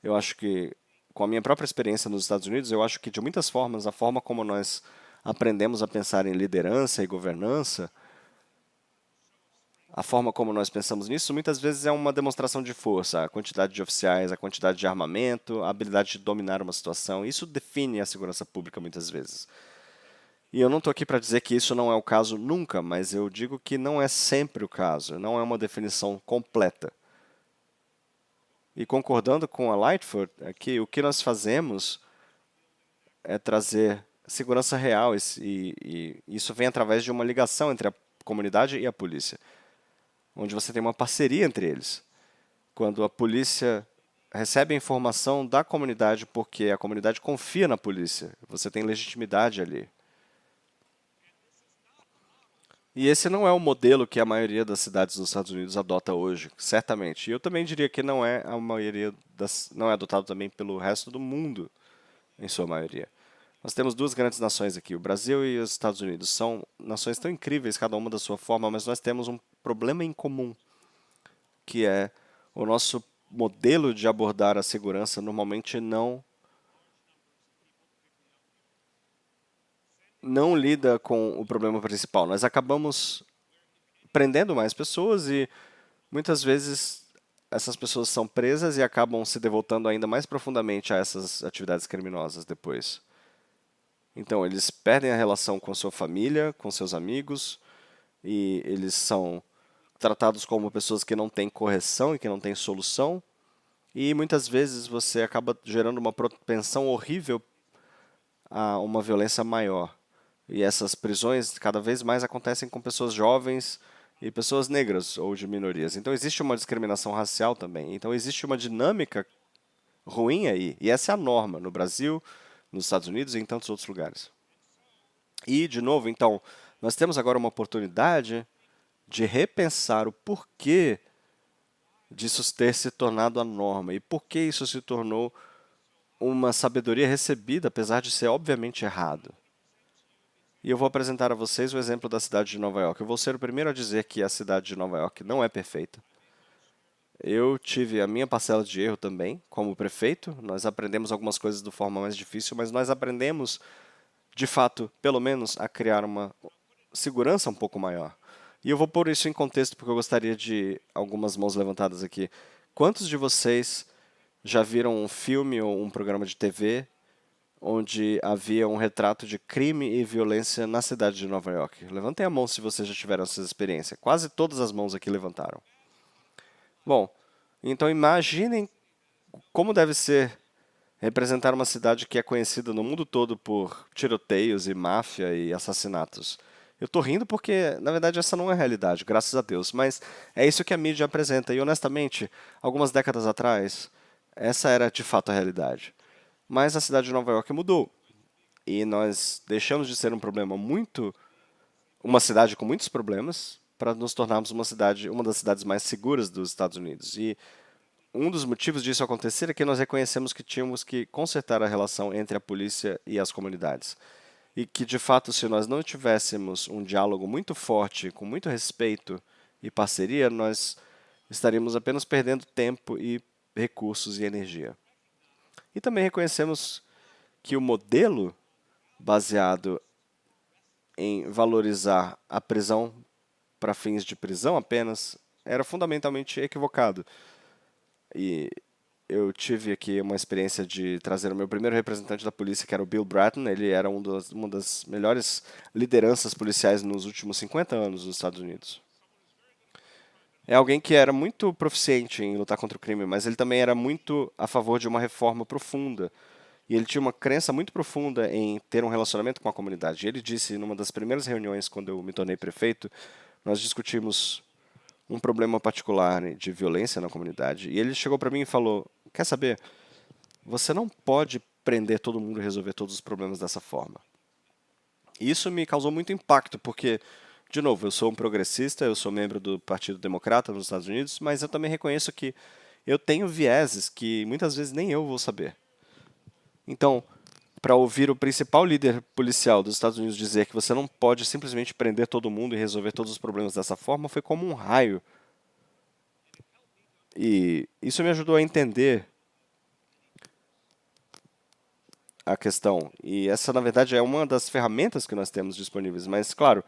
[SPEAKER 1] Eu acho que, com a minha própria experiência nos Estados Unidos, eu acho que, de muitas formas, a forma como nós aprendemos a pensar em liderança e governança, a forma como nós pensamos nisso, muitas vezes é uma demonstração de força. A quantidade de oficiais, a quantidade de armamento, a habilidade de dominar uma situação. Isso define a segurança pública, muitas vezes. E eu não estou aqui para dizer que isso não é o caso nunca, mas eu digo que não é sempre o caso. Não é uma definição completa. E concordando com a Lightfoot, aqui, o que nós fazemos é trazer segurança real e isso vem através de uma ligação entre a comunidade e a polícia, onde você tem uma parceria entre eles. Quando a polícia recebe a informação da comunidade porque a comunidade confia na polícia, você tem legitimidade ali. E esse não é o modelo que a maioria das cidades dos Estados Unidos adota hoje, certamente. E eu também diria que não é a maioria não é adotado também pelo resto do mundo, em sua maioria. Nós temos duas grandes nações aqui, o Brasil e os Estados Unidos. São nações tão incríveis, cada uma da sua forma, mas nós temos um problema em comum, que é o nosso modelo de abordar a segurança normalmente não lida com o problema principal. Nós acabamos prendendo mais pessoas e muitas vezes essas pessoas são presas e acabam se devoltando ainda mais profundamente a essas atividades criminosas depois. Então, eles perdem a relação com a sua família, com seus amigos, e eles são tratados como pessoas que não têm correção e que não têm solução. E muitas vezes você acaba gerando uma propensão horrível a uma violência maior. E essas prisões cada vez mais acontecem com pessoas jovens e pessoas negras ou de minorias. Então existe uma discriminação racial também. Então existe uma dinâmica ruim aí. E essa é a norma no Brasil, nos Estados Unidos e em tantos outros lugares. E, de novo, então, nós temos agora uma oportunidade de repensar o porquê disso ter se tornado a norma e por que isso se tornou uma sabedoria recebida, apesar de ser obviamente errado. E eu vou apresentar a vocês o exemplo da cidade de Nova York. Eu vou ser o primeiro a dizer que a cidade de Nova York não é perfeita. Eu tive a minha parcela de erro também, como prefeito. Nós aprendemos algumas coisas de forma mais difícil, mas nós aprendemos, de fato, pelo menos, a criar uma segurança um pouco maior. E eu vou pôr isso em contexto porque eu gostaria de algumas mãos levantadas aqui. Quantos de vocês já viram um filme ou um programa de TV onde havia um retrato de crime e violência na cidade de Nova York? Levantem a mão se vocês já tiveram essa experiência. Quase todas as mãos aqui levantaram. Bom, então imaginem como deve ser representar uma cidade que é conhecida no mundo todo por tiroteios e máfia e assassinatos. Eu estou rindo porque, na verdade, essa não é a realidade, graças a Deus, mas é isso que a mídia apresenta. E, honestamente, algumas décadas atrás, essa era de fato a realidade. Mas a cidade de Nova York mudou. E nós deixamos de ser uma cidade com muitos problemas, para nos tornarmos uma das cidades mais seguras dos Estados Unidos. E um dos motivos disso acontecer é que nós reconhecemos que tínhamos que consertar a relação entre a polícia e as comunidades. E que, de fato, se nós não tivéssemos um diálogo muito forte, com muito respeito e parceria, nós estaríamos apenas perdendo tempo e recursos e energia. E também reconhecemos que o modelo baseado em valorizar a prisão para fins de prisão apenas era fundamentalmente equivocado. E eu tive aqui uma experiência de trazer o meu primeiro representante da polícia, que era o Bill Bratton. Ele era uma das melhores lideranças policiais nos últimos 50 anos nos Estados Unidos. é alguém que era muito proficiente em lutar contra o crime, mas ele também era muito a favor de uma reforma profunda. E ele tinha uma crença muito profunda em ter um relacionamento com a comunidade. E ele disse, numa das primeiras reuniões, quando eu me tornei prefeito, nós discutimos um problema particular de violência na comunidade. E ele chegou para mim e falou, quer saber, você não pode prender todo mundo e resolver todos os problemas dessa forma. E isso me causou muito impacto, porque, de novo, eu sou um progressista, eu sou membro do Partido Democrata nos Estados Unidos, mas eu também reconheço que eu tenho vieses que muitas vezes nem eu vou saber. Então, para ouvir o principal líder policial dos Estados Unidos dizer que você não pode simplesmente prender todo mundo e resolver todos os problemas dessa forma foi como um raio. E isso me ajudou a entender a questão. E essa, na verdade, é uma das ferramentas que nós temos disponíveis. Mas, claro,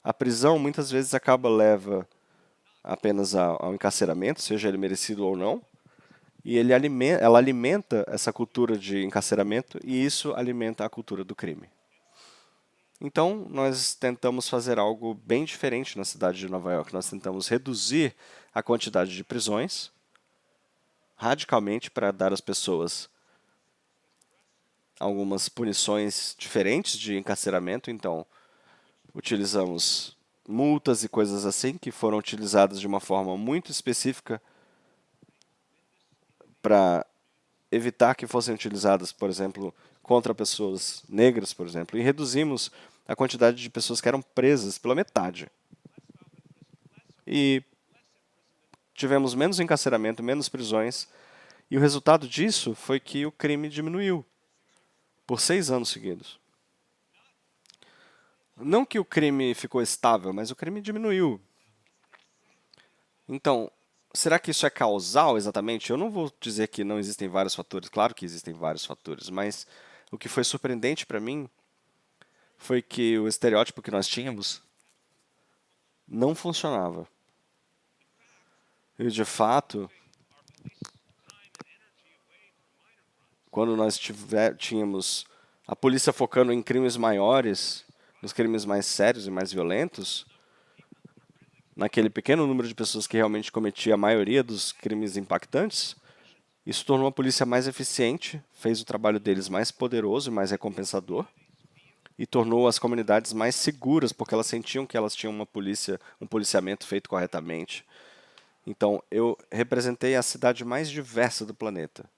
[SPEAKER 1] a prisão muitas vezes leva apenas ao encarceramento, seja ele merecido ou não. E ela alimenta essa cultura de encarceramento e isso alimenta a cultura do crime. Então, nós tentamos fazer algo bem diferente na cidade de Nova York. Nós tentamos reduzir a quantidade de prisões radicalmente para dar às pessoas algumas punições diferentes de encarceramento. Então, utilizamos multas e coisas assim que foram utilizadas de uma forma muito específica para evitar que fossem utilizadas, por exemplo, contra pessoas negras, por exemplo, e reduzimos a quantidade de pessoas que eram presas pela metade. E tivemos menos encarceramento, menos prisões, e o resultado disso foi que o crime diminuiu por 6 anos seguidos. Não que o crime ficou estável, mas o crime diminuiu. Então, será que isso é causal exatamente? Eu não vou dizer que não existem vários fatores, claro que existem vários fatores, mas o que foi surpreendente para mim foi que o estereótipo que nós tínhamos não funcionava. E, de fato, quando nós tínhamos a polícia focando em crimes maiores, nos crimes mais sérios e mais violentos, naquele pequeno número de pessoas que realmente cometia a maioria dos crimes impactantes, isso tornou a polícia mais eficiente, fez o trabalho deles mais poderoso e mais recompensador, e tornou as comunidades mais seguras, porque elas sentiam que elas tinham um policiamento feito corretamente. Então, eu representei a cidade mais diversa do planeta.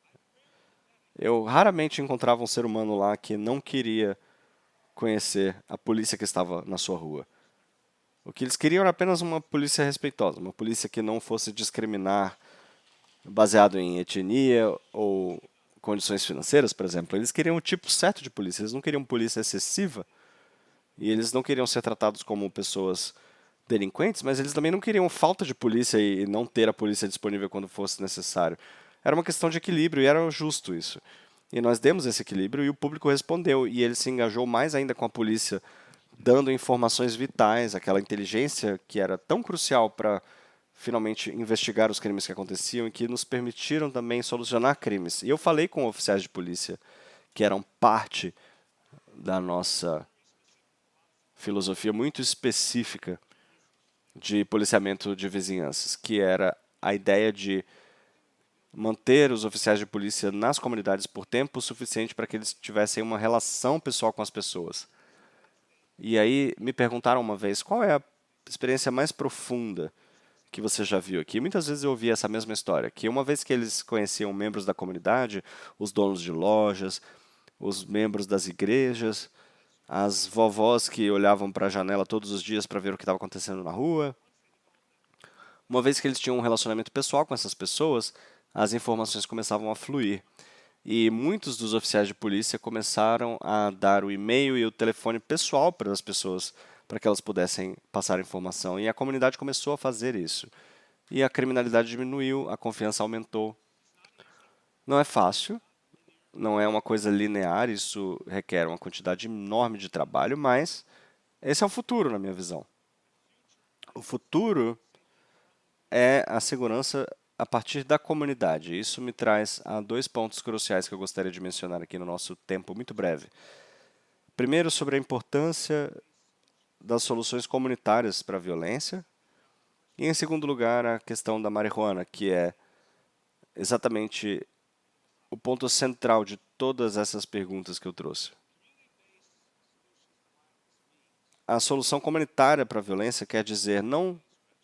[SPEAKER 1] Eu raramente encontrava um ser humano lá que não queria conhecer a polícia que estava na sua rua. O que eles queriam era apenas uma polícia respeitosa, uma polícia que não fosse discriminar baseado em etnia ou condições financeiras, por exemplo. Eles queriam o tipo certo de polícia, eles não queriam polícia excessiva e eles não queriam ser tratados como pessoas delinquentes, mas eles também não queriam falta de polícia e não ter a polícia disponível quando fosse necessário. Era uma questão de equilíbrio e era justo isso. E nós demos esse equilíbrio e o público respondeu e ele se engajou mais ainda com a polícia, dando informações vitais, aquela inteligência que era tão crucial para finalmente investigar os crimes que aconteciam e que nos permitiram também solucionar crimes. E eu falei com oficiais de polícia que eram parte da nossa filosofia muito específica de policiamento de vizinhanças, que era a ideia de manter os oficiais de polícia nas comunidades por tempo suficiente para que eles tivessem uma relação pessoal com as pessoas. E aí me perguntaram uma vez, qual é a experiência mais profunda que você já viu aqui? Muitas vezes eu ouvi essa mesma história, que uma vez que eles conheciam membros da comunidade, os donos de lojas, os membros das igrejas, as vovós que olhavam para a janela todos os dias para ver o que estava acontecendo na rua, uma vez que eles tinham um relacionamento pessoal com essas pessoas, as informações começavam a fluir. E muitos dos oficiais de polícia começaram a dar o e-mail e o telefone pessoal para as pessoas, para que elas pudessem passar informação. E a comunidade começou a fazer isso. E a criminalidade diminuiu, a confiança aumentou. Não é fácil, não é uma coisa linear, isso requer uma quantidade enorme de trabalho, mas esse é o futuro, na minha visão. O futuro é a segurança a partir da comunidade. Isso me traz a 2 pontos cruciais que eu gostaria de mencionar aqui no nosso tempo muito breve. Primeiro, sobre a importância das soluções comunitárias para a violência, E, em segundo lugar, a questão da marihuana, que é exatamente o ponto central de todas essas perguntas que eu trouxe. A solução comunitária para a violência quer dizer não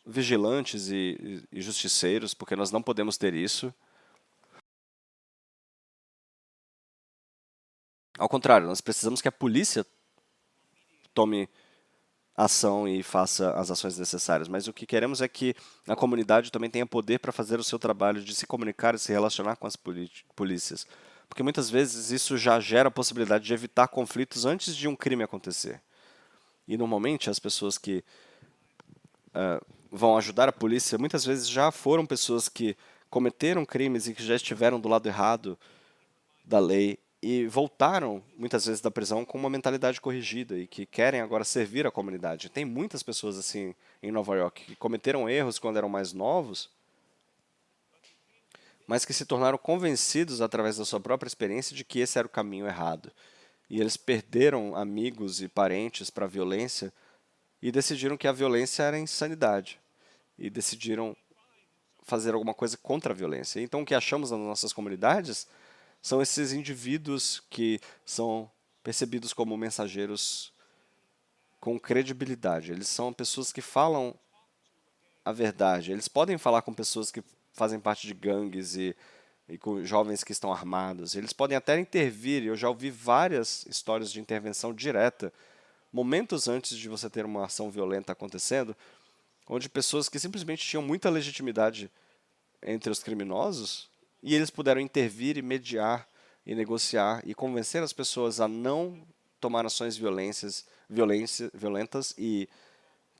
[SPEAKER 1] vigilantes e justiceiros, porque nós não podemos ter isso. Ao contrário, nós precisamos que a polícia tome ação e faça as ações necessárias, mas o que queremos é que a comunidade também tenha poder para fazer o seu trabalho de se comunicar e se relacionar com as polícias, porque muitas vezes isso já gera a possibilidade de evitar conflitos antes de um crime acontecer. E normalmente as pessoas que vão ajudar a polícia muitas vezes já foram pessoas que cometeram crimes e que já estiveram do lado errado da lei e voltaram, muitas vezes, da prisão com uma mentalidade corrigida e que querem agora servir a comunidade. Tem muitas pessoas assim em Nova York que cometeram erros quando eram mais novos, mas que se tornaram convencidos através da sua própria experiência de que esse era o caminho errado. E eles perderam amigos e parentes para a violência e decidiram que a violência era insanidade. E decidiram fazer alguma coisa contra a violência. Então, o que achamos nas nossas comunidades são esses indivíduos que são percebidos como mensageiros com credibilidade. Eles são pessoas que falam a verdade. Eles podem falar com pessoas que fazem parte de gangues e com jovens que estão armados. Eles podem até intervir. Eu já ouvi várias histórias de intervenção direta, momentos antes de você ter uma ação violenta acontecendo, onde pessoas que simplesmente tinham muita legitimidade entre os criminosos, e eles puderam intervir e mediar e negociar e convencer as pessoas a não tomar ações violentas e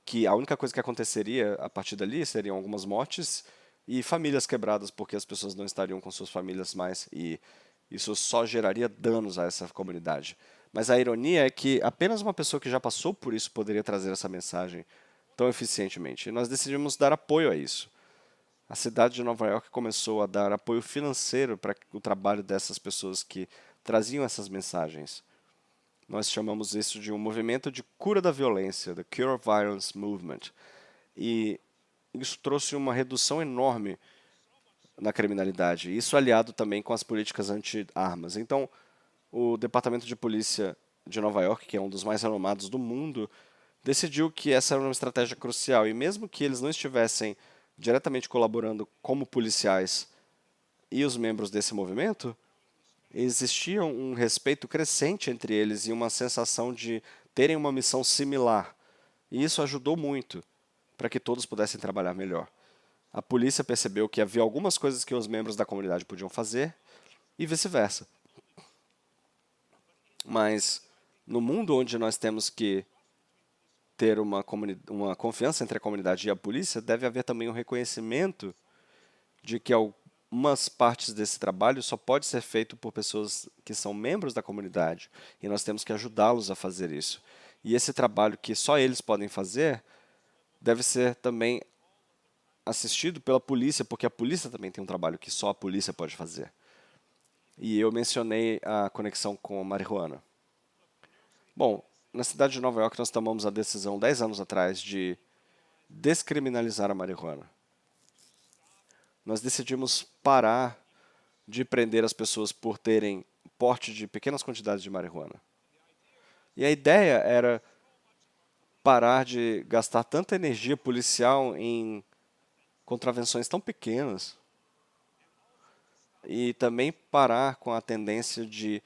[SPEAKER 1] que a única coisa que aconteceria a partir dali seriam algumas mortes e famílias quebradas porque as pessoas não estariam com suas famílias mais e isso só geraria danos a essa comunidade. Mas a ironia é que apenas uma pessoa que já passou por isso poderia trazer essa mensagem tão eficientemente. E nós decidimos dar apoio a isso. A cidade de Nova York começou a dar apoio financeiro para o trabalho dessas pessoas que traziam essas mensagens. Nós chamamos isso de um movimento de cura da violência, the Cure of Violence Movement. E isso trouxe uma redução enorme na criminalidade. Isso aliado também com as políticas anti-armas. Então, o Departamento de Polícia de Nova York, que é um dos mais renomados do mundo, decidiu que essa era uma estratégia crucial. E mesmo que eles não estivessem diretamente colaborando como policiais e os membros desse movimento, existia um respeito crescente entre eles e uma sensação de terem uma missão similar. E isso ajudou muito para que todos pudessem trabalhar melhor. A polícia percebeu que havia algumas coisas que os membros da comunidade podiam fazer e vice-versa. Mas no mundo onde nós temos que ter uma confiança entre a comunidade e a polícia, deve haver também um reconhecimento de que algumas partes desse trabalho só pode ser feito por pessoas que são membros da comunidade, e nós temos que ajudá-los a fazer isso. E esse trabalho que só eles podem fazer deve ser também assistido pela polícia, porque a polícia também tem um trabalho que só a polícia pode fazer. E eu mencionei a conexão com a marihuana. Bom, na cidade de Nova York nós tomamos a decisão 10 anos atrás de descriminalizar a marihuana. Nós decidimos parar de prender as pessoas por terem porte de pequenas quantidades de marihuana. E a ideia era parar de gastar tanta energia policial em contravenções tão pequenas e também parar com a tendência de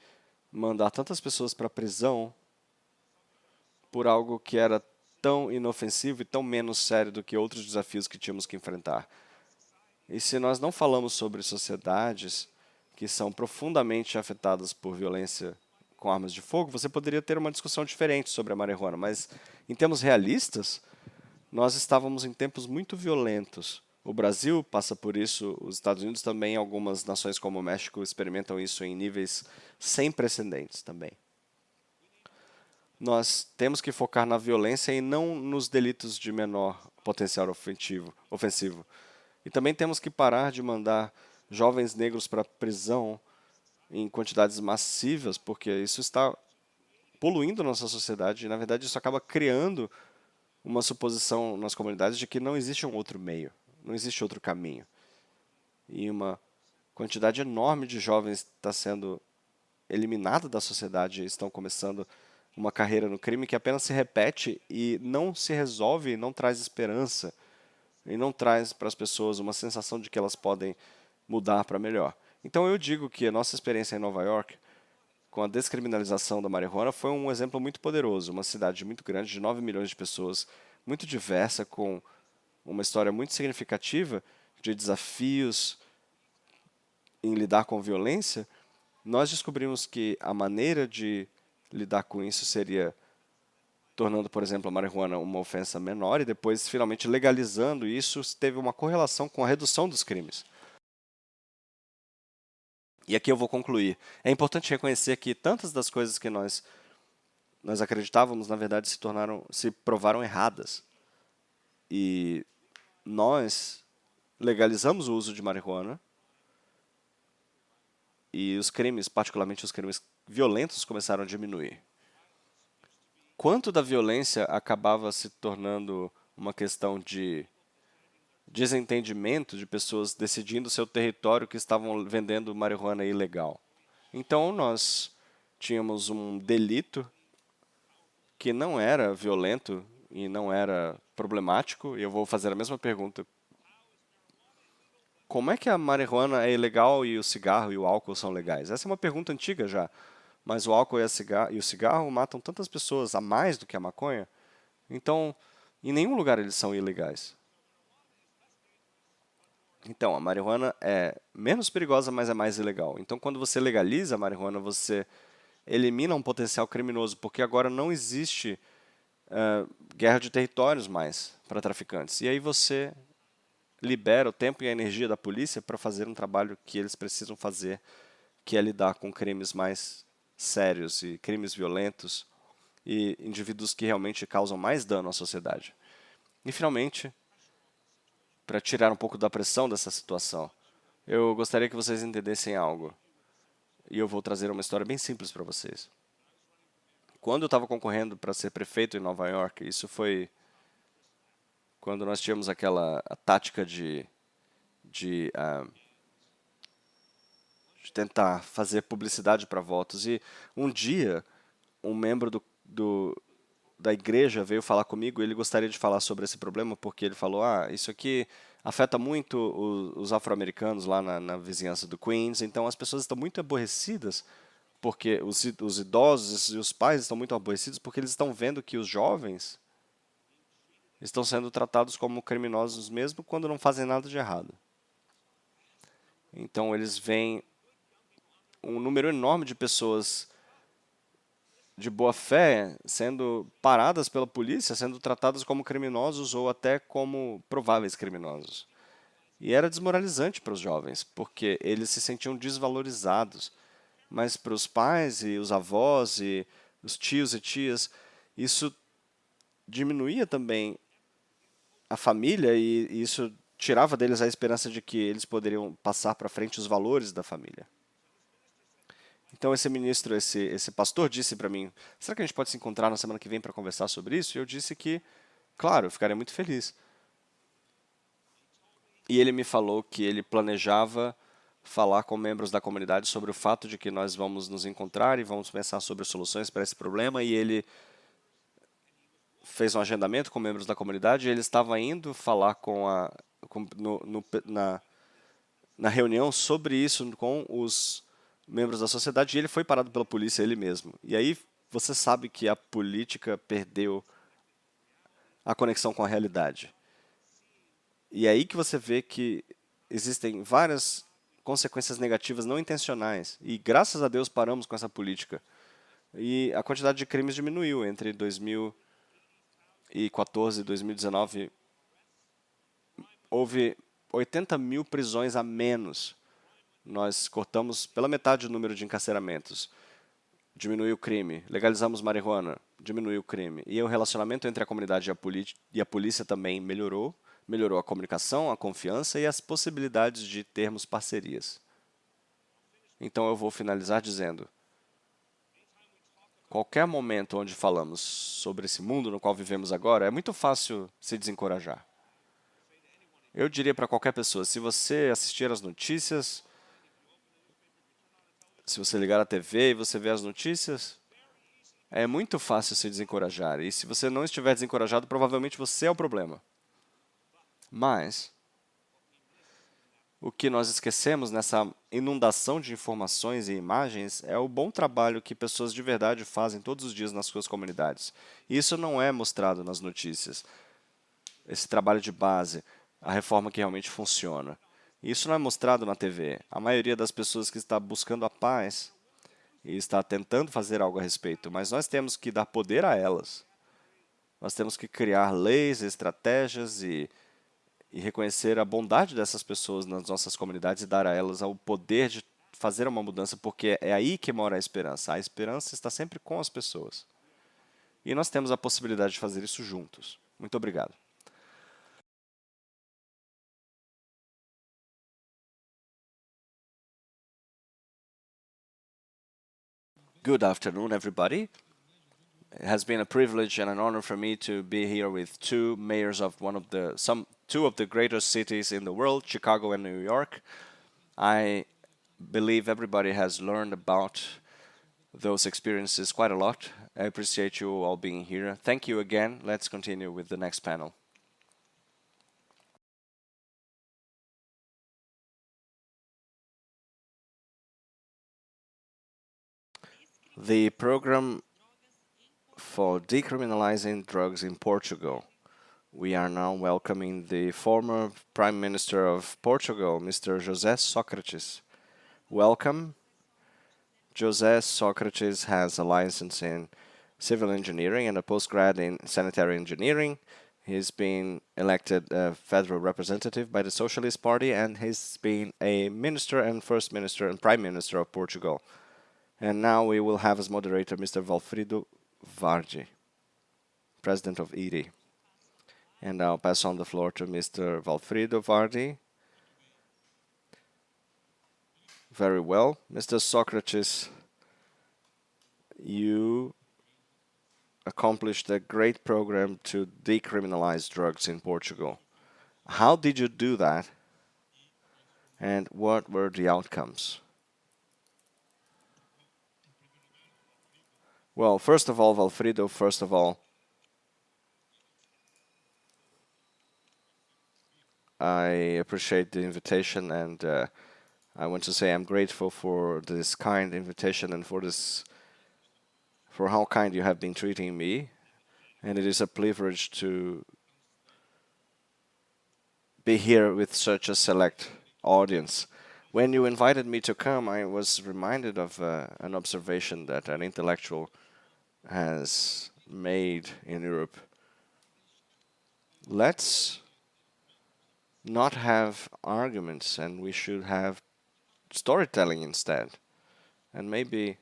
[SPEAKER 1] mandar tantas pessoas para a prisão por algo que era tão inofensivo e tão menos sério do que outros desafios que tínhamos que enfrentar. E se nós não falamos sobre sociedades que são profundamente afetadas por violência com armas de fogo, você poderia ter uma discussão diferente sobre a marihuana, mas em termos realistas, nós estávamos em tempos muito violentos. O Brasil passa por isso, os Estados Unidos também, algumas nações como o México experimentam isso em níveis sem precedentes também. Nós temos que focar na violência e não nos delitos de menor potencial ofensivo. E também temos que parar de mandar jovens negros para a prisão em quantidades massivas, porque isso está poluindo a nossa sociedade e, na verdade, isso acaba criando uma suposição nas comunidades de que não existe um outro meio, não existe outro caminho. E uma quantidade enorme de jovens está sendo eliminada da sociedade, estão começando uma carreira no crime que apenas se repete e não se resolve, não traz esperança e não traz para as pessoas uma sensação de que elas podem mudar para melhor. Então eu digo que a nossa experiência em Nova York, com a descriminalização da marihuana, foi um exemplo muito poderoso. Uma cidade muito grande, de 9 milhões de pessoas, muito diversa, com uma história muito significativa de desafios em lidar com violência. Nós descobrimos que a maneira de lidar com isso seria tornando, por exemplo, a marihuana uma ofensa menor e depois finalmente legalizando isso, teve uma correlação com a redução dos crimes. E aqui eu vou concluir. É importante reconhecer que tantas das coisas que nós acreditávamos, na verdade, se provaram erradas. E nós legalizamos o uso de marihuana e os crimes, particularmente os crimes violentos, começaram a diminuir. Quanto da violência acabava se tornando uma questão de desentendimento de pessoas decidindo seu território que estavam vendendo marihuana ilegal. Então nós tínhamos um delito que não era violento e não era problemático, e eu vou fazer a mesma pergunta. Como é que a marihuana é ilegal e o cigarro e o álcool são legais? Essa é uma pergunta antiga já, mas o álcool e o cigarro matam tantas pessoas a mais do que a maconha, então em nenhum lugar eles são ilegais. Então, a marihuana é menos perigosa, mas é mais ilegal. Então, quando você legaliza a marihuana, você elimina um potencial criminoso, porque agora não existe guerra de territórios mais para traficantes. E aí você libera o tempo e a energia da polícia para fazer um trabalho que eles precisam fazer, que é lidar com crimes mais sérios e crimes violentos e indivíduos que realmente causam mais dano à sociedade. E, finalmente, para tirar um pouco da pressão dessa situação, eu gostaria que vocês entendessem algo. E eu vou trazer uma história bem simples para vocês. Quando eu estava concorrendo para ser prefeito em Nova York, isso foi quando nós tínhamos aquela tática de tentar fazer publicidade para votos. E um dia, um membro da igreja veio falar comigo e ele gostaria de falar sobre esse problema, porque ele falou, isso aqui afeta muito os afro-americanos lá na vizinhança do Queens, então as pessoas estão muito aborrecidas, porque os idosos e os pais estão muito aborrecidos porque eles estão vendo que os jovens estão sendo tratados como criminosos mesmo quando não fazem nada de errado. Então eles veem um número enorme de pessoas de boa fé sendo paradas pela polícia, sendo tratadas como criminosos ou até como prováveis criminosos. E era desmoralizante para os jovens, porque eles se sentiam desvalorizados. Mas para os pais e os avós e os tios e tias, isso diminuía também a família e isso tirava deles a esperança de que eles poderiam passar para frente os valores da família. Então esse ministro, esse pastor disse para mim, será que a gente pode se encontrar na semana que vem para conversar sobre isso? E eu disse que, claro, eu ficaria muito feliz. E ele me falou que ele planejava falar com membros da comunidade sobre o fato de que nós vamos nos encontrar e vamos pensar sobre soluções para esse problema, e ele fez um agendamento com membros da comunidade e ele estava indo falar na reunião sobre isso com os membros da sociedade, e ele foi parado pela polícia ele mesmo. E aí você sabe que a política perdeu a conexão com a realidade. E é aí que você vê que existem várias consequências negativas não intencionais. E graças a Deus paramos com essa política. E a quantidade de crimes diminuiu entre 2014 e 2019. Houve 80 mil prisões a menos. Nós cortamos pela metade o número de encarceramentos. Diminuiu o crime. Legalizamos marihuana. Diminuiu o crime. E o relacionamento entre a comunidade e a polícia também melhorou. Melhorou a comunicação, a confiança e as possibilidades de termos parcerias. Então eu vou finalizar dizendo, qualquer momento onde falamos sobre esse mundo no qual vivemos agora, é muito fácil se desencorajar. Eu diria para qualquer pessoa, se você assistir às notícias, se você ligar a TV e você ver as notícias, é muito fácil se desencorajar. E se você não estiver desencorajado, provavelmente você é o problema. Mas o que nós esquecemos nessa inundação de informações e imagens é o bom trabalho que pessoas de verdade fazem todos os dias nas suas comunidades. E isso não é mostrado nas notícias. Esse trabalho de base, a reforma que realmente funciona. Isso não é mostrado na TV. A maioria das pessoas que está buscando a paz e está tentando fazer algo a respeito, mas nós temos que dar poder a elas. Nós temos que criar leis, estratégias e reconhecer a bondade dessas pessoas nas nossas comunidades e dar a elas o poder de fazer uma mudança, porque é aí que mora a esperança. A esperança está sempre com as pessoas. E nós temos a possibilidade de fazer isso juntos. Muito obrigado. Good afternoon, everybody. It has been a privilege and an honor for me to be here with two mayors of two of the greatest cities in the world, Chicago and New York. I believe everybody has learned about those experiences quite a lot. I appreciate you all being here. Thank you again. Let's continue with the next panel. The program for decriminalizing drugs in Portugal. We are now welcoming the former Prime Minister of Portugal, Mr. José Sócrates. Welcome. José Sócrates has a license in civil engineering and a postgrad in sanitary engineering. He's been elected a federal representative by the Socialist Party, and he's been a minister and first minister and prime minister of Portugal. And now we will have as moderator Mr. Walfrido Warde, president of IREE. And I'll pass on the floor to Mr. Walfrido Warde. Very well. Mr. Sócrates, you accomplished a great program to decriminalize drugs in Portugal. How did you do that? And what were the outcomes? Well, first of all, Walfrido, I appreciate the invitation, and I want to say I'm grateful for this kind invitation and for how kind you have been treating me. And it is a privilege to be here with such a select audience. When you invited me to come, I was reminded of an observation that an intellectual has made in Europe. Let's not have arguments, and we should have storytelling instead. And maybe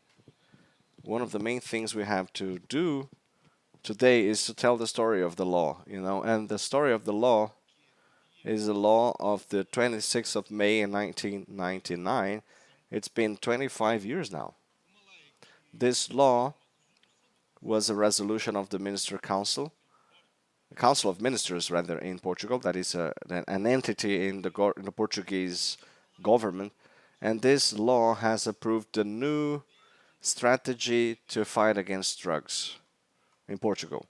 [SPEAKER 1] one of the main things we have to do today is to tell the story of the law, and the story of the law is the law of the 26th of May in 1999. It's been 25 years now. This law was a resolution of the Council of Ministers, rather, in Portugal. That is an entity in the Portuguese government. And this law has approved a new strategy to fight against drugs in Portugal.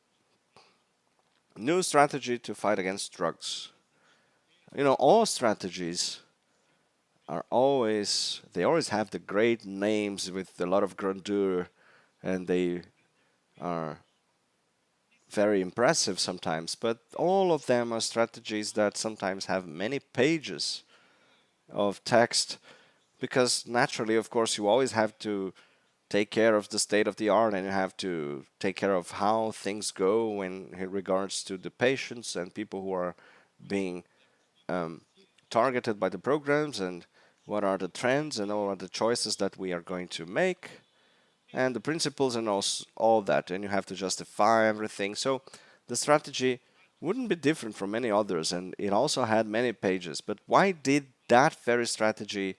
[SPEAKER 1] New strategy to fight against drugs. All strategies they always have the great names with a lot of grandeur, and they are very impressive sometimes, but all of them are strategies that sometimes have many pages of text, because naturally, of course, you always have to take care of the state of the art, and you have to take care of how things go in regards to the patients and people who are being targeted by the programs, and what are the trends and what are the choices that we are going to make, and the principles and all that, and you have to justify everything. So the strategy wouldn't be different from many others, and it also had many pages. But why did that very strategy,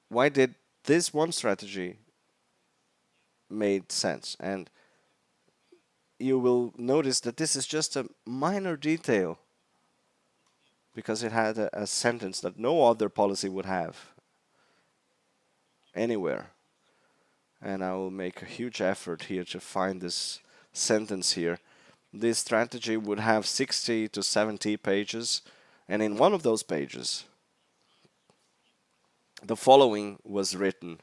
[SPEAKER 1] why did this one strategy made sense. And you will notice that this is just a minor detail because it had a sentence that no other policy would have anywhere. And I will make a huge effort here to find this sentence here. This strategy would have 60 to 70 pages, and in one of those pages, the following was written.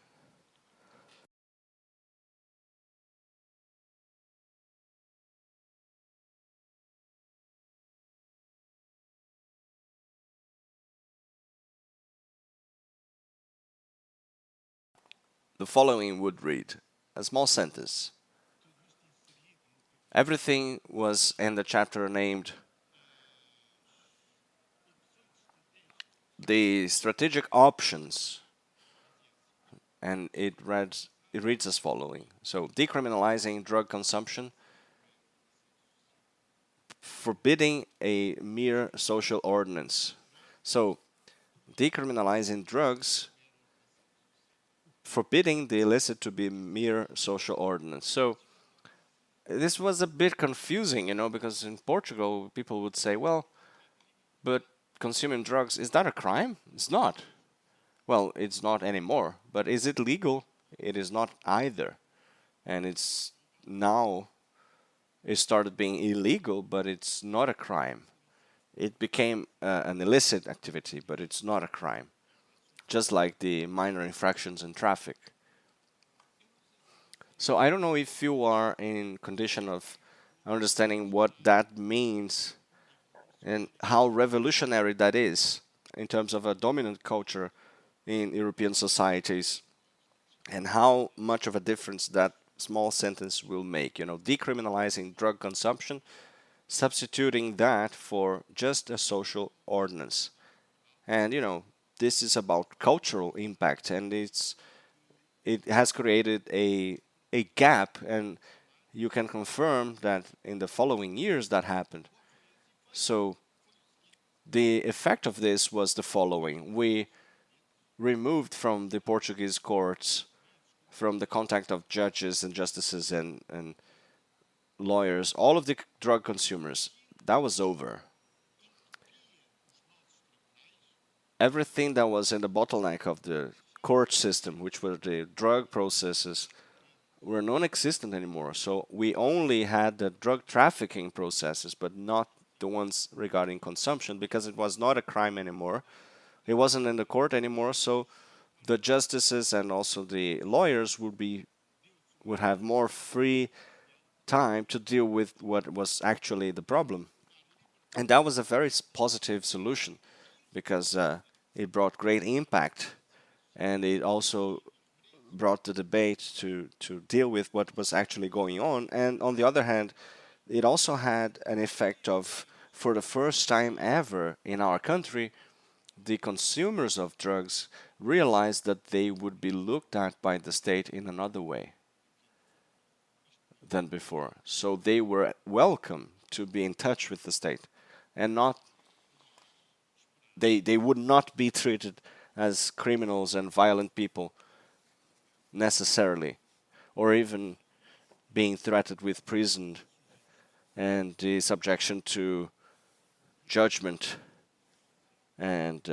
[SPEAKER 1] The following would read, a small sentence. Everything was in the chapter named the strategic options, and it reads as following. So, decriminalizing drug consumption, forbidding a mere social ordinance. So, decriminalizing drugs, forbidding the illicit to be mere social ordinance. So, this was a bit confusing, because in Portugal, people would say, well, but consuming drugs, is that a crime? It's not. Well, it's not anymore. But is it legal? It is not either. And it's now, it started being illegal, but it's not a crime. It became an illicit activity, but it's not a crime. Just like the minor infractions in traffic. So I don't know if you are in condition of understanding what that means and how revolutionary that is in terms of a dominant culture in European societies, and how much of a difference that small sentence will make. Decriminalizing drug consumption, substituting that for just a social ordinance. And, this is about cultural impact, and it has created a gap, and you can confirm that in the following years that happened. So the effect of this was the following. We removed from the Portuguese courts, from the contact of judges and justices and lawyers, all of the drug consumers. That was over. Everything that was in the bottleneck of the court system, which were the drug processes, were non-existent anymore. So we only had the drug trafficking processes, but not the ones regarding consumption, because it was not a crime anymore. It wasn't in the court anymore, so the justices and also the lawyers would have more free time to deal with what was actually the problem. And that was a very positive solution, because it brought great impact, and it also brought the debate to deal with what was actually going on. And on the other hand, it also had an effect of, for the first time ever in our country, the consumers of drugs realized that they would be looked at by the state in another way than before. So they were welcome to be in touch with the state, and not they would not be treated as criminals and violent people necessarily, or even being threatened with prison and the subjection to judgment and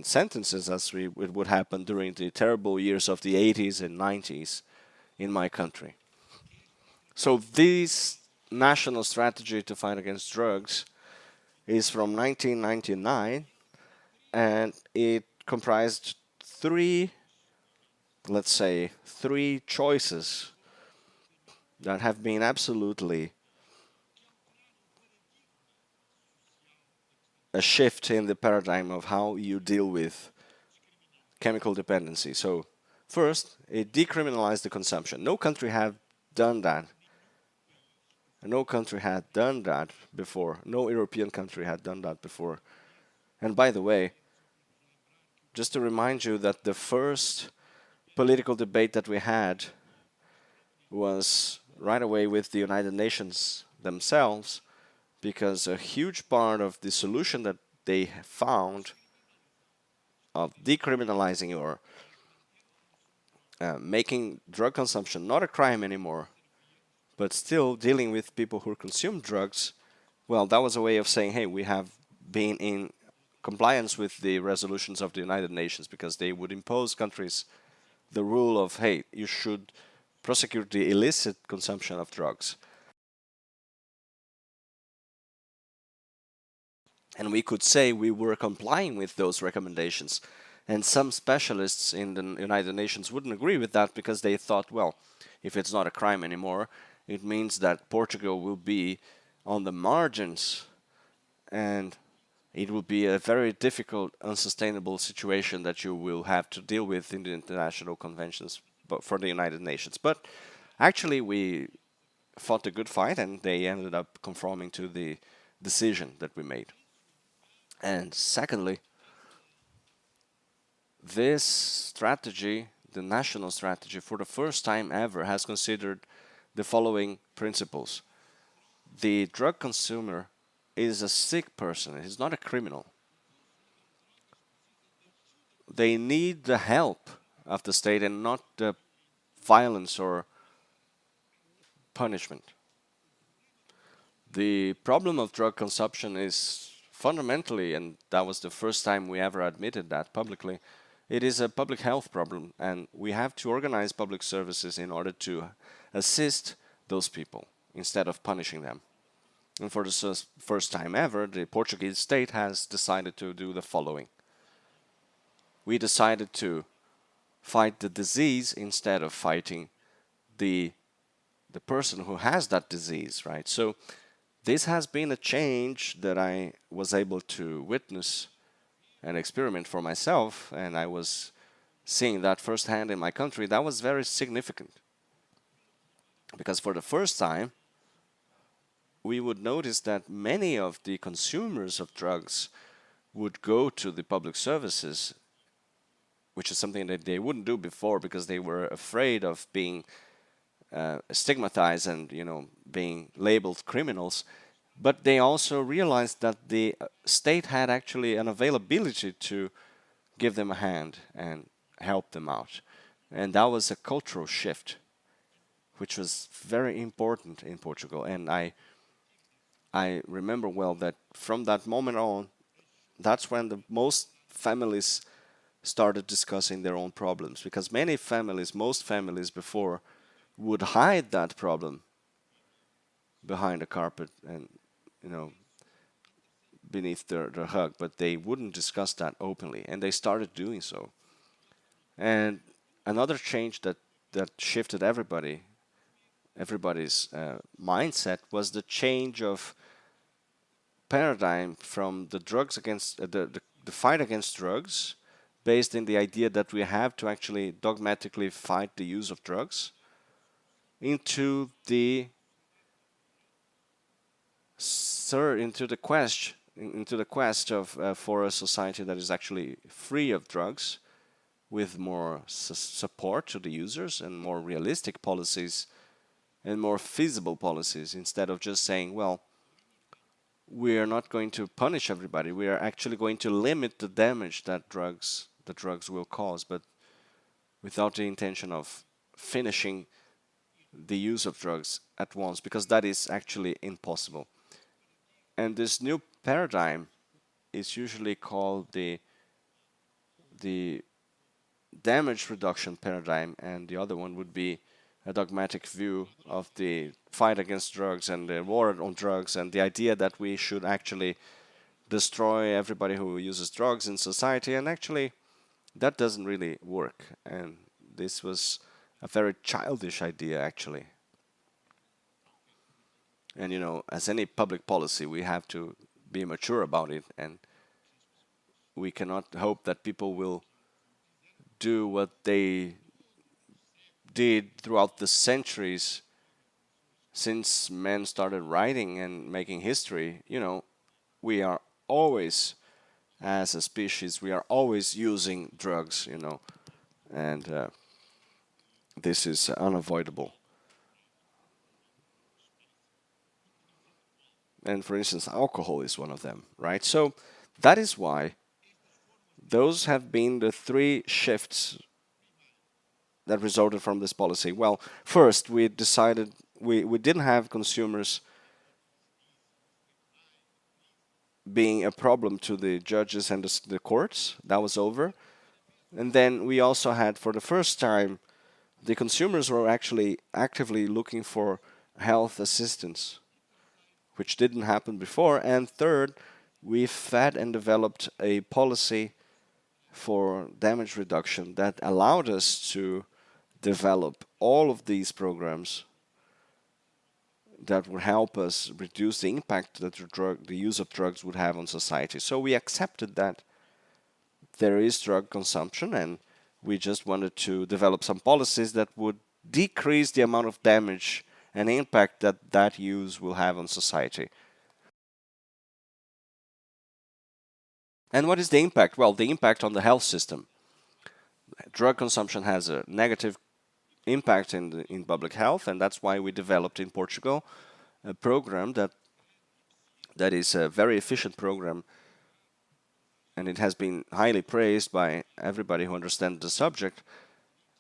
[SPEAKER 1] sentences, as it would happen during the terrible years of the 80s and 90s in my country. So this national strategy to fight against drugs is from 1999, and it comprised three choices that have been absolutely a shift in the paradigm of how you deal with chemical dependency. So first, it decriminalized the consumption. No country had done that. No country had done that before. No European country had done that before. And by the way, just to remind you that the first political debate that we had was right away with the United Nations themselves, because a huge part of the solution that they found of decriminalizing or making drug consumption not a crime anymore, but still dealing with people who consume drugs, well, that was a way of saying, hey, we have been in compliance with the resolutions of the United Nations, because they would impose countries the rule of, hey, you should prosecute the illicit consumption of drugs. And we could say we were complying with those recommendations. And some specialists in the United Nations wouldn't agree with that, because they thought, well, if it's not a crime anymore, it means that Portugal will be on the margins, and it will be a very difficult, unsustainable situation that you will have to deal with in the international conventions for the United Nations. But actually, we fought a good fight, and they ended up conforming to the decision that we made. And secondly, this strategy, the national strategy, for the first time ever, has considered the following principles. The drug consumer is a sick person. He's not a criminal. They need the help of the state and not the violence or punishment. The problem of drug consumption is fundamentally, and that was the first time we ever admitted that publicly, it is a public health problem, and we have to organize public services in order to assist those people instead of punishing them. And for the first time ever, the Portuguese state has decided to do the following. We decided to fight the disease instead of fighting the person who has that disease, right? So this has been a change that I was able to witness and experiment for myself, and I was seeing that firsthand in my country. That was very significant, because for the first time, we would notice that many of the consumers of drugs would go to the public services, which is something that they wouldn't do before, because they were afraid of being stigmatized and, being labeled criminals. But they also realized that the state had actually an availability to give them a hand and help them out. And that was a cultural shift, which was very important in Portugal. And I remember well that from that moment on, that's when the most families started discussing their own problems, because most families before would hide that problem behind a carpet and, beneath their hug, but they wouldn't discuss that openly, and they started doing so. And another change that shifted everybody's mindset was the change of paradigm from the drugs against the fight against drugs, based in the idea that we have to actually dogmatically fight the use of drugs, into the quest of for a society that is actually free of drugs, with more support to the users and more realistic policies and more feasible policies, instead of just saying, well, we are not going to punish everybody. We are actually going to limit the damage that the drugs will cause, but without the intention of finishing the use of drugs at once, because that is actually impossible. And this new paradigm is usually called the damage reduction paradigm, and the other one would be a dogmatic view of the fight against drugs and the war on drugs, and the idea that we should actually destroy everybody who uses drugs in society. And actually, that doesn't really work. And this was a very childish idea, actually. And, as any public policy, we have to be mature about it, and we cannot hope that people will do what they did throughout the centuries since men started writing and making history. We are always, as a species, we are always using drugs, and this is unavoidable. And for instance, alcohol is one of them, right? So that is why those have been the three shifts that resulted from this policy? Well, first we decided we didn't have consumers being a problem to the judges and the courts. That was over. And then we also had, for the first time, the consumers were actually actively looking for health assistance, which didn't happen before. And third, we fed and developed a policy for damage reduction that allowed us to develop all of these programs that would help us reduce the impact that the use of drugs would have on society. So we accepted that there is drug consumption, and we just wanted to develop some policies that would decrease the amount of damage and impact that that use will have on society. And what is the impact? Well, the impact on the health system. Drug consumption has a negative impact in public health, and that's why we developed in Portugal a program that is a very efficient program, and it has been highly praised by everybody who understands the subject,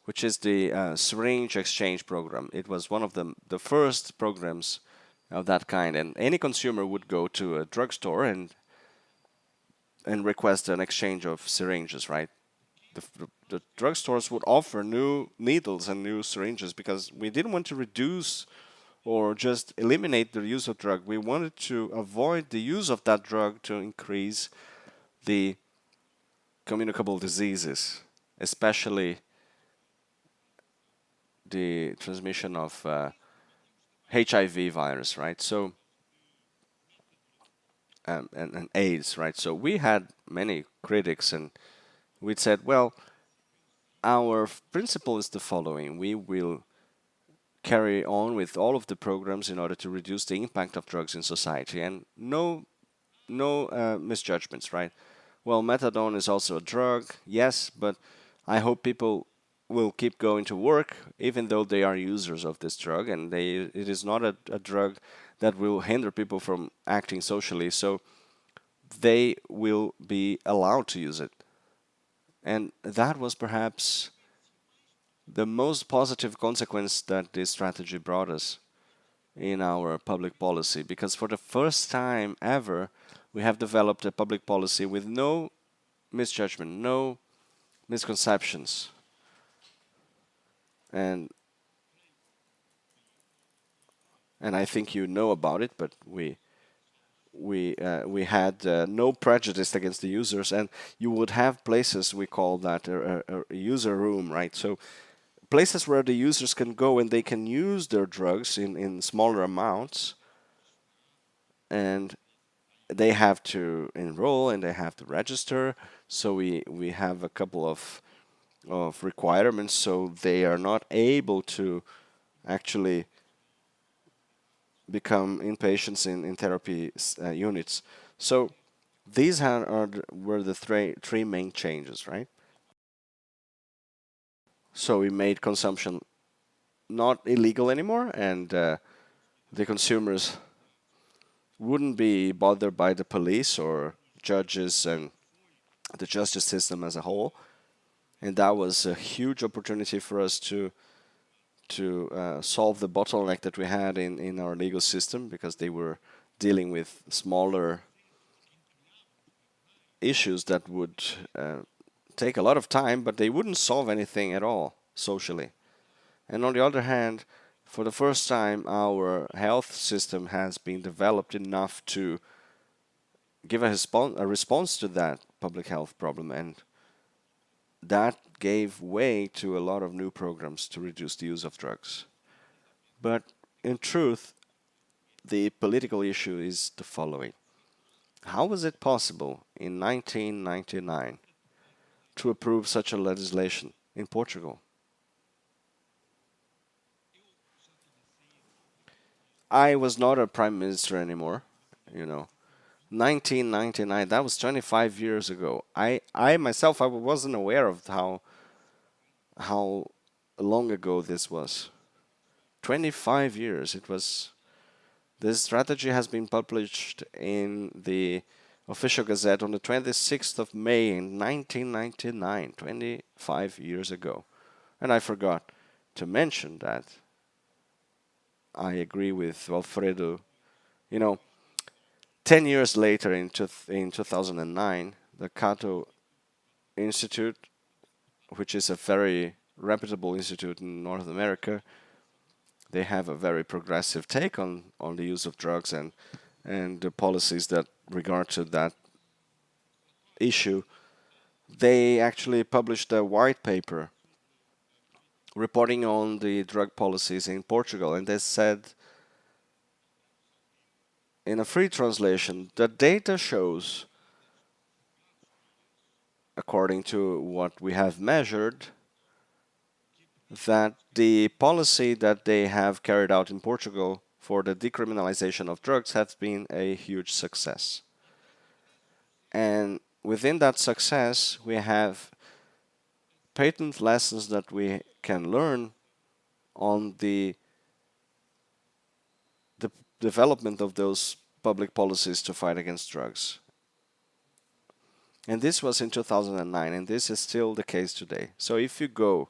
[SPEAKER 1] which is the syringe exchange program. It was one of the first programs of that kind, and any consumer would go to a drugstore and request an exchange of syringes, right? The drugstores would offer new needles and new syringes because we didn't want to reduce or just eliminate the use of drug. We wanted to avoid the use of that drug to increase the communicable diseases, especially the transmission of HIV virus, right? So and AIDS, right? So we had many critics, and we said, well, our principle is the following: we will carry on with all of the programs in order to reduce the impact of drugs in society, and no misjudgments, right? Well, methadone is also a drug, yes, but I hope people will keep going to work even though they are users of this drug, and it is not a drug that will hinder people from acting socially, so they will be allowed to use it. And that was perhaps the most positive consequence that this strategy brought us in our public policy, because for the first time ever, we have developed a public policy with no misjudgment, no misconceptions. And I think you know about it, but we had no prejudice against the users, and you would have places, we call that a user room, right? So places where the users can go and they can use their drugs in smaller amounts, and they have to enroll and they have to register. So we have a couple of requirements, so they are not able to actually become inpatients in therapy units. So these were the three main changes, right? So we made consumption not illegal anymore, and the consumers wouldn't be bothered by the police or judges and the justice system as a whole. And that was a huge opportunity for us to solve the bottleneck that we had in our legal system, because they were dealing with smaller issues that would take a lot of time, but they wouldn't solve anything at all socially. And on the other hand, for the first time, our health system has been developed enough to give a response to that public health problem, and that gave way to a lot of new programs to reduce the use of drugs. But in truth, the political issue is the following. How was it possible in 1999 to approve such a legislation in Portugal? I was not a prime minister anymore, 1999, that was 25 years ago. I myself, I wasn't aware of how long ago this was. 25 years. This strategy has been published in the official gazette on the 26th of May in 1999, 25 years ago. And I forgot to mention that I agree with Walfrido. You know, 10 years later, in 2009, the Cato Institute, which is a very reputable institute in North America, they have a very progressive take on the use of drugs and the policies that regard to that issue. They actually published a white paper reporting on the drug policies in Portugal, and they said, in a free translation, the data shows, according to what we have measured, that the policy that they have carried out in Portugal for the decriminalization of drugs has been a huge success. And within that success, we have patent lessons that we can learn on the development of those public policies to fight against drugs. And this was in 2009, and this is still the case today. So if you go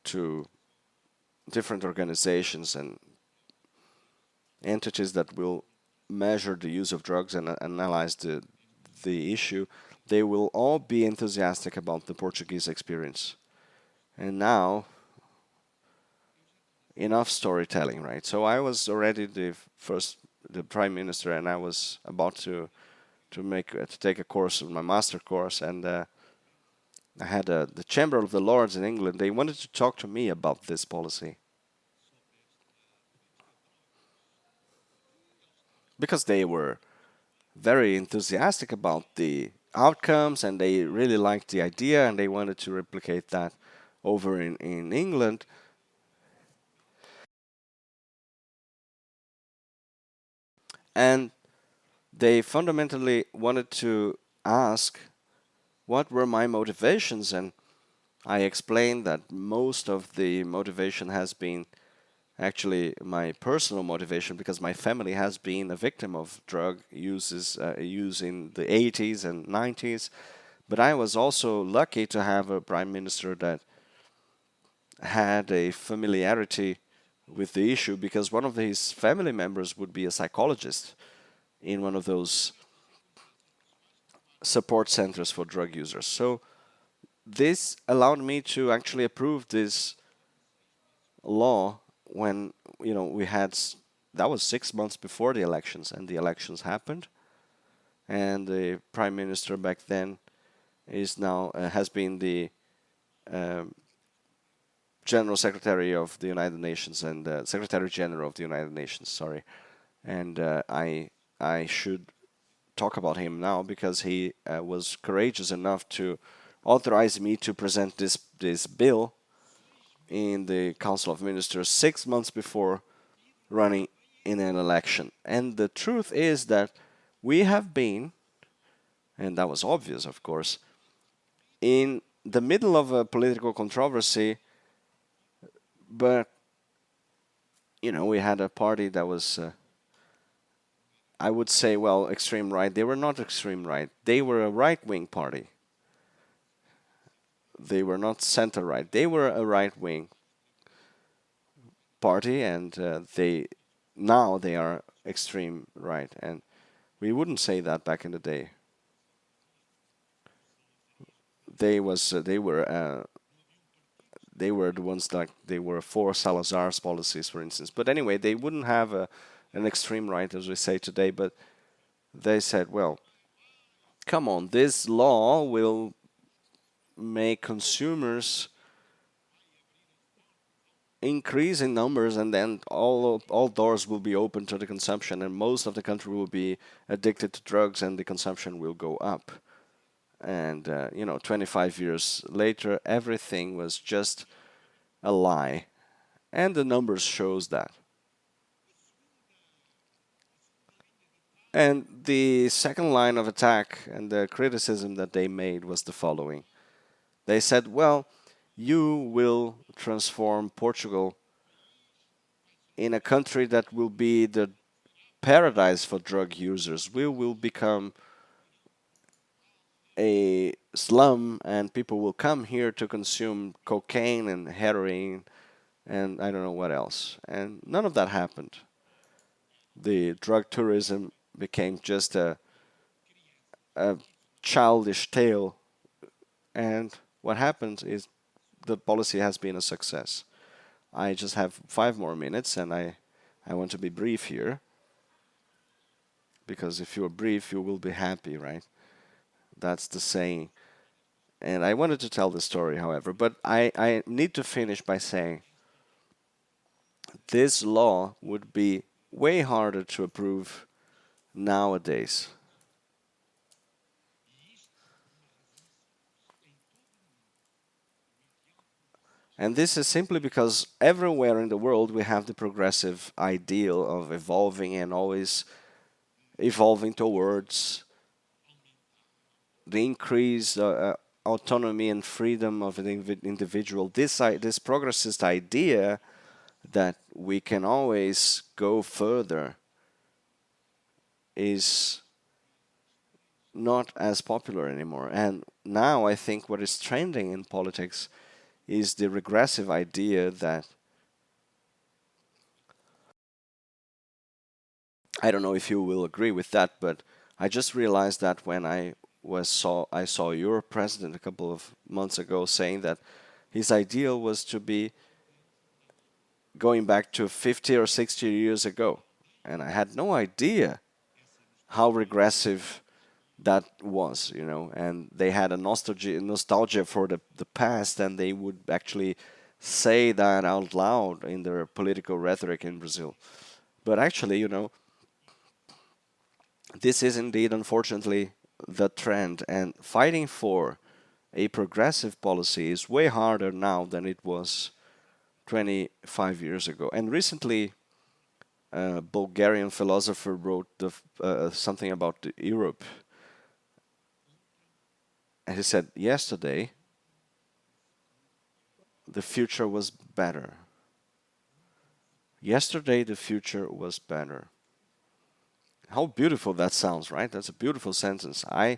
[SPEAKER 1] to different organizations and entities that will measure the use of drugs and analyze the issue, they will all be enthusiastic about the Portuguese experience. And now, enough storytelling, right? So I was already the prime minister, and I was about to take a course, my master course, and I had the Chamber of the Lords in England. They wanted to talk to me about this policy because they were very enthusiastic about the outcomes, and they really liked the idea, and they wanted to replicate that over in England. And they fundamentally wanted to ask what were my motivations, and I explained that most of the motivation has been actually my personal motivation, because my family has been a victim of drug use in the 80s and 90s. But I was also lucky to have a prime minister that had a familiarity with the issue, because one of his family members would be a psychologist in one of those support centers for drug users. So this allowed me to actually approve this law when we had, that was 6 months before the elections, and the elections happened, and the prime minister back then is now has been the General Secretary of the United Nations, and Secretary General of the United Nations, sorry. And I should talk about him now, because he was courageous enough to authorize me to present this bill in the Council of Ministers 6 months before running in an election. And the truth is that we have been, and that was obvious, of course, in the middle of a political controversy, but we had a party that was, I would say, well, extreme right. They were not extreme right. They were a right-wing party. They were not center-right. They were a right-wing party, and now they are extreme right. And we wouldn't say that back in the day. They were the ones that they were for Salazar's policies, for instance. But anyway, they wouldn't have an extreme right, as we say today. But they said, well, come on, this law will make consumers increase in numbers, and then all doors will be open to the consumption, and most of the country will be addicted to drugs, and the consumption will go up. And 25 years later, everything was just a lie, and the numbers shows that. And the second line of attack and the criticism that they made was the following. They said, well, you will transform Portugal in a country that will be the paradise for drug users. We will become a slum and people will come here to consume cocaine and heroin and I don't know what else. And none of that happened. The drug tourism became just a childish tale. And what happens is the policy has been a success. I just have 5 more minutes and I want to be brief here. Because if you're brief, you will be happy, right? That's the saying. And I wanted to tell the story, however, but I need to finish by saying this law would be way harder to approve nowadays. And this is simply because everywhere in the world we have the progressive ideal of evolving and always evolving towards the increased autonomy and freedom of an individual. This progressist idea that we can always go further is not as popular anymore. And now I think what is trending in politics is the regressive idea that I don't know if you will agree with that, but I just realized that when I saw your president a couple of months ago saying that his ideal was to be going back to 50 or 60 years ago. And I had no idea how regressive that was, and they had a nostalgia for the past, and they would actually say that out loud in their political rhetoric in Brazil. But actually, this is indeed, unfortunately, the trend, and fighting for a progressive policy is way harder now than it was 25 years ago. And recently, a Bulgarian philosopher wrote something about Europe. And he said, yesterday, the future was better. Yesterday, the future was better. How beautiful that sounds, right? That's a beautiful sentence. I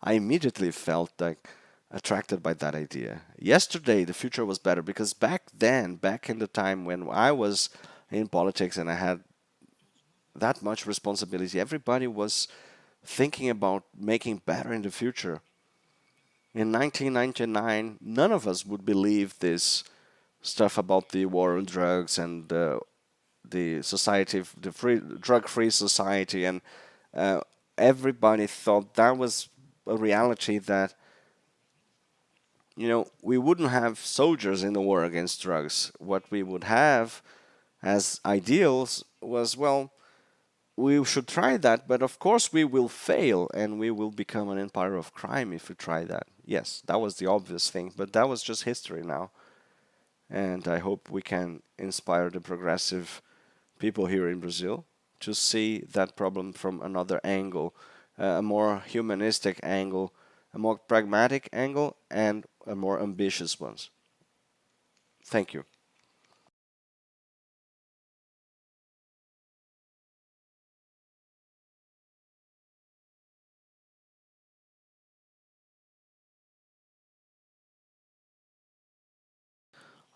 [SPEAKER 1] immediately felt like attracted by that idea. Yesterday, the future was better because back then, back in the time when I was in politics and I had that much responsibility, everybody was thinking about making better in the future. In 1999, none of us would believe this stuff about the war on drugs and the society, the drug-free society, and everybody thought that was a reality that we wouldn't have soldiers in the war against drugs. What we would have as ideals was, well, we should try that, but of course we will fail and we will become an empire of crime if we try that. Yes, that was the obvious thing, but that was just history now. And I hope we can inspire the progressive people here in Brazil to see that problem from another angle, a more humanistic angle, a more pragmatic angle, and a more ambitious one. Thank you.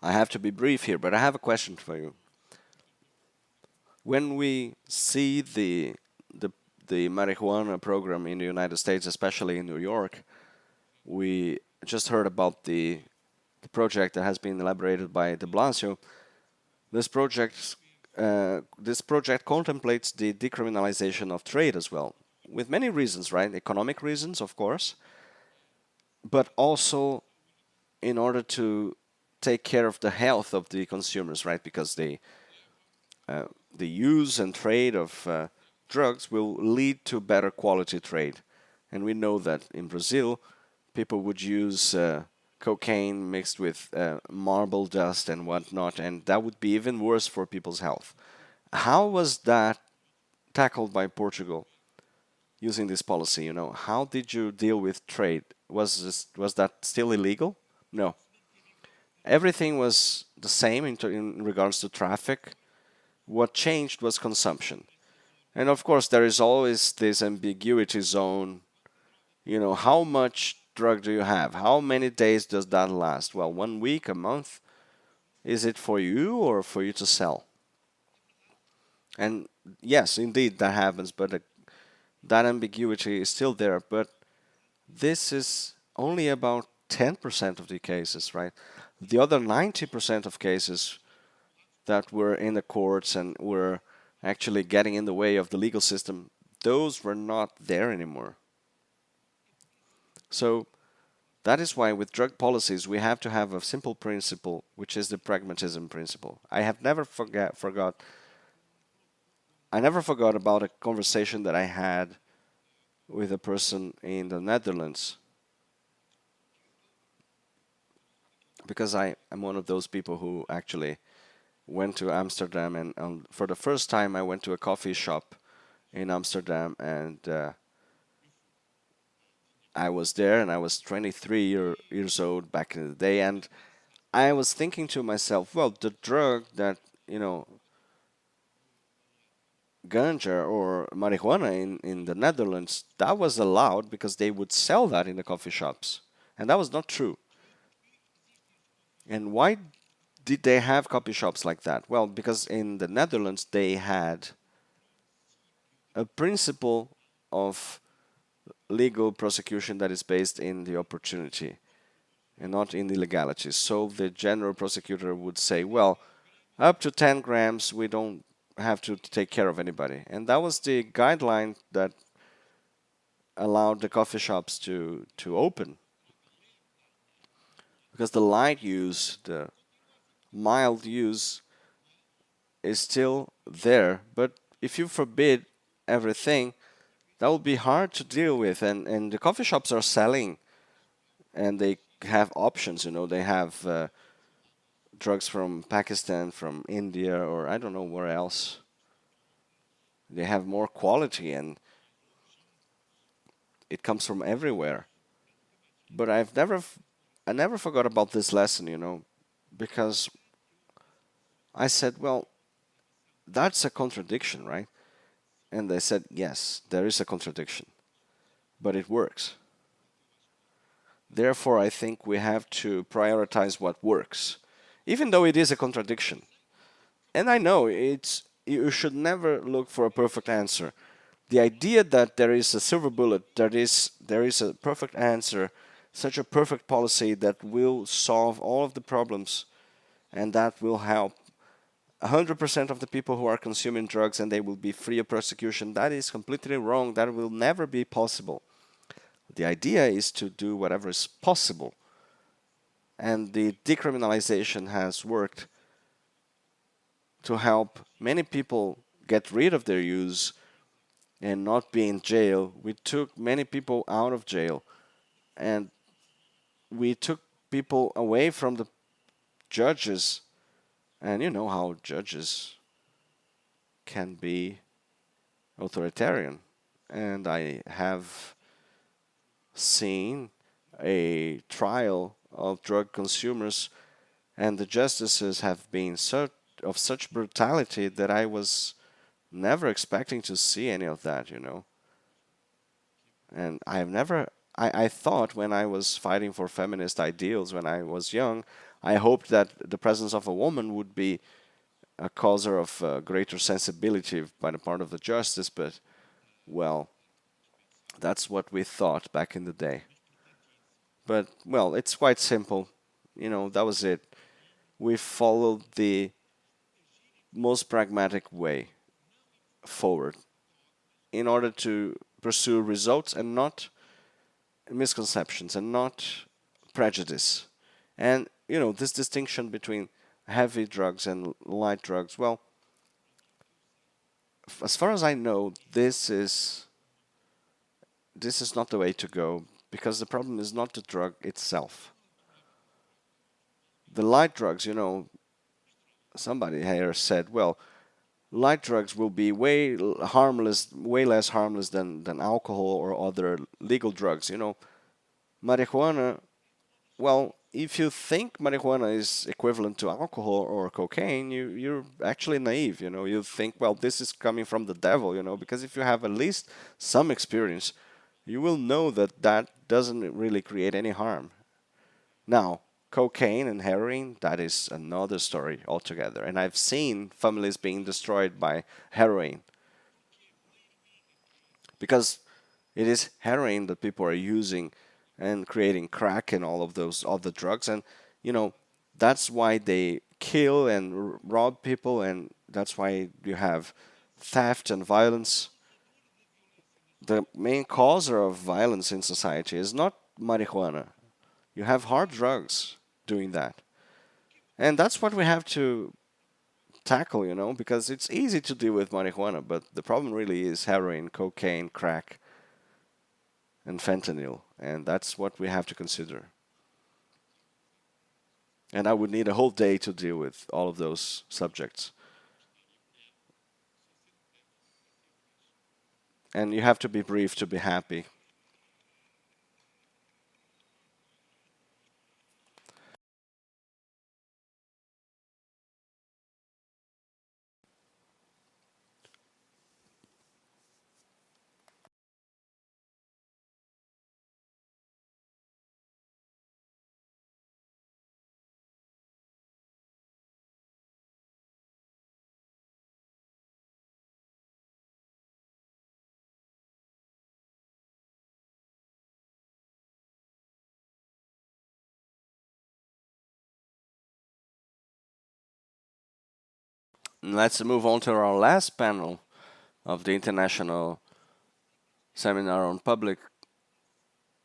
[SPEAKER 1] I have to be brief here, but I have a question for you. When we see the the marijuana program in the United States, especially in New York, we just heard about the project that has been elaborated by De Blasio. This project contemplates the decriminalization of trade as well, with many reasons, right? Economic reasons, of course, but also in order to take care of the health of the consumers, right? Because the use and trade of drugs will lead to better quality trade. And we know that in Brazil, people would use cocaine mixed with marble dust and whatnot, and that would be even worse for people's health. How was that tackled by Portugal using this policy? How did you deal with trade? Was that still illegal? No. Everything was the same in regards to traffic. What changed was consumption. And of course, there is always this ambiguity zone how much drug do you have? How many days does that last? Well, 1 week, a month? Is it for you or for you to sell? And yes, indeed, that happens, but that ambiguity is still there. But this is only about 10% of the cases, right? The other 90% of cases that were in the courts and were actually getting in the way of the legal system, those were not there anymore. So that is why with drug policies we have to have a simple principle, which is the pragmatism principle. I never forgot about a conversation that I had with a person in the Netherlands, because I am one of those people who actually went to Amsterdam, and for the first time I went to a coffee shop in Amsterdam, and I was there, and I was 23 years old back in the day, and I was thinking to myself, well, the drug that, ganja or marijuana in the Netherlands, that was allowed because they would sell that in the coffee shops. And that was not true. And why did they have coffee shops like that? Well, because in the Netherlands they had a principle of legal prosecution that is based in the opportunity and not in the legalities. So the general prosecutor would say, well, up to 10 grams, we don't have to take care of anybody. And that was the guideline that allowed the coffee shops to open. Because the light use, the mild use is still there. But if you forbid everything, that will be hard to deal with. And the coffee shops are selling, and they have options. They have drugs from Pakistan, from India, or I don't know where else. They have more quality, and it comes from everywhere. But I never forgot about this lesson, because I said, well, that's a contradiction, right? And they said, yes, there is a contradiction, but it works. Therefore, I think we have to prioritize what works, even though it is a contradiction. And I know you should never look for a perfect answer. The idea that there is a silver bullet, there is a perfect answer, such a perfect policy that will solve all of the problems and that will help 100% of the people who are consuming drugs and they will be free of prosecution, that is completely wrong. That will never be possible. The idea is to do whatever is possible. And the decriminalization has worked to help many people get rid of their use and not be in jail. We took many people out of jail, and we took people away from the judges. And you know how judges can be authoritarian. And I have seen a trial of drug consumers, and the justices have been of such brutality that I was never expecting to see any of that, And I thought when I was fighting for feminist ideals when I was young, I hoped that the presence of a woman would be a causer of greater sensibility by the part of the justice, but, well, that's what we thought back in the day. But, well, it's quite simple. That was it. We followed the most pragmatic way forward in order to pursue results and not misconceptions and not prejudice. And, this distinction between heavy drugs and light drugs, well, as far as I know, this is not the way to go, because the problem is not the drug itself. The light drugs, somebody here said, well, light drugs will be way less harmless than alcohol or other legal drugs. Marijuana, well, if you think marijuana is equivalent to alcohol or cocaine, you're actually naive. You think, well, this is coming from the devil. Because if you have at least some experience, you will know that that doesn't really create any harm. Now, cocaine and heroin, that is another story altogether. And I've seen families being destroyed by heroin because it is heroin that people are using and creating crack and all of those other drugs. And, you know, that's why they kill and rob people, and that's why you have theft and violence. The main cause of violence in society is not marijuana. You have hard drugs doing that. And that's what we have to tackle, you know, because it's easy to deal with marijuana, but the problem really is heroin, cocaine, crack, and fentanyl. And that's what we have to consider. And I would need a whole day to deal with all of those subjects. And you have to be brief to be happy. Let's move on to our last panel of the International Seminar on Public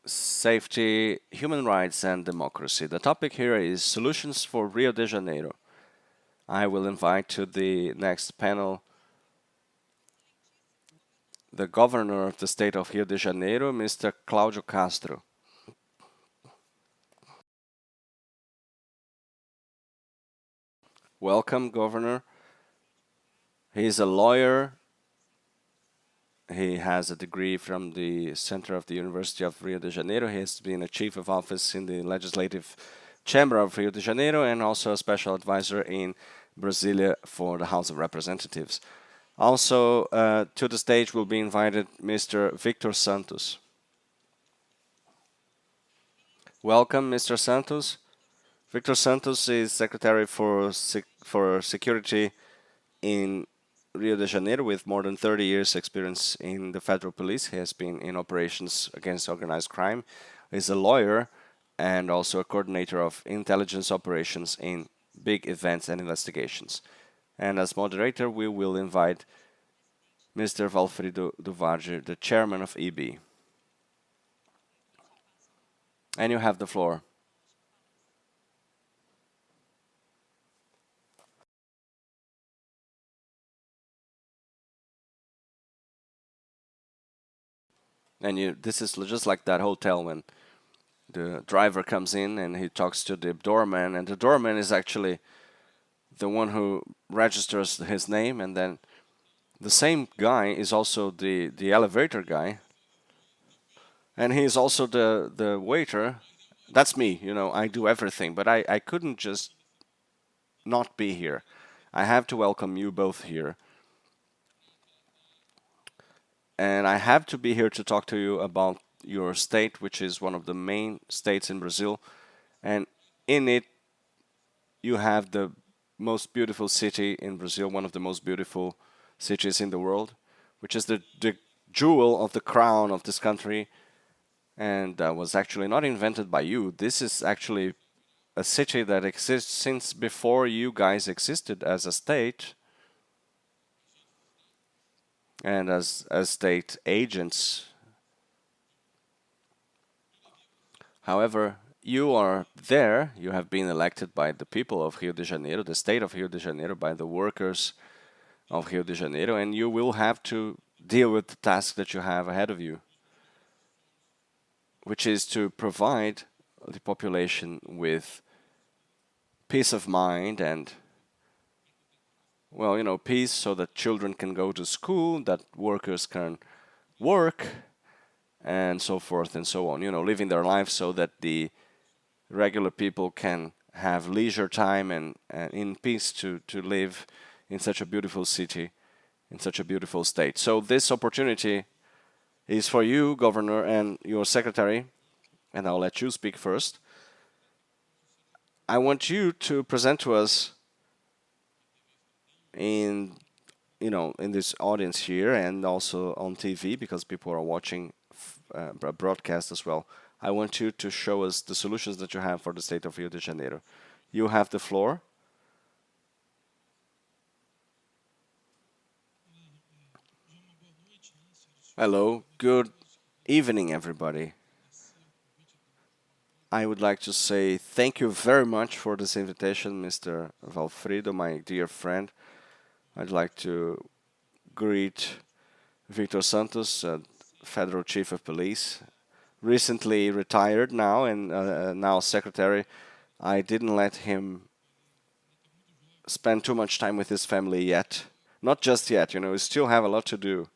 [SPEAKER 1] Safety, Human Rights and Democracy. The topic here is Solutions for Rio de Janeiro. I will invite to the next panel the Governor of the State of Rio de Janeiro, Mr. Cláudio Castro. Welcome, Governor. He is a lawyer. He has a degree from the Center of the University of Rio de Janeiro. He has been a chief of office in the Legislative Chamber of Rio de Janeiro and also a special advisor in Brasilia for the House of Representatives. Also to the stage will be invited Mr. Victor Santos. Welcome, Mr. Santos. Victor Santos is Secretary for Security in Rio de Janeiro with more than 30 years experience in the federal police. He has been in operations against organized crime. He's a lawyer and also a coordinator of intelligence operations in big events and investigations. And as moderator, we will invite Mr. Walfrido do Warde, the chairman of EB. And you have the floor. And this is just like that hotel when the driver comes in and he talks to the doorman, and the doorman is actually the one who registers his name, and then the same guy is also the elevator guy, and he's also the waiter. That's me, you know, I do everything, but I couldn't just not be here. I have to welcome you both here. And I have to be here to talk to you about your state, which is one of the main states in Brazil. And in it, you have the most beautiful city in Brazil, one of the most beautiful cities in the world, which is the jewel of the crown of this country. And was actually not invented by you. This is actually a city that exists since before you guys existed as a state and as state agents. However, you are there, you have been elected by the people of Rio de Janeiro, the state of Rio de Janeiro, by the workers of Rio de Janeiro, and you will have to deal with the task that you have ahead of you, which is to provide the population with peace of mind and, well, you know, peace so that children can go to school, that workers can work, and so forth and so on. You know, living their lives so that the regular people can have leisure time and in peace to live in such a beautiful city, in such a beautiful state. So this opportunity is for you, Governor, and your secretary, and I'll let you speak first. I want you to present to us in in this audience here and also on TV, because people are watching broadcast as well. I want you to show us the solutions that you have for the state of Rio de Janeiro. You have the floor. Hello, good evening, everybody. I would like to say thank you very much for this invitation, Mr. Walfrido, my dear friend. I'd like to greet Victor Santos, Federal Chief of Police, recently retired now and now secretary. I didn't let him spend too much time with his family yet. Not just yet, we still have a lot to do.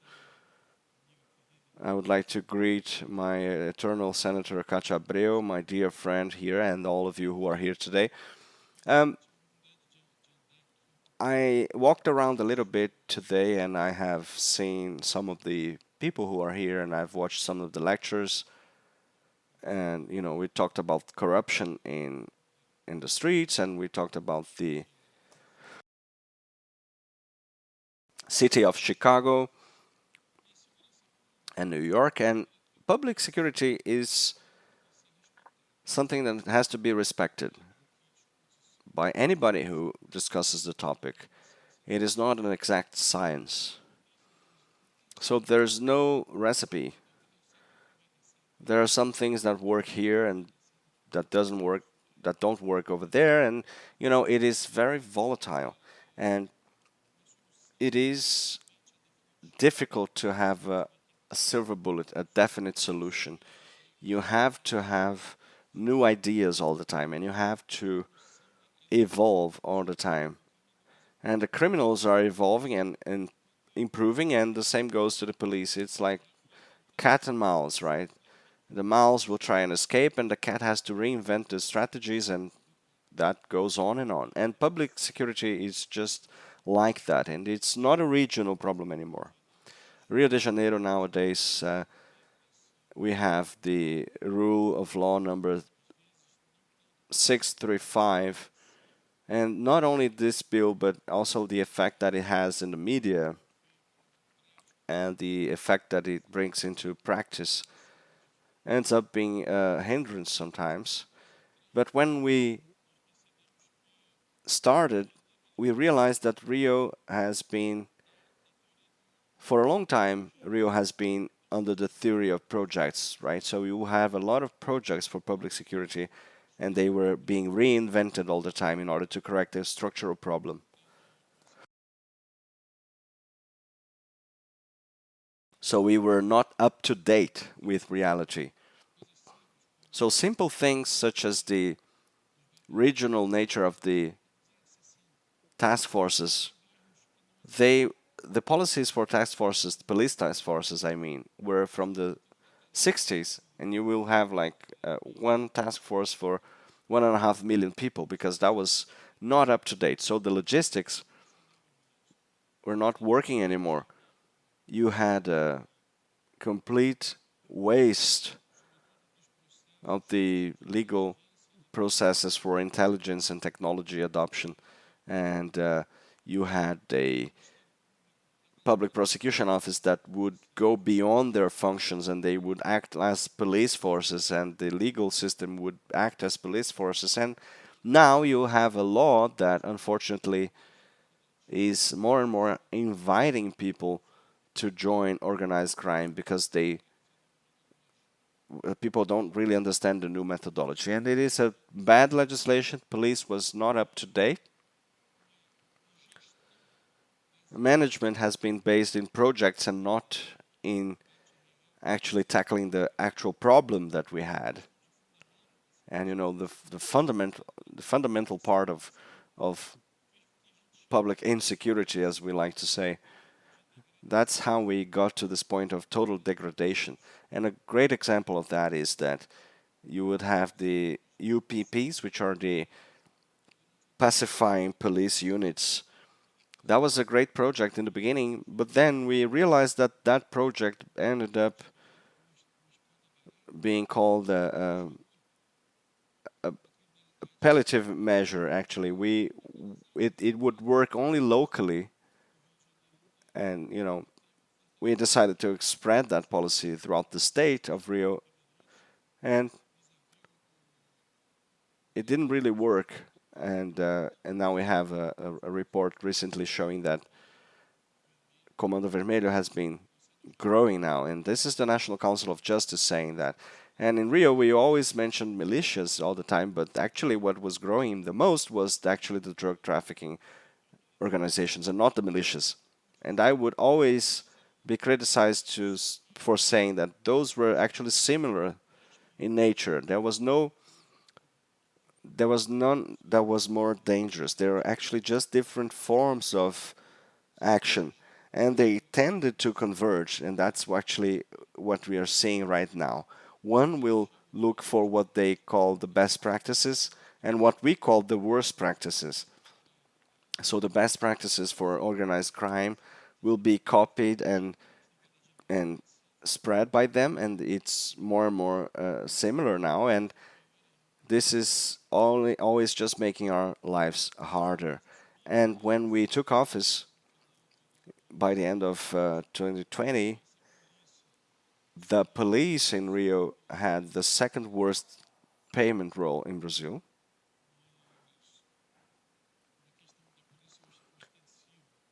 [SPEAKER 1] I would like to greet my eternal Senator Cacha Abreu, my dear friend here, and all of you who are here today. I walked around a little bit today and I have seen some of the people who are here, and I've watched some of the lectures. And, we talked about corruption in the streets, and we talked about the city of Chicago and New York. And public security is something that has to be respected by anybody who discusses the topic. It is not an exact science. So there's no recipe. There are some things that work here and that don't work over there, and it is very volatile, and it is difficult to have a silver bullet, a definite solution. You have to have new ideas all the time, and you have to evolve all the time. And the criminals are evolving and improving, and the same goes to the police. It's like cat and mouse, right? The mouse will try and escape, and the cat has to reinvent the strategies, and that goes on and on. And public security is just like that, and it's not a regional problem anymore. Rio de Janeiro nowadays, we have the rule of law number 635, and not only this bill, but also the effect that it has in the media and the effect that it brings into practice ends up being a hindrance sometimes. But when we started, we realized that Rio has been, for a long time, Rio has been under the theory of projects, right? So you have a lot of projects for public security, and they were being reinvented all the time in order to correct a structural problem. So we were not up to date with reality. So simple things such as the regional nature of the task forces, the policies for task forces, police task forces, I mean, were from the 60s, and you will have like one task force for 1.5 million people, because that was not up to date. So the logistics were not working anymore. You had a complete waste of the legal processes for intelligence and technology adoption, and you had a public prosecution office that would go beyond their functions, and they would act as police forces, and the legal system would act as police forces. And now you have a law that unfortunately is more and more inviting people to join organized crime, because people don't really understand the new methodology, and it is a bad legislation. Police was not up to date. Management has been based in projects and not in actually tackling the actual problem that we had. And the fundamental part of public insecurity, as we like to say, that's how we got to this point of total degradation. And a great example of that is that you would have the UPPs, which are the pacifying police units. That was a great project in the beginning, but then we realized that that project ended up being called a palliative measure. Actually, it would work only locally, and we decided to spread that policy throughout the state of Rio, and it didn't really work. And now we have a report recently showing that Comando Vermelho has been growing now, and this is the National Council of Justice saying that. And in Rio, we always mentioned militias all the time, but actually, what was growing the most was actually the drug trafficking organizations and not the militias. And I would always be criticized for saying that those were actually similar in nature. There was none that was more dangerous. They were actually just different forms of action, and they tended to converge, and that's actually what we are seeing right now. One will look for what they call the best practices and what we call the worst practices. So the best practices for organized crime will be copied and spread by them, and it's more and more similar now. And this is always just making our lives harder. And when we took office by the end of 2020, the police in Rio had the second worst payment roll in Brazil.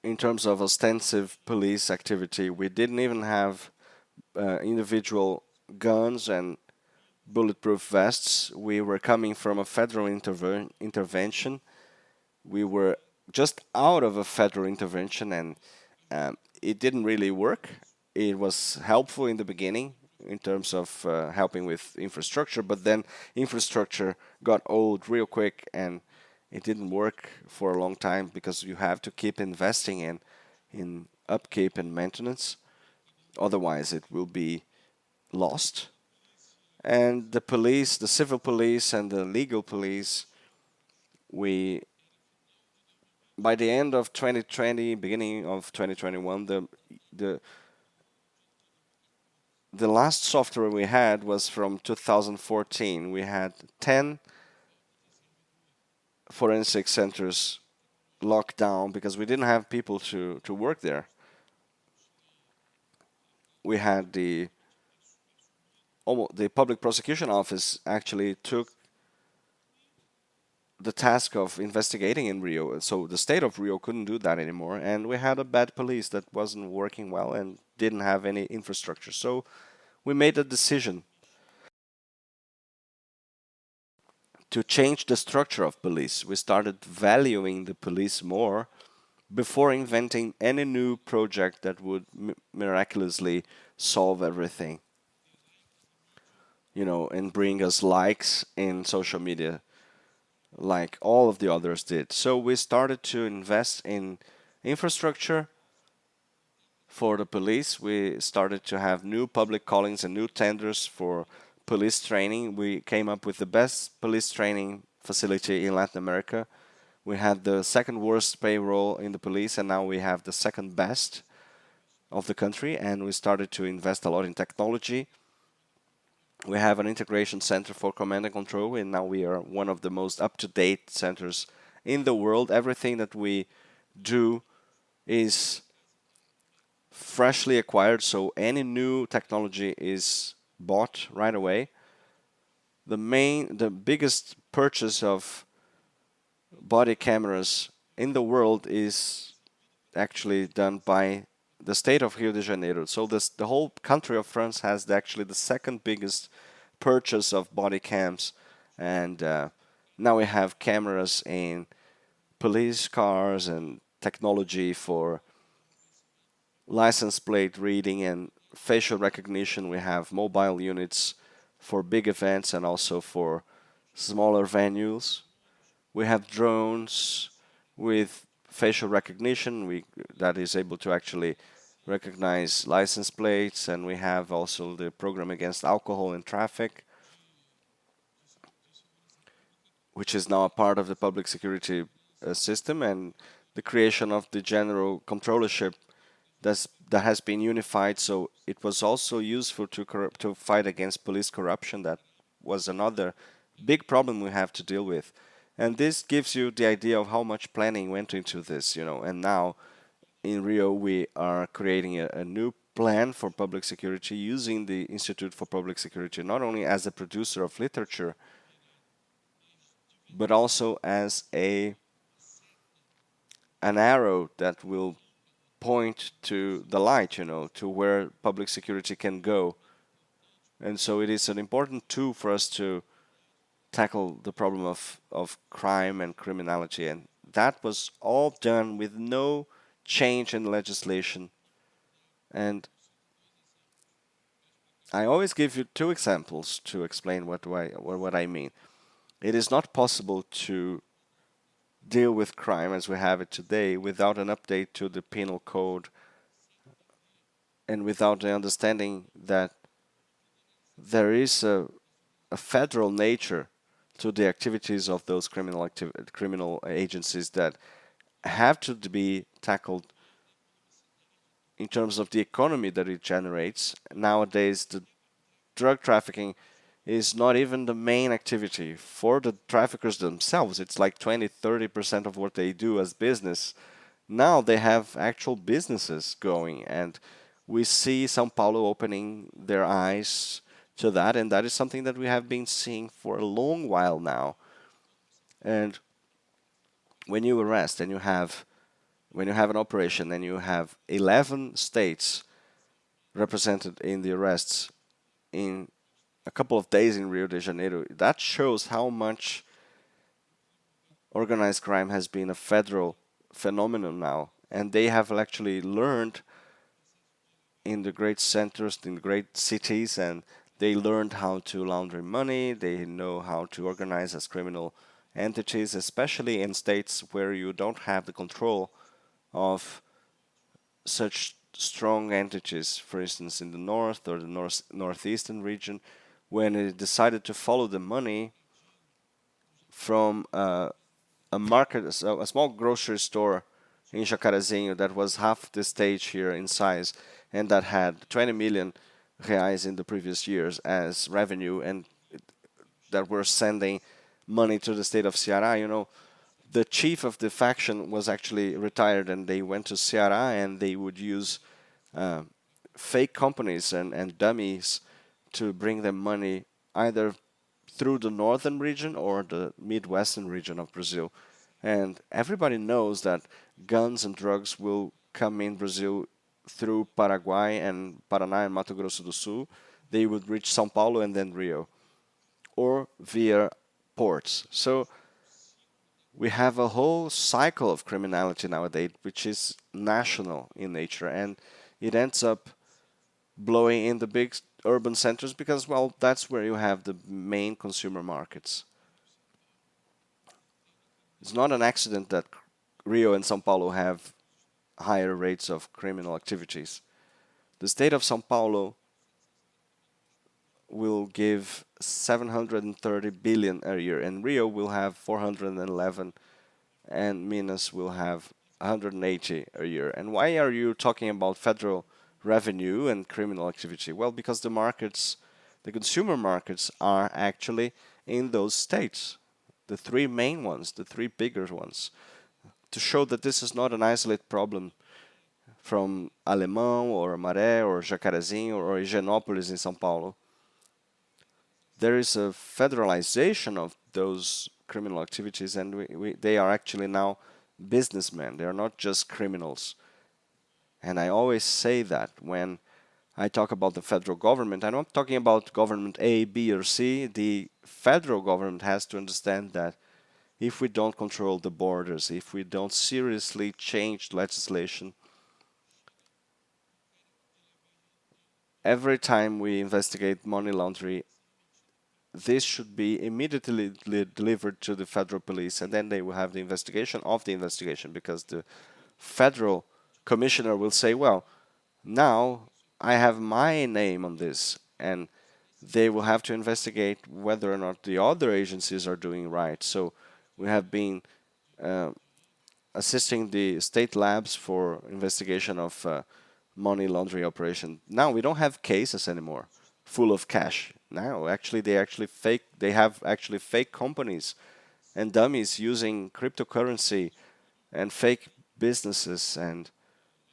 [SPEAKER 1] In terms of ostensive police activity, we didn't even have individual guns and bulletproof vests. We were coming from a federal intervention. We were just out of a federal intervention, and it didn't really work. It was helpful in the beginning in terms of helping with infrastructure, but then infrastructure got old real quick, and it didn't work for a long time because you have to keep investing in upkeep and maintenance. Otherwise, it will be lost. And the police, the civil police and the legal police, we by the end of 2020, beginning of 2021, the the last software we had was from 2014. We had 10 forensic centers locked down because we didn't have people to work there. We had the public prosecution office actually took the task of investigating in Rio. So the state of Rio couldn't do that anymore, and we had a bad police that wasn't working well and didn't have any infrastructure. So we made a decision to change the structure of police. We started valuing the police more before inventing any new project that would miraculously solve everything, and bring us likes in social media like all of the others did. So we started to invest in infrastructure for the police. We started to have new public callings and new tenders for police training. We came up with the best police training facility in Latin America. We had the second worst payroll in the police, and now we have the second best of the country. And we started to invest a lot in technology. We have an integration center for command and control, and now we are one of the most up-to-date centers in the world. Everything that we do is freshly acquired, so any new technology is bought right away. The biggest purchase of body cameras in the world is actually done by the state of Rio de Janeiro. So the whole country of France has actually the second biggest purchase of body cams, and now we have cameras in police cars and technology for license plate reading and facial recognition. We have mobile units for big events and also for smaller venues. We have drones with facial recognition that is able to actually recognize license plates, and we have also the program against alcohol in traffic, which is now a part of the public security system, and the creation of the general controllership that has been unified. So it was also useful to fight against police corruption. That was another big problem we have to deal with. And this gives you the idea of how much planning went into this, And now in Rio, we are creating a new plan for public security using the Institute for Public Security not only as a producer of literature, but also as an arrow that will point to the light, to where public security can go. And so it is an important tool for us to tackle the problem of crime and criminality. And that was all done with no change in legislation. And I always give you two examples to explain what I mean. It is not possible to deal with crime as we have it today without an update to the penal code and without the understanding that there is a federal nature to the activities of those criminal agencies that have to be tackled in terms of the economy that it generates. Nowadays, the drug trafficking is not even the main activity for the traffickers themselves. It's like 20-30% of what they do as business. Now they have actual businesses going, and we see São Paulo opening their eyes to that, and that is something that we have been seeing for a long while now. And when you arrest and when you have an operation and you have 11 states represented in the arrests in a couple of days in Rio de Janeiro, that shows how much organized crime has been a federal phenomenon now. And they have actually learned in the great centers, in the great cities, and they learned how to launder money, they know how to organize as criminal entities, especially in states where you don't have the control of such strong entities. For instance, in the north or the northeastern region, when it decided to follow the money from a market, a small grocery store in Jacarezinho that was half the stage here in size and that had 20 million reais in the previous years as revenue, and that were sending money to the state of Ceará. The chief of the faction was actually retired, and they went to Ceará and they would use fake companies and dummies to bring them money either through the northern region or the midwestern region of Brazil. And everybody knows that guns and drugs will come in Brazil through Paraguay and Paraná and Mato Grosso do Sul. They would reach São Paulo and then Rio, or via ports. So we have a whole cycle of criminality nowadays, which is national in nature, and it ends up blowing in the big urban centers because, well, that's where you have the main consumer markets. It's not an accident that Rio and São Paulo have higher rates of criminal activities. The state of São Paulo will give 730 billion a year, and Rio will have 411, and Minas will have 180 a year. And why are you talking about federal revenue and criminal activity? Well, because the consumer markets are actually in those states, the three main ones, the three bigger ones, to show that this is not an isolated problem from Alemão or Maré or Jacarezinho or Higienópolis in São Paulo. There is a federalization of those criminal activities, and they are actually now businessmen. They are not just criminals. And I always say that when I talk about the federal government, I'm not talking about government A, B, or C. The federal government has to understand that if we don't control the borders, if we don't seriously change legislation, every time we investigate money laundering, this should be immediately delivered to the federal police, and then they will have the investigation of the investigation, because the federal commissioner will say, well, now I have my name on this, and they will have to investigate whether or not the other agencies are doing right. So we have been assisting the state labs for investigation of money laundering operation. Now we don't have cases anymore full of cash. Now actually they have actually fake companies and dummies using cryptocurrency and fake businesses and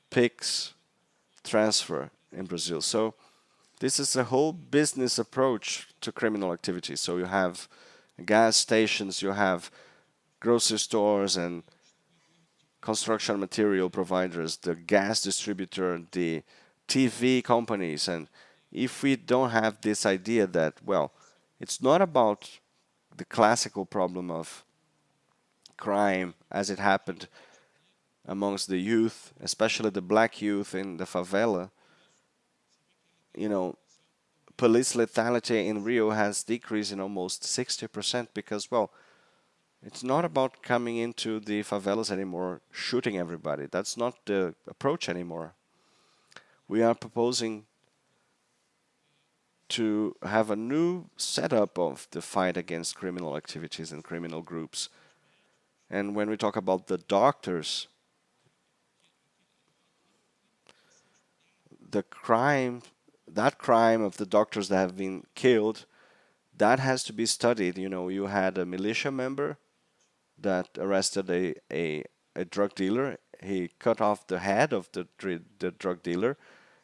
[SPEAKER 1] PIX transfer in Brazil. So this is a whole business approach to criminal activity. So you have gas stations, you have grocery stores and construction material providers, the gas distributor, the TV companies. And if we don't have this idea that, well, it's not about the classical problem of crime as it happened amongst the youth, especially the black youth in the favela, you know, police lethality in Rio has decreased in almost 60% because, well, it's not about coming into the favelas anymore, shooting everybody. That's not the approach anymore. We are proposing to have a new setup of the fight against criminal activities and criminal groups. And when we talk about the doctors, the crime, that crime of the doctors that have been killed, that has to be studied. You know, you had a militia member that arrested a drug dealer. He cut off the head of the drug dealer.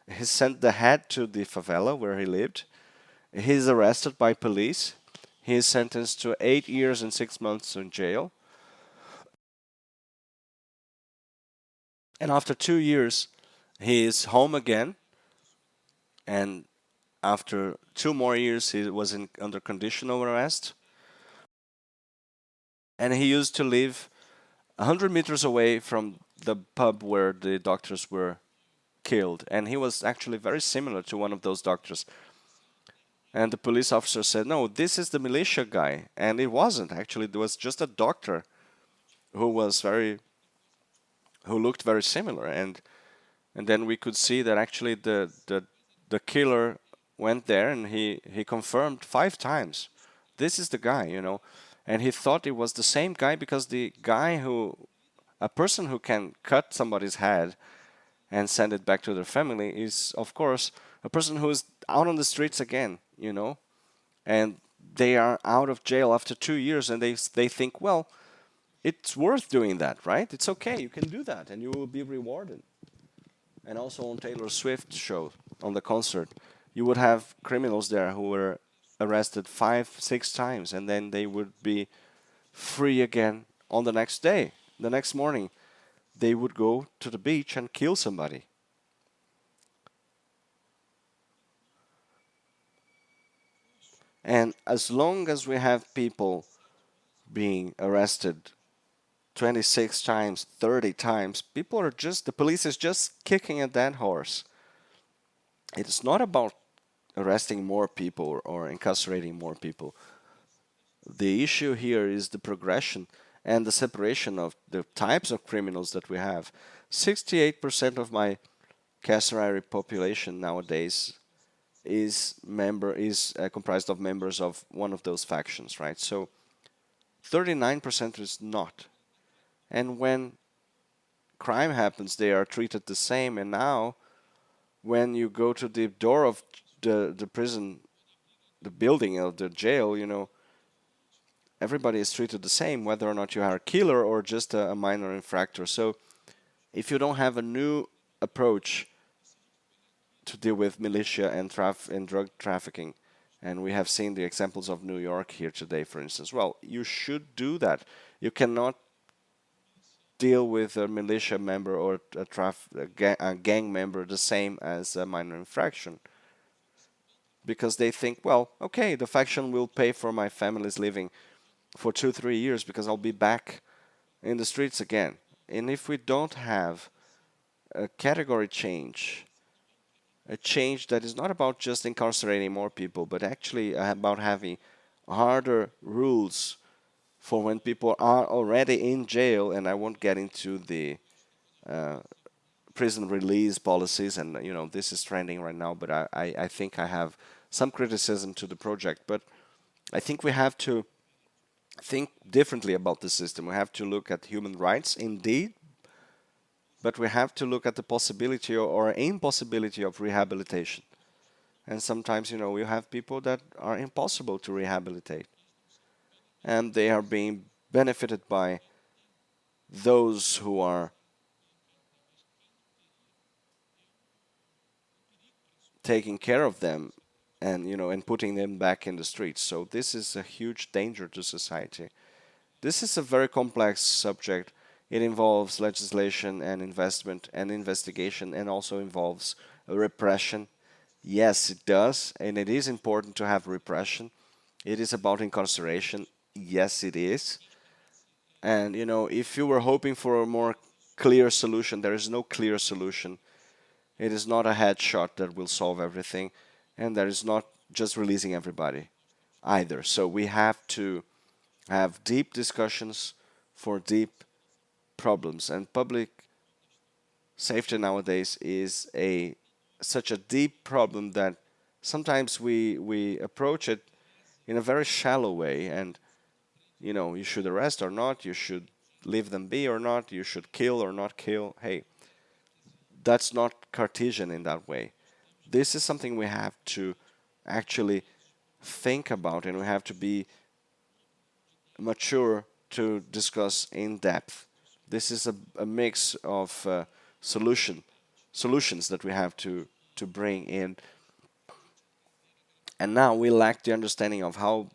[SPEAKER 1] He sent the head to the favela where he lived. He's arrested by police. He is sentenced to 8 years and 6 months in jail. And after 2 years, he is home again. And after 2 more years, he was under conditional arrest. And he used to live 100 meters away from the pub where the doctors were killed. And he was actually very similar to one of those doctors. And the police officer said, no, this is the militia guy. And it wasn't. Actually, it was just a doctor who looked very similar. And then we could see that actually the killer went there and he confirmed 5 times. This is the guy, you know. And he thought it was the same guy because a person who can cut somebody's head and send it back to their family is, of course, a person who is out on the streets again, you know. And they are out of jail after 2 years and they think, well, it's worth doing that, right? It's okay, you can do that and you will be rewarded. And also on Taylor Swift's show, on the concert, you would have criminals there who were arrested 5, 6 times, and then they would be free again on the next day. The next morning, they would go to the beach and kill somebody. And as long as we have people being arrested 26 times, 30 times, the police is just kicking a dead horse. It's not about arresting more people or incarcerating more people. The issue here is the progression and the separation of the types of criminals that we have. 68% of my carcerary population nowadays is comprised of members of one of those factions, right? So 39% is not. And when crime happens, they are treated the same. And now, when you go to the door of the prison, the building of the jail, you know, everybody is treated the same, whether or not you are a killer or just a minor infractor. So if you don't have a new approach to deal with militia and drug trafficking, and we have seen the examples of New York here today, for instance, well, you should do that. You cannot deal with a militia member or a gang member the same as a minor infraction. Because they think, well, okay, the faction will pay for my family's living for 2-3 years because I'll be back in the streets again. And if we don't have a category change, a change that is not about just incarcerating more people, but actually about having harder rules for when people are already in jail, and I won't get into the prison release policies, and you know this is trending right now, but I think I have some criticism to the project, but I think we have to think differently about the system. We have to look at human rights indeed, but we have to look at the possibility or impossibility of rehabilitation. And sometimes, you have people that are impossible to rehabilitate, and they are being benefited by those who are taking care of them and putting them back in the streets. So this is a huge danger to society. This is a very complex subject. It involves legislation and investment and investigation, and also involves repression. Yes, it does, and it is important to have repression. It is about incarceration. Yes, it is. And if you were hoping for a more clear solution, there is no clear solution. It is not a headshot that will solve everything, and there is not just releasing everybody either. So we have to have deep discussions for deep problems, and public safety nowadays is such a deep problem that sometimes we approach it in a very shallow way. And you should arrest or not, you should leave them be or not, you should kill or not kill. Hey, that's not Cartesian in that way. This is something we have to actually think about, and we have to be mature to discuss in depth. This is a mix of solutions that we have to bring in. And now we lack the understanding of how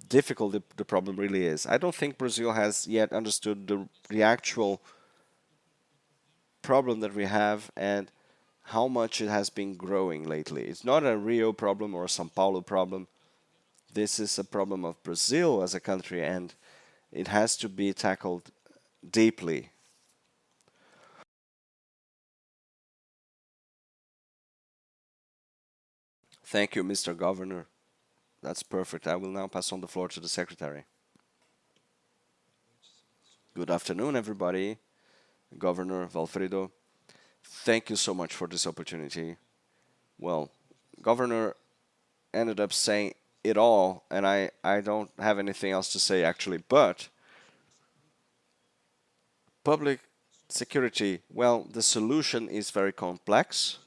[SPEAKER 1] difficult the problem really is. I don't think Brazil has yet understood the actual problem that we have and how much it has been growing lately. It's not a Rio problem or a São Paulo problem. This is a problem of Brazil as a country, and it has to be tackled deeply. Thank you, Mr. Governor. That's perfect. I will now pass on the floor to the Secretary. Good afternoon, everybody. Governor Walfrido, thank you so much for this opportunity. Well, Governor ended up saying it all, and I don't have anything else to say actually, but public security, well, the solution is very complex.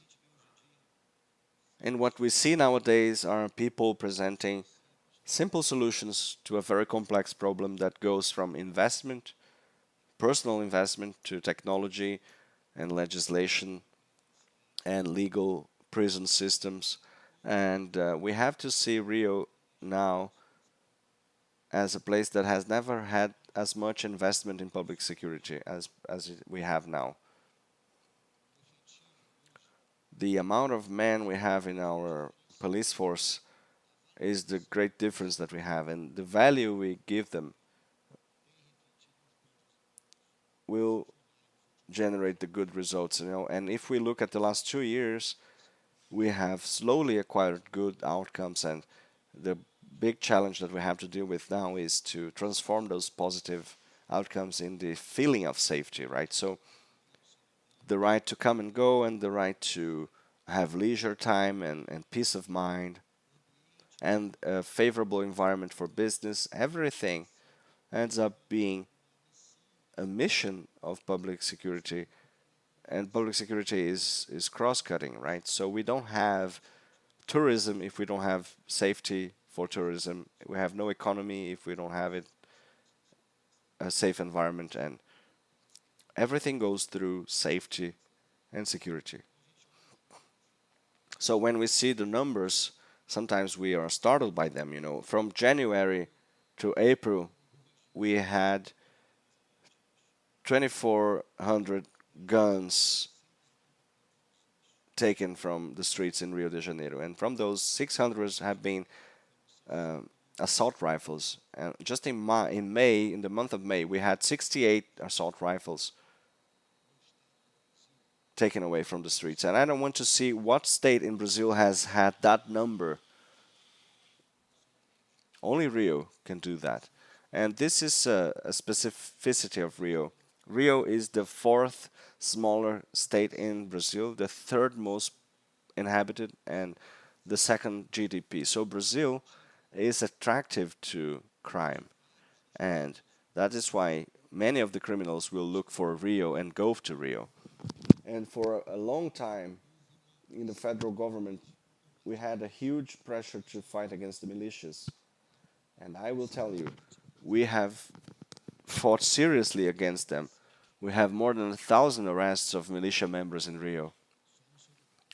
[SPEAKER 1] And what we see nowadays are people presenting simple solutions to a very complex problem that goes from investment, personal investment, to technology and legislation and legal prison systems. And we have to see Rio now as a place that has never had as much investment in public security as we have now. The amount of men we have in our police force is the great difference that we have, and the value we give them will generate the good results. And if we look at the last 2 years, we have slowly acquired good outcomes, and the big challenge that we have to deal with now is to transform those positive outcomes in the feeling of safety, right? So the right to come and go, and the right to have leisure time and peace of mind, and a favorable environment for business, everything ends up being a mission of public security. And public security is cross-cutting, right? So we don't have tourism if we don't have safety for tourism. We have no economy if we don't have a safe environment, and everything goes through safety and security. So when we see the numbers, sometimes we are startled by them. From January to April, we had 2,400 guns taken from the streets in Rio de Janeiro, and from those, 600 have been assault rifles. And just in May, in the month of May, we had 68 assault rifles taken away from the streets. And I don't want to see what state in Brazil has had that number. Only Rio can do that. And this is a specificity of Rio. Rio is the fourth smaller state in Brazil, the third most inhabited, and the second GDP. So Brazil is attractive to crime. And that is why many of the criminals will look for Rio and go to Rio. And for a long time in the federal government, we had a huge pressure to fight against the militias. And I will tell you, we have fought seriously against them. We have more than 1,000 arrests of militia members in Rio,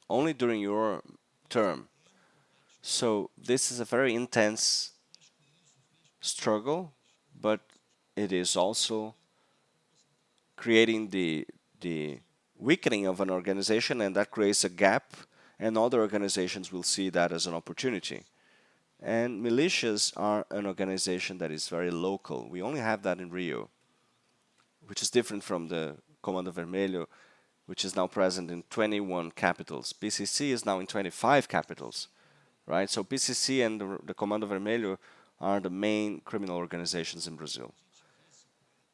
[SPEAKER 1] only during your term. So this is a very intense struggle, but it is also creating the weakening of an organization, and that creates a gap, and other organizations will see that as an opportunity. And militias are an organization that is very local. We only have that in Rio, which is different from the Comando Vermelho, which is now present in 21 capitals. PCC is now in 25 capitals, right? So PCC and the Comando Vermelho are the main criminal organizations in Brazil.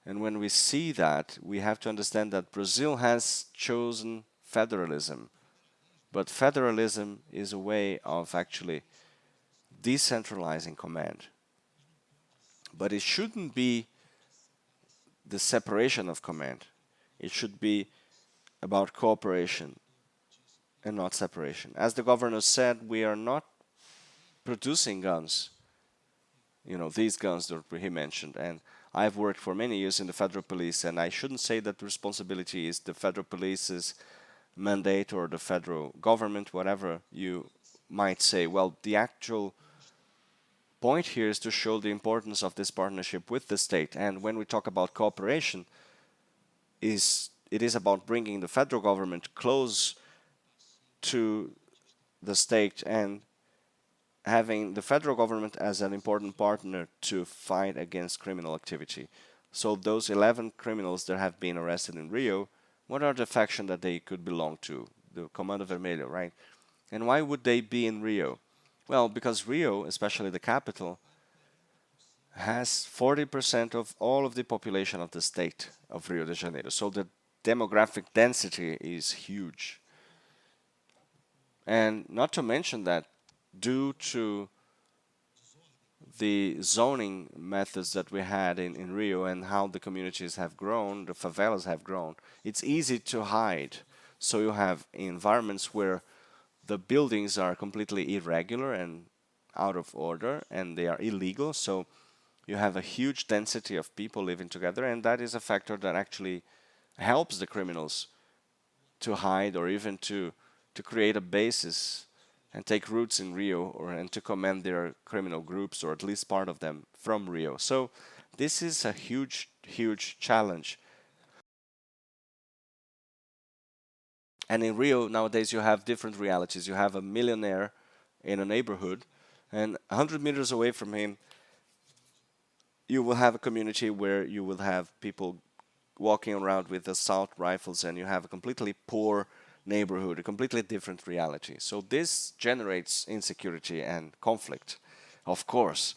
[SPEAKER 1] And when we see that, we have to understand that Brazil has chosen federalism. But federalism is a way of actually decentralizing command. But it shouldn't be the separation of command. It should be about cooperation and not separation. As the governor said, we are not producing guns, these guns that he mentioned. And I've worked for many years in the federal police, and I shouldn't say that the responsibility is the federal police's mandate or the federal government, whatever you might say. Well, the actual point here is to show the importance of this partnership with the state. And when we talk about cooperation, it is about bringing the federal government close to the state and having the federal government as an important partner to fight against criminal activity. So those 11 criminals that have been arrested in Rio, what are the faction that they could belong to? The Comando Vermelho, right? And why would they be in Rio? Well, because Rio, especially the capital, has 40% of all of the population of the state of Rio de Janeiro. So the demographic density is huge. And not to mention that due to the zoning methods that we had in Rio and how the communities have grown, the favelas have grown, it's easy to hide. So you have environments where the buildings are completely irregular and out of order and they are illegal. So you have a huge density of people living together, and that is a factor that actually helps the criminals to hide or even to create a basis and take roots in Rio and to command their criminal groups, or at least part of them, from Rio. So this is a huge, huge challenge. And in Rio nowadays you have different realities. You have a millionaire in a neighborhood, and 100 meters away from him you will have a community where you will have people walking around with assault rifles, and you have a completely poor neighborhood, a completely different reality. So this generates insecurity and conflict. Of course,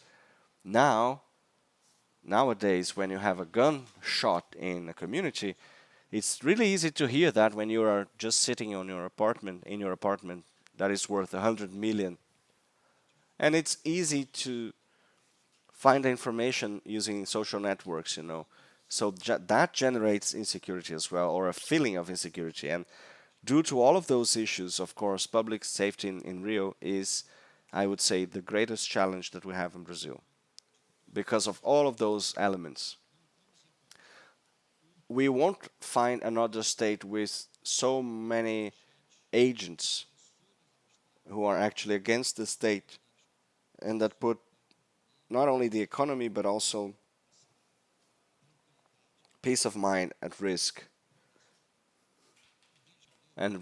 [SPEAKER 1] nowadays, when you have a gunshot in a community, it's really easy to hear that when you are just sitting in your apartment that is worth 100 million. And it's easy to find the information using social networks, So that generates insecurity as well, or a feeling of insecurity. And due to all of those issues, of course, public safety in Rio is, I would say, the greatest challenge that we have in Brazil. Because of all of those elements. We won't find another state with so many agents who are actually against the state and that put not only the economy but also peace of mind at risk. And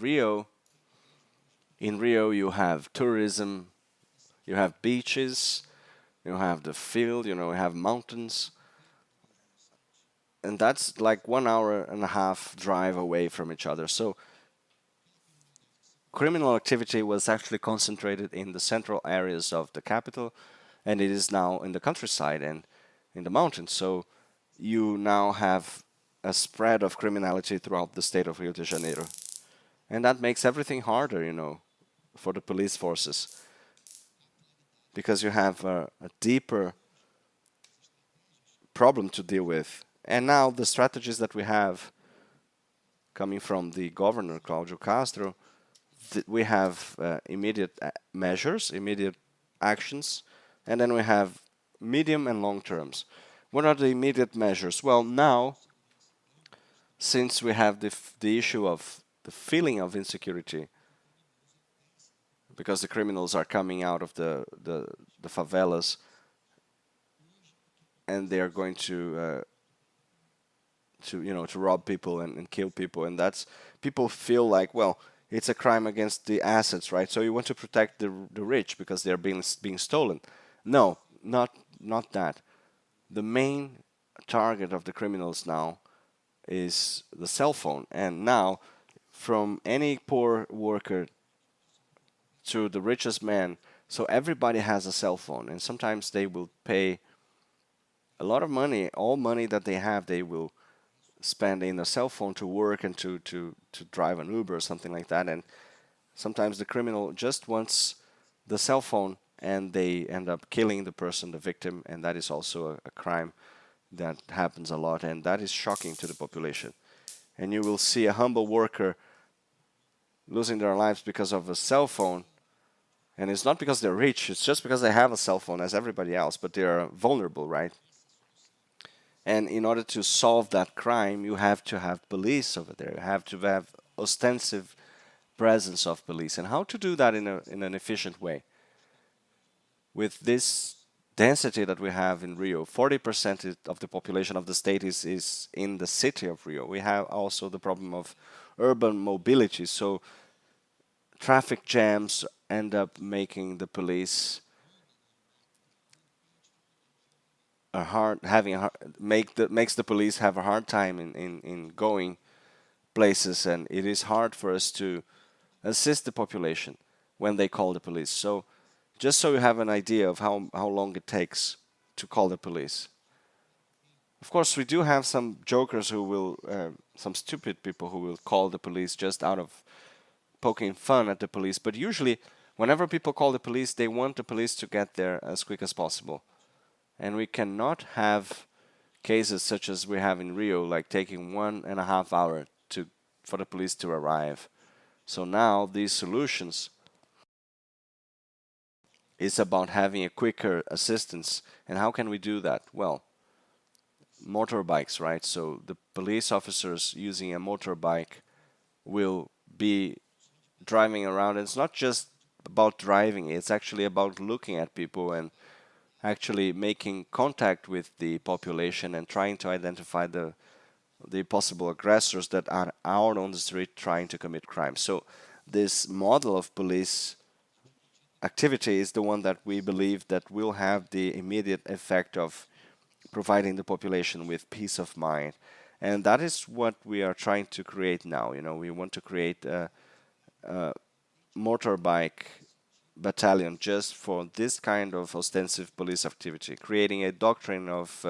[SPEAKER 1] in Rio you have tourism, you have beaches, you have the field, you have mountains. And that's like 1.5 hour drive away from each other. So criminal activity was actually concentrated in the central areas of the capital, and it is now in the countryside and in the mountains. So you now have a spread of criminality throughout the state of Rio de Janeiro. And that makes everything harder, for the police forces. Because you have a deeper problem to deal with. And now the strategies that we have coming from the governor, Claudio Castro, we have immediate measures, immediate actions, and then we have medium and long terms. What are the immediate measures? Well, now, since we have the issue of the feeling of insecurity, because the criminals are coming out of the favelas, and they are going to rob people and kill people, and that's, people feel like, well, it's a crime against the assets, right? So you want to protect the rich because they're being stolen. No, not that. The main target of the criminals now is the cell phone, and now from any poor worker to the richest man, so everybody has a cell phone, and sometimes they will pay a lot of money, all money that they have, they will spend in a cell phone to work and to drive an Uber or something like that. And sometimes the criminal just wants the cell phone, and they end up killing the person, the victim, and that is also a crime that happens a lot, and that is shocking to the population. And you will see a humble worker losing their lives because of a cell phone, and it's not because they're rich, it's just because they have a cell phone as everybody else, but they are vulnerable, right? And in order to solve that crime, you have to have police over there. You have to have ostensive presence of police. And how to do that in an efficient way? With this density that we have in Rio, 40% of the population of the state is in the city of Rio. We have also the problem of urban mobility. So traffic jams end up making the police makes the police have a hard time in going places, and it is hard for us to assist the population when they call the police. So just so you have an idea of how long it takes to call the police. Of course, we do have some jokers who will, some stupid people who will call the police just out of poking fun at the police, but usually whenever people call the police, they want the police to get there as quick as possible. And we cannot have cases such as we have in Rio, like taking 1.5 hours for the police to arrive. So now these solutions is about having a quicker assistance. And how can we do that? Well, motorbikes, right? So the police officers using a motorbike will be driving around. It's not just about driving, it's actually about looking at people and actually making contact with the population and trying to identify the possible aggressors that are out on the street trying to commit crime. So this model of police activity is the one that we believe that will have the immediate effect of providing the population with peace of mind. And that is what we are trying to create now. We want to create a motorbike battalion just for this kind of ostensive police activity, creating a doctrine of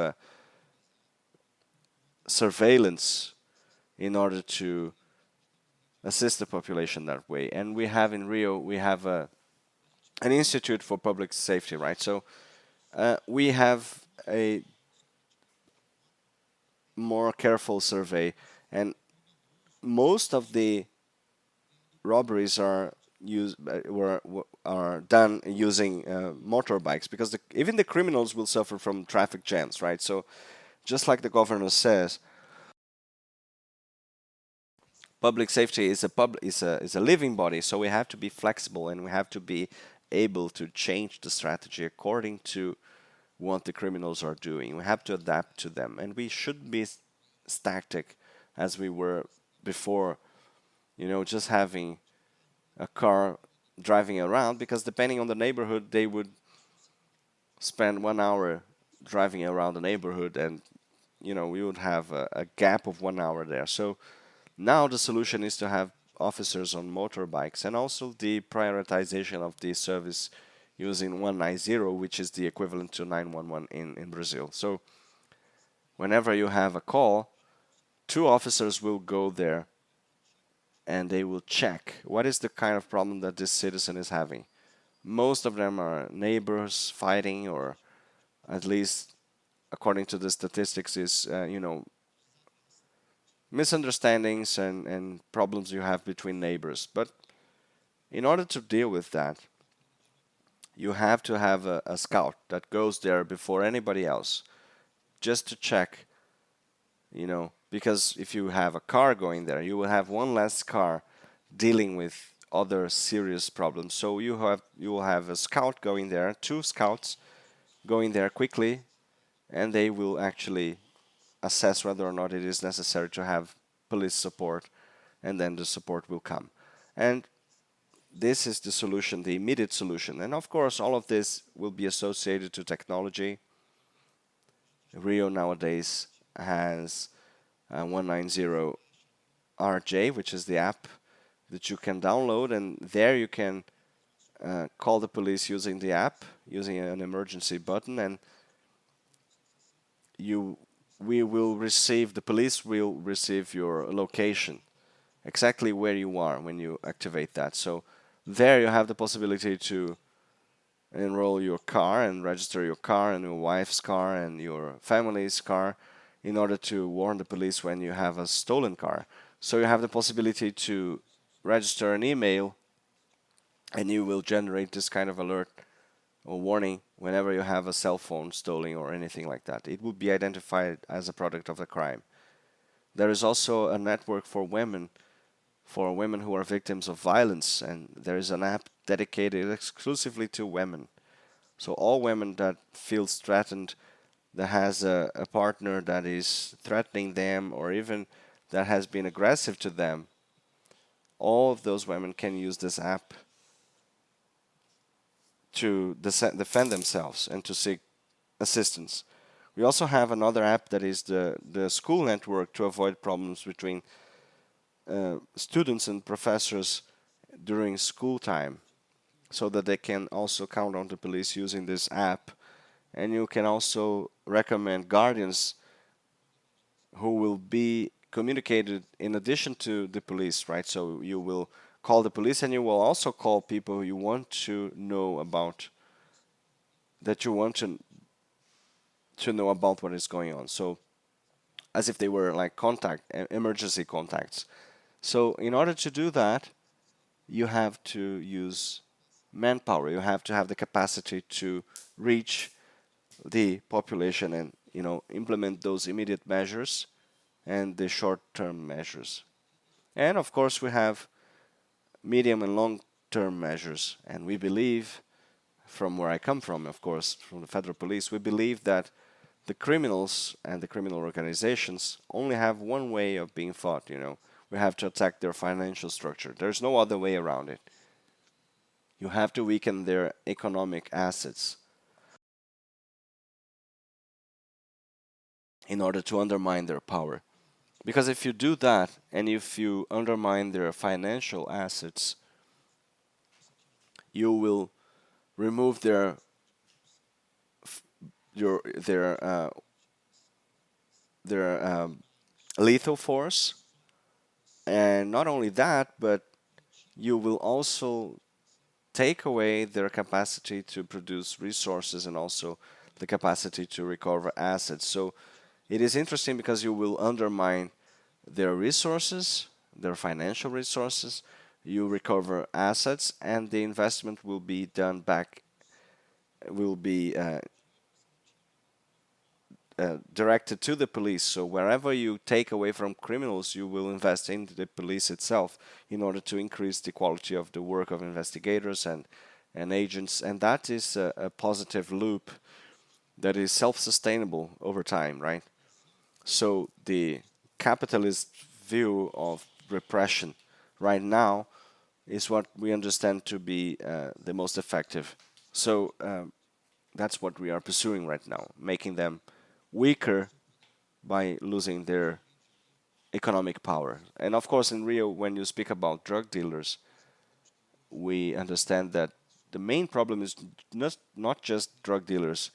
[SPEAKER 1] surveillance in order to assist the population that way. And we have in Rio, we have an institute for public safety, right? So we have a more careful survey, and most of the robberies are done using motorbikes, because even the criminals will suffer from traffic jams, right? So just like the governor says, public safety is a living body, so we have to be flexible, and we have to be able to change the strategy according to what the criminals are doing. We have to adapt to them, and we should be static as we were before, just having a car driving around, because depending on the neighborhood, they would spend 1 hour driving around the neighborhood, and we would have a gap of 1 hour there. So now the solution is to have officers on motorbikes, and also the prioritization of the service using 190, which is the equivalent to 911 in Brazil. So whenever you have a call, 2 officers will go there, and they will check what is the kind of problem that this citizen is having. Most of them are neighbors fighting, or at least according to the statistics is, misunderstandings and problems you have between neighbors. But in order to deal with that, you have to have a scout that goes there before anybody else, just to check, because if you have a car going there, you will have one less car dealing with other serious problems. So you will have a scout going there, two scouts going there quickly, and they will actually assess whether or not it is necessary to have police support, and then the support will come. And this is the solution, the immediate solution. And of course, all of this will be associated to technology. Rio nowadays has 190 RJ, which is the app that you can download, and there you can call the police using the app, using an emergency button, and the police will receive your location, exactly where you are when you activate that. So there you have the possibility to enroll your car and register your car and your wife's car and your family's car in order to warn the police when you have a stolen car. So you have the possibility to register an email, and you will generate this kind of alert or warning whenever you have a cell phone stolen or anything like that. It will be identified as a product of the crime. There is also a network for women who are victims of violence, and there is an app dedicated exclusively to women. So all women that feels threatened, that has a partner that is threatening them, or even that has been aggressive to them, all of those women can use this app to defend themselves and to seek assistance. We also have another app that is the school network to avoid problems between students and professors during school time, so that they can also count on the police using this app. And you can also recommend guardians who will be communicated in addition to the police, right? So you will call the police, and you will also call people you want to know about, that you want to know about what is going on. So as if they were like emergency contacts. So in order to do that, you have to use manpower. You have to have the capacity to reach the population and implement those immediate measures and the short-term measures. And of course, we have medium and long-term measures. And we believe, from where I come from, of course, from the federal police, we believe that the criminals and the criminal organizations only have one way of being fought. We have to attack their financial structure. There's no other way around it. You have to weaken their economic assets in order to undermine their power. Because if you do that, and if you undermine their financial assets, you will remove their lethal force. And not only that, but you will also take away their capacity to produce resources and also the capacity to recover assets. So it is interesting because you will undermine their resources, their financial resources, you recover assets, and the investment will be done back, will be directed to the police. So wherever you take away from criminals, you will invest in the police itself in order to increase the quality of the work of investigators and agents. And that is a positive loop that is self-sustainable over time, right? So the capitalist view of repression right now is what we understand to be the most effective. So that's what we are pursuing right now, making them weaker by losing their economic power. And of course, in Rio, when you speak about drug dealers, we understand that the main problem is not just drug dealers.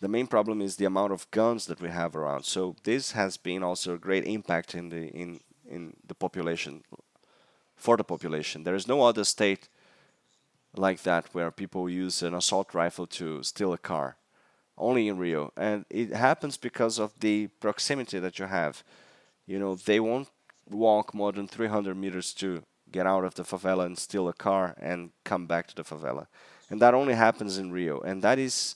[SPEAKER 1] The main problem is the amount of guns that we have around. So this has been also a great impact in the population, for the population. There is no other state like that where people use an assault rifle to steal a car. Only in Rio. And it happens because of the proximity that you have. They won't walk more than 300 meters to get out of the favela and steal a car and come back to the favela. And that only happens in Rio. And that is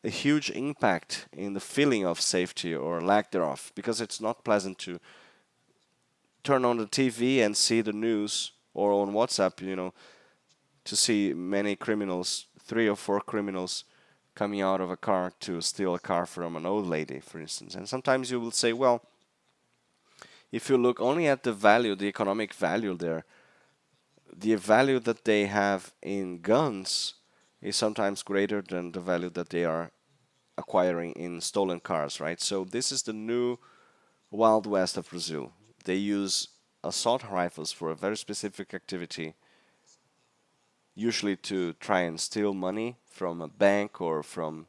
[SPEAKER 1] a huge impact in the feeling of safety or lack thereof, because it's not pleasant to turn on the TV and see the news, or on WhatsApp, to see many criminals, 3 or 4 criminals, coming out of a car to steal a car from an old lady, for instance. And sometimes you will say, well, if you look only at the value, the economic value there, the value that they have in guns is sometimes greater than the value that they are acquiring in stolen cars, right? So this is the new Wild West of Brazil. They use assault rifles for a very specific activity, usually to try and steal money from a bank or from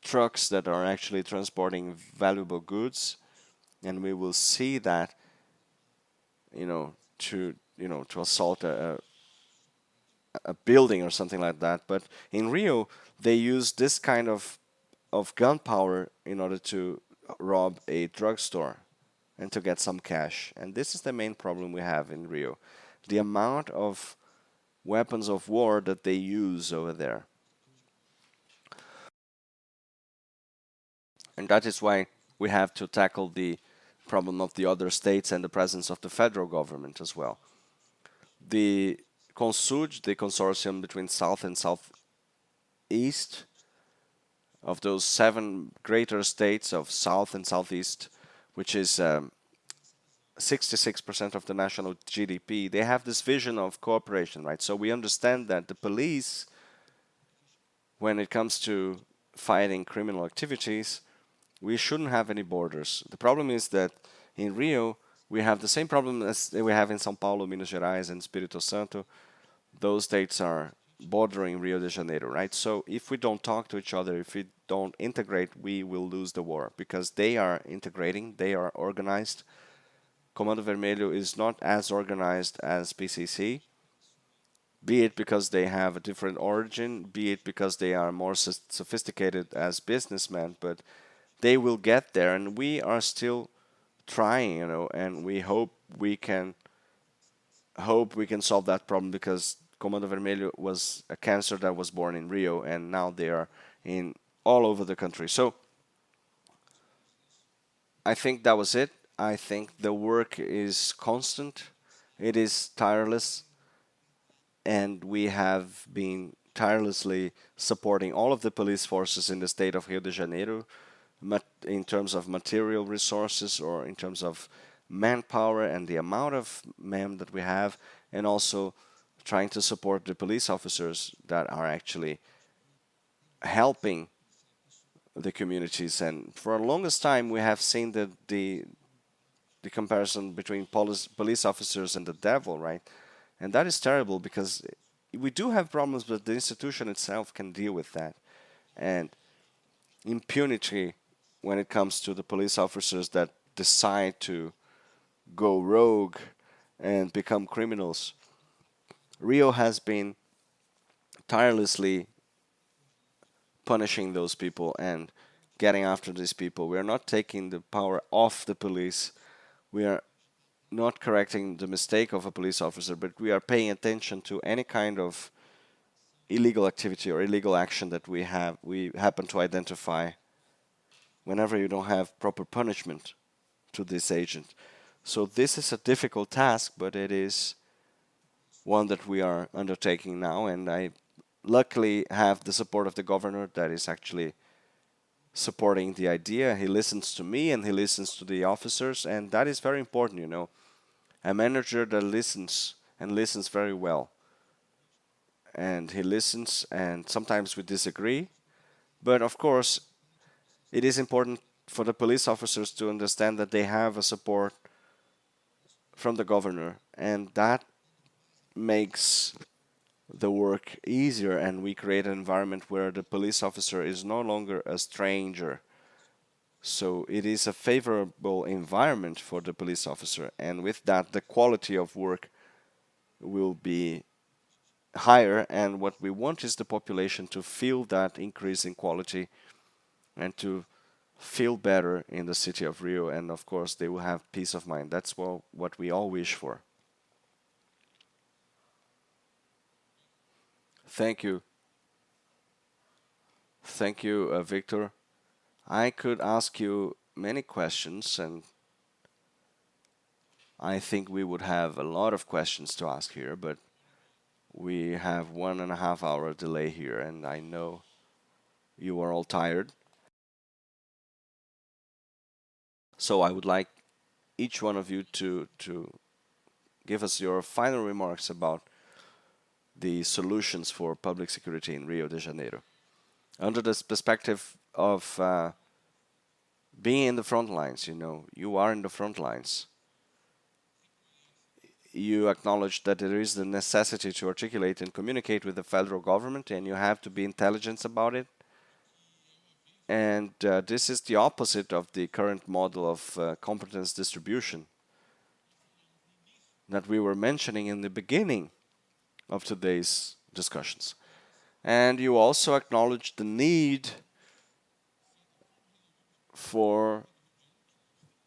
[SPEAKER 1] trucks that are actually transporting valuable goods. And we will see that, to assault a building or something like that. But in Rio, they use this kind of gunpowder in order to rob a drugstore and to get some cash. And this is the main problem we have in Rio. The amount of weapons of war that they use over there. And that is why we have to tackle the problem of the other states and the presence of the federal government as well. The CONSUD, the consortium between South and Southeast, of those 7 greater states of South and Southeast, which is 66% of the national GDP, they have this vision of cooperation, right? So we understand that the police, when it comes to fighting criminal activities, we shouldn't have any borders. The problem is that in Rio, we have the same problem as we have in São Paulo, Minas Gerais, and Espírito Santo. Those states are bordering Rio de Janeiro, right? So if we don't talk to each other, if we don't integrate, we will lose the war, because they are integrating, they are organized. Comando Vermelho is not as organized as PCC, be it because they have a different origin, be it because they are more sophisticated as businessmen, but they will get there, and we are still trying, and we hope we can solve that problem, because Comando Vermelho was a cancer that was born in Rio, and now they are in all over the country. So I think that was it. I think the work is constant. It is tireless. And we have been tirelessly supporting all of the police forces in the state of Rio de Janeiro, in terms of material resources or in terms of manpower and the amount of men that we have, and also trying to support the police officers that are actually helping the communities. And for the longest time, we have seen the comparison between police officers and the devil, right? And that is terrible, because we do have problems, but the institution itself can deal with that. And impunity when it comes to the police officers that decide to go rogue and become criminals. Rio has been tirelessly punishing those people and getting after these people. We are not taking the power off the police. We are not correcting the mistake of a police officer, but we are paying attention to any kind of illegal activity or illegal action that we happen to identify whenever you don't have proper punishment to this agent. So this is a difficult task, but it is one that we are undertaking now, and I luckily have the support of the governor that is actually supporting the idea. He listens to me and he listens to the officers, and that is very important, A manager that listens, and listens very well. And he listens, and sometimes we disagree, but of course it is important for the police officers to understand that they have a support from the governor, and that makes the work easier, and we create an environment where the police officer is no longer a stranger. So it is a favorable environment for the police officer, and with that the quality of work will be higher, and what we want is the population to feel that increase in quality and to feel better in the city of Rio, and of course they will have peace of mind. That's what we all wish for. Thank you. Thank you, Victor. I could ask you many questions, and I think we would have a lot of questions to ask here, but we have 1.5 hour delay here, and I know you are all tired. So I would like each one of you to give us your final remarks about the solutions for public security in Rio de Janeiro. Under this perspective of being in the front lines, you are in the front lines. You acknowledge that there is the necessity to articulate and communicate with the federal government, and you have to be intelligent about it. And this is the opposite of the current model of competence distribution that we were mentioning in the beginning of today's discussions. And you also acknowledge the need for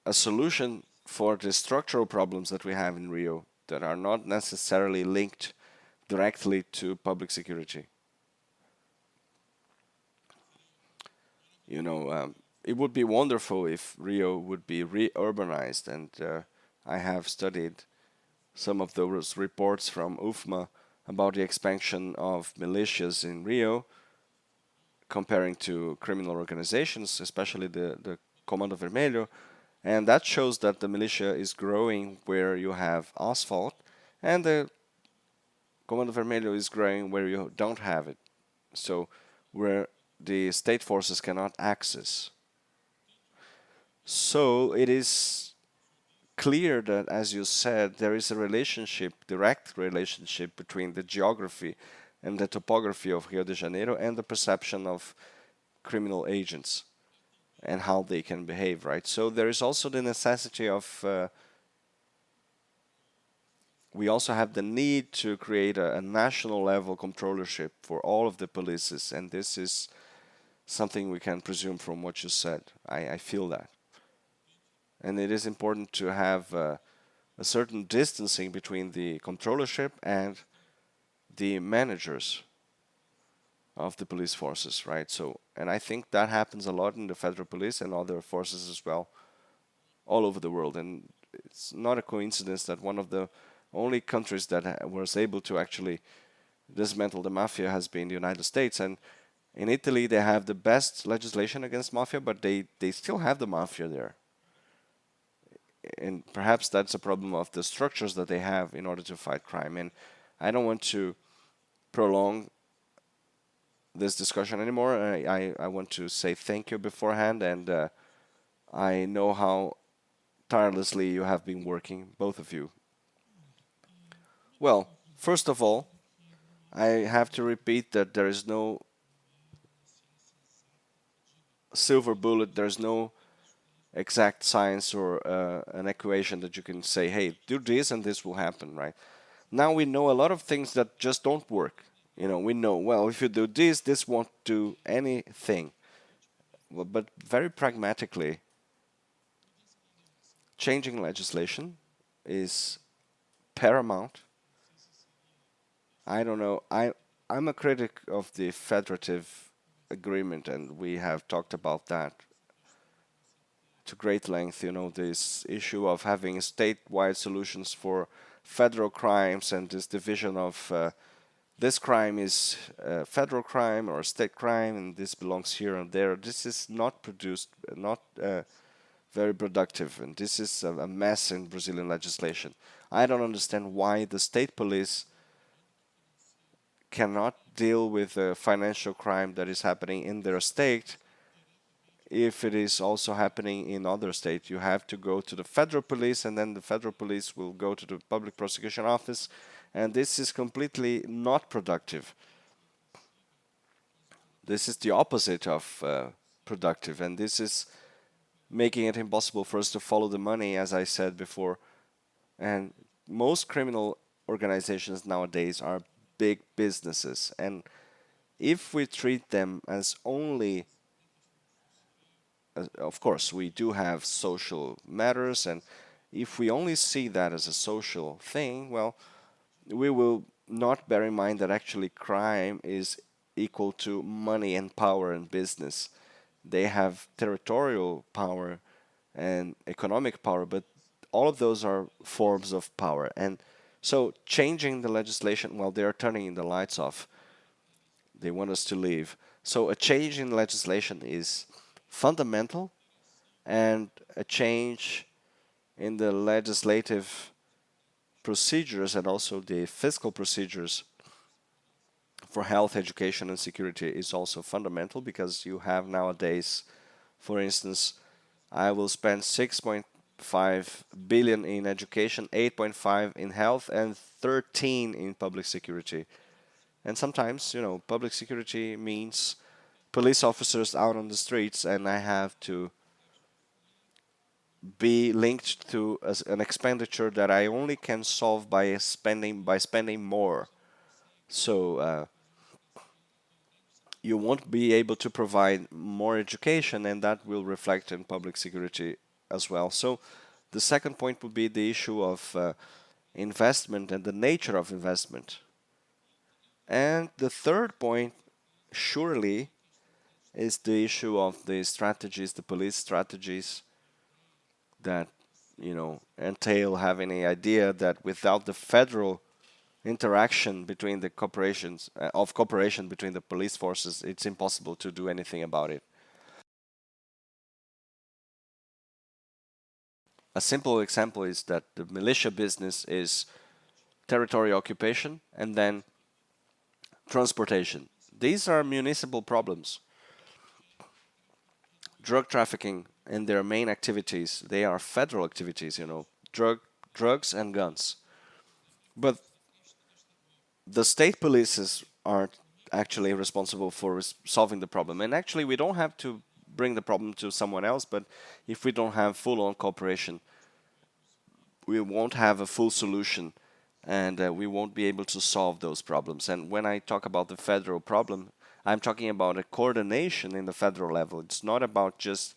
[SPEAKER 1] a solution for the structural problems that we have in Rio that are not necessarily linked directly to public security. It would be wonderful if Rio would be re-urbanized, and I have studied some of those reports from UFMA about the expansion of militias in Rio, comparing to criminal organizations, especially the Comando Vermelho, and that shows that the militia is growing where you have asphalt, and the Comando Vermelho is growing where you don't have it, so where the state forces cannot access. So it is clear that, as you said, there is a relationship, direct relationship between the geography and the topography of Rio de Janeiro and the perception of criminal agents and how they can behave, right? So there is also the necessity of we also have the need to create a national level controllership for all of the polices, and this is something we can presume from what you said. I feel that. And it is important to have a certain distancing between the controllership and the managers of the police forces, right? So, and I think that happens a lot in the federal police and other forces as well, all over the world. And it's not a coincidence that one of the only countries that was able to actually dismantle the mafia has been the United States. And in Italy, they have the best legislation against mafia, but they still have the mafia there. And perhaps that's a problem of the structures that they have in order to fight crime. And I don't want to prolong this discussion anymore. I want to say thank you beforehand, and I know how tirelessly you have been working, both of you. Well, first of all, I have to repeat that there is no silver bullet, there's no exact science or an equation that you can say, hey, do this and this will happen, right? Now we know a lot of things that just don't work. We know, well, if you do this, this won't do anything. Well, but very pragmatically, changing legislation is paramount. I don't know. I'm a critic of the federative agreement, and we have talked about that to great length. This issue of having statewide solutions for federal crimes and this division of this crime is federal crime or state crime, and this belongs here and there. This is not very productive, and this is a mess in Brazilian legislation. I don't understand why the state police cannot deal with a financial crime that is happening in their state if it is also happening in other states. You have to go to the federal police, and then the federal police will go to the public prosecution office, and this is completely not productive. This is the opposite of productive, and this is making it impossible for us to follow the money, as I said before. And most criminal organizations nowadays are big businesses, and if we treat them as only of course, we do have social matters, and if we only see that as a social thing, well, we will not bear in mind that actually crime is equal to money and power and business. They have territorial power and economic power, but all of those are forms of power. And so changing the legislation, well, they are turning the lights off. They want us to leave. So a change in legislation is fundamental, and a change in the legislative procedures and also the fiscal procedures for health, education, and security is also fundamental, because you have nowadays, for instance, I will spend 6.5 billion in education, 8.5 in health, and 13 in public security. And sometimes, public security means police officers out on the streets, and I have to be linked to an expenditure that I only can solve by spending more. So you won't be able to provide more education, and that will reflect in public security as well. So the second point would be the issue of investment and the nature of investment. And the third point, surely, is the issue of the strategies, the police strategies that entail having an idea that without the federal interaction between the cooperation between the police forces, it's impossible to do anything about it. A simple example is that the militia business is territory occupation and then transportation. These are municipal problems. Drug trafficking and their main activities, they are federal activities, drugs and guns. But the state polices aren't actually responsible for solving the problem. And actually, we don't have to bring the problem to someone else, but if we don't have full-on cooperation, we won't have a full solution, and we won't be able to solve those problems. And when I talk about the federal problem, I'm talking about a coordination in the federal level. It's not about just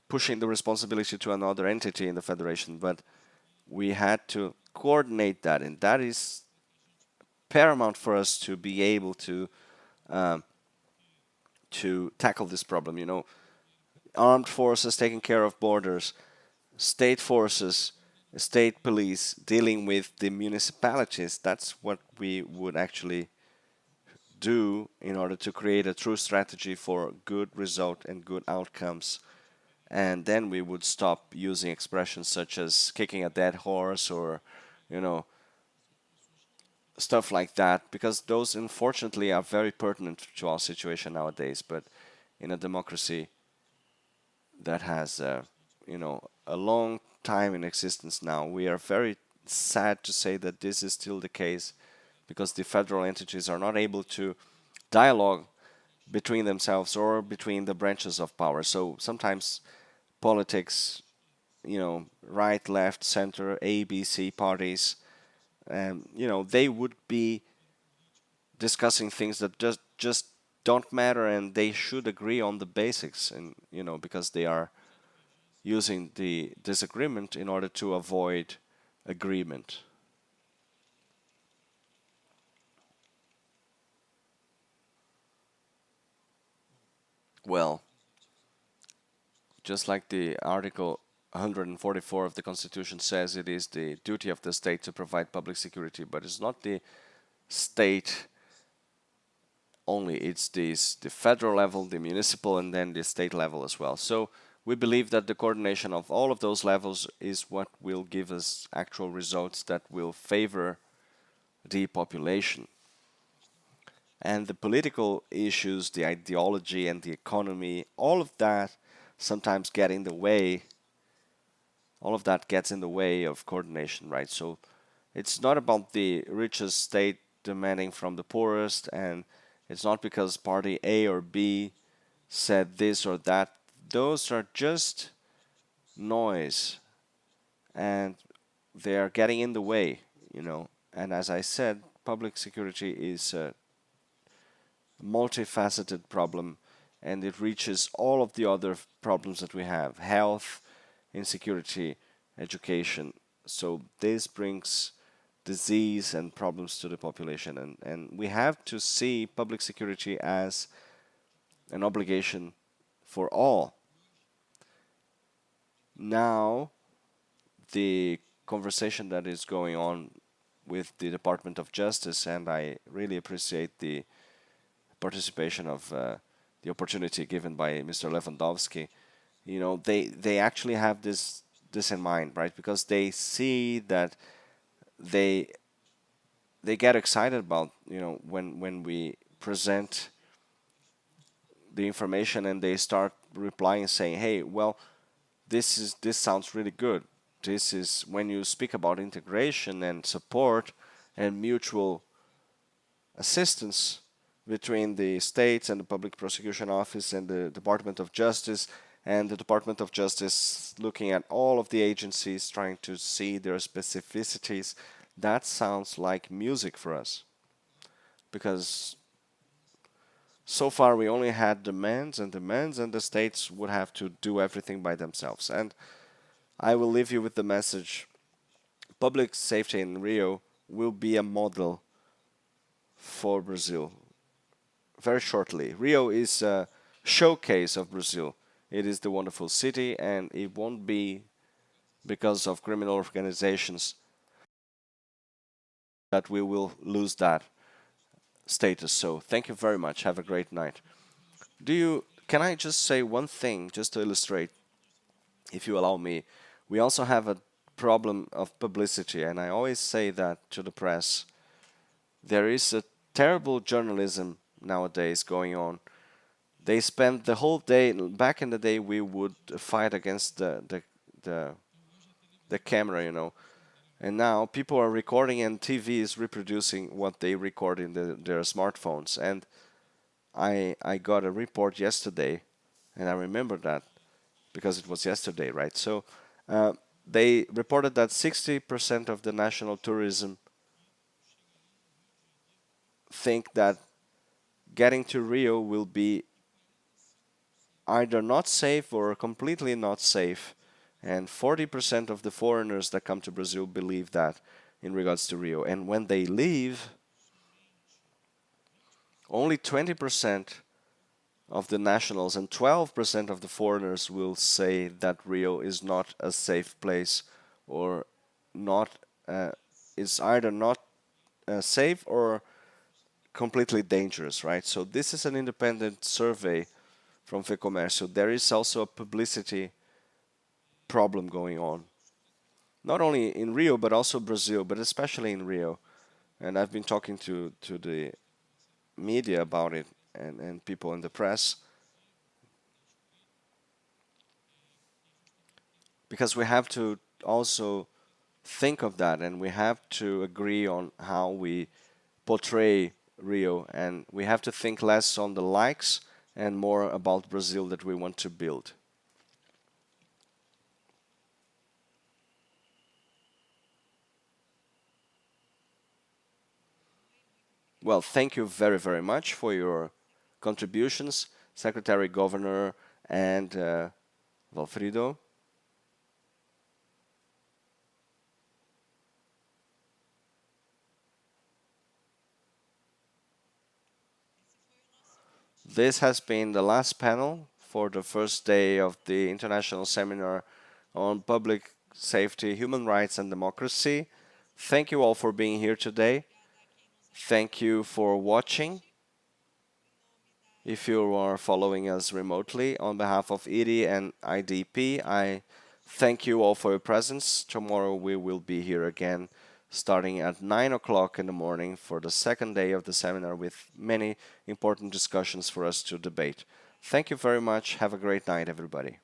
[SPEAKER 1] pushing the responsibility to another entity in the federation, but we had to coordinate that, and that is paramount for us to be able to tackle this problem. Armed forces taking care of borders, state forces, state police dealing with the municipalities. That's what we would actually do in order to create a true strategy for good result and good outcomes. And then we would stop using expressions such as kicking a dead horse or, stuff like that, because those unfortunately are very pertinent to our situation nowadays. But in a democracy that has a long time in existence now, we are very sad to say that this is still the case, because the federal entities are not able to dialogue between themselves or between the branches of power. So sometimes politics, right, left, center, A, B, C parties, they would be discussing things that just don't matter, and they should agree on the basics, and because they are using the disagreement in order to avoid agreement. Well, just like the Article 144 of the Constitution says, it is the duty of the state to provide public security, but it's not the state only. It's the federal level, the municipal, and then the state level as well. So we believe that the coordination of all of those levels is what will give us actual results that will favor the population. And the political issues, the ideology and the economy, all of that sometimes get in the way. All of that gets in the way of coordination, right? So it's not about the richest state demanding from the poorest, and it's not because party A or B said this or that. Those are just noise, and they are getting in the way, And as I said, public security is a multifaceted problem. and it reaches all of the other problems that we have: health, insecurity, education. So this brings disease and problems to the population, and we have to see public security as an obligation for all. Now, the conversation that is going on with the Department of Justice, and I really appreciate the participation of the opportunity given by Mr. Lewandowski. You know, they actually have this in mind, right? Because they see that they get excited about, you know, when we present the information, and they start replying saying, hey, well, this sounds really good. This is when you speak about integration and support and mutual assistance between the states and the Public Prosecution Office and the Department of Justice, and the Department of Justice looking at all of the agencies, trying to see their specificities. That sounds like music for us, because so far we only had demands and demands, and the states would have to do everything by themselves. And I will leave you with the message: public safety in Rio will be a model for Brazil very shortly. Rio is a showcase of Brazil. It is the wonderful city, and it won't be because of criminal organizations that we will lose that status. So thank you very much. Have a great night. Can I just say one thing just to illustrate, if you allow me? We also have a problem of publicity, and I always say that to the press. There is a terrible journalism nowadays going on. They spend the whole day. Back in the day, we would fight against the camera, you know. And now people are recording, and TV is reproducing what they record in their smartphones. And I got a report yesterday, and I remember that because it was yesterday, right? So they reported that 60% of the national tourism think that getting to Rio will be either not safe or completely not safe. And 40% of the foreigners that come to Brazil believe that in regards to Rio. And when they leave, only 20% of the nationals and 12% of the foreigners will say that Rio is not a safe place, or not is either not safe or completely dangerous, right? So this is an independent survey from FEComércio. There is also a publicity problem going on, not only in Rio but also Brazil, but especially in Rio. And I've been talking to the media about it, and people in the press, because we have to also think of that, and we have to agree on how we portray Rio, and we have to think less on the likes and more about Brazil that we want to build. Well, thank you very, very much for your contributions, Secretary Governor and Walfrido. This has been the last panel for the first day of the International Seminar on Public Safety, Human Rights and Democracy. Thank you all for being here today. Thank you for watching. If you are following us remotely, on behalf of IREE and IDP, I thank you all for your presence. Tomorrow we will be here again, starting at 9 o'clock in the morning for the second day of the seminar, with many important discussions for us to debate. Thank you very much. Have a great night, everybody.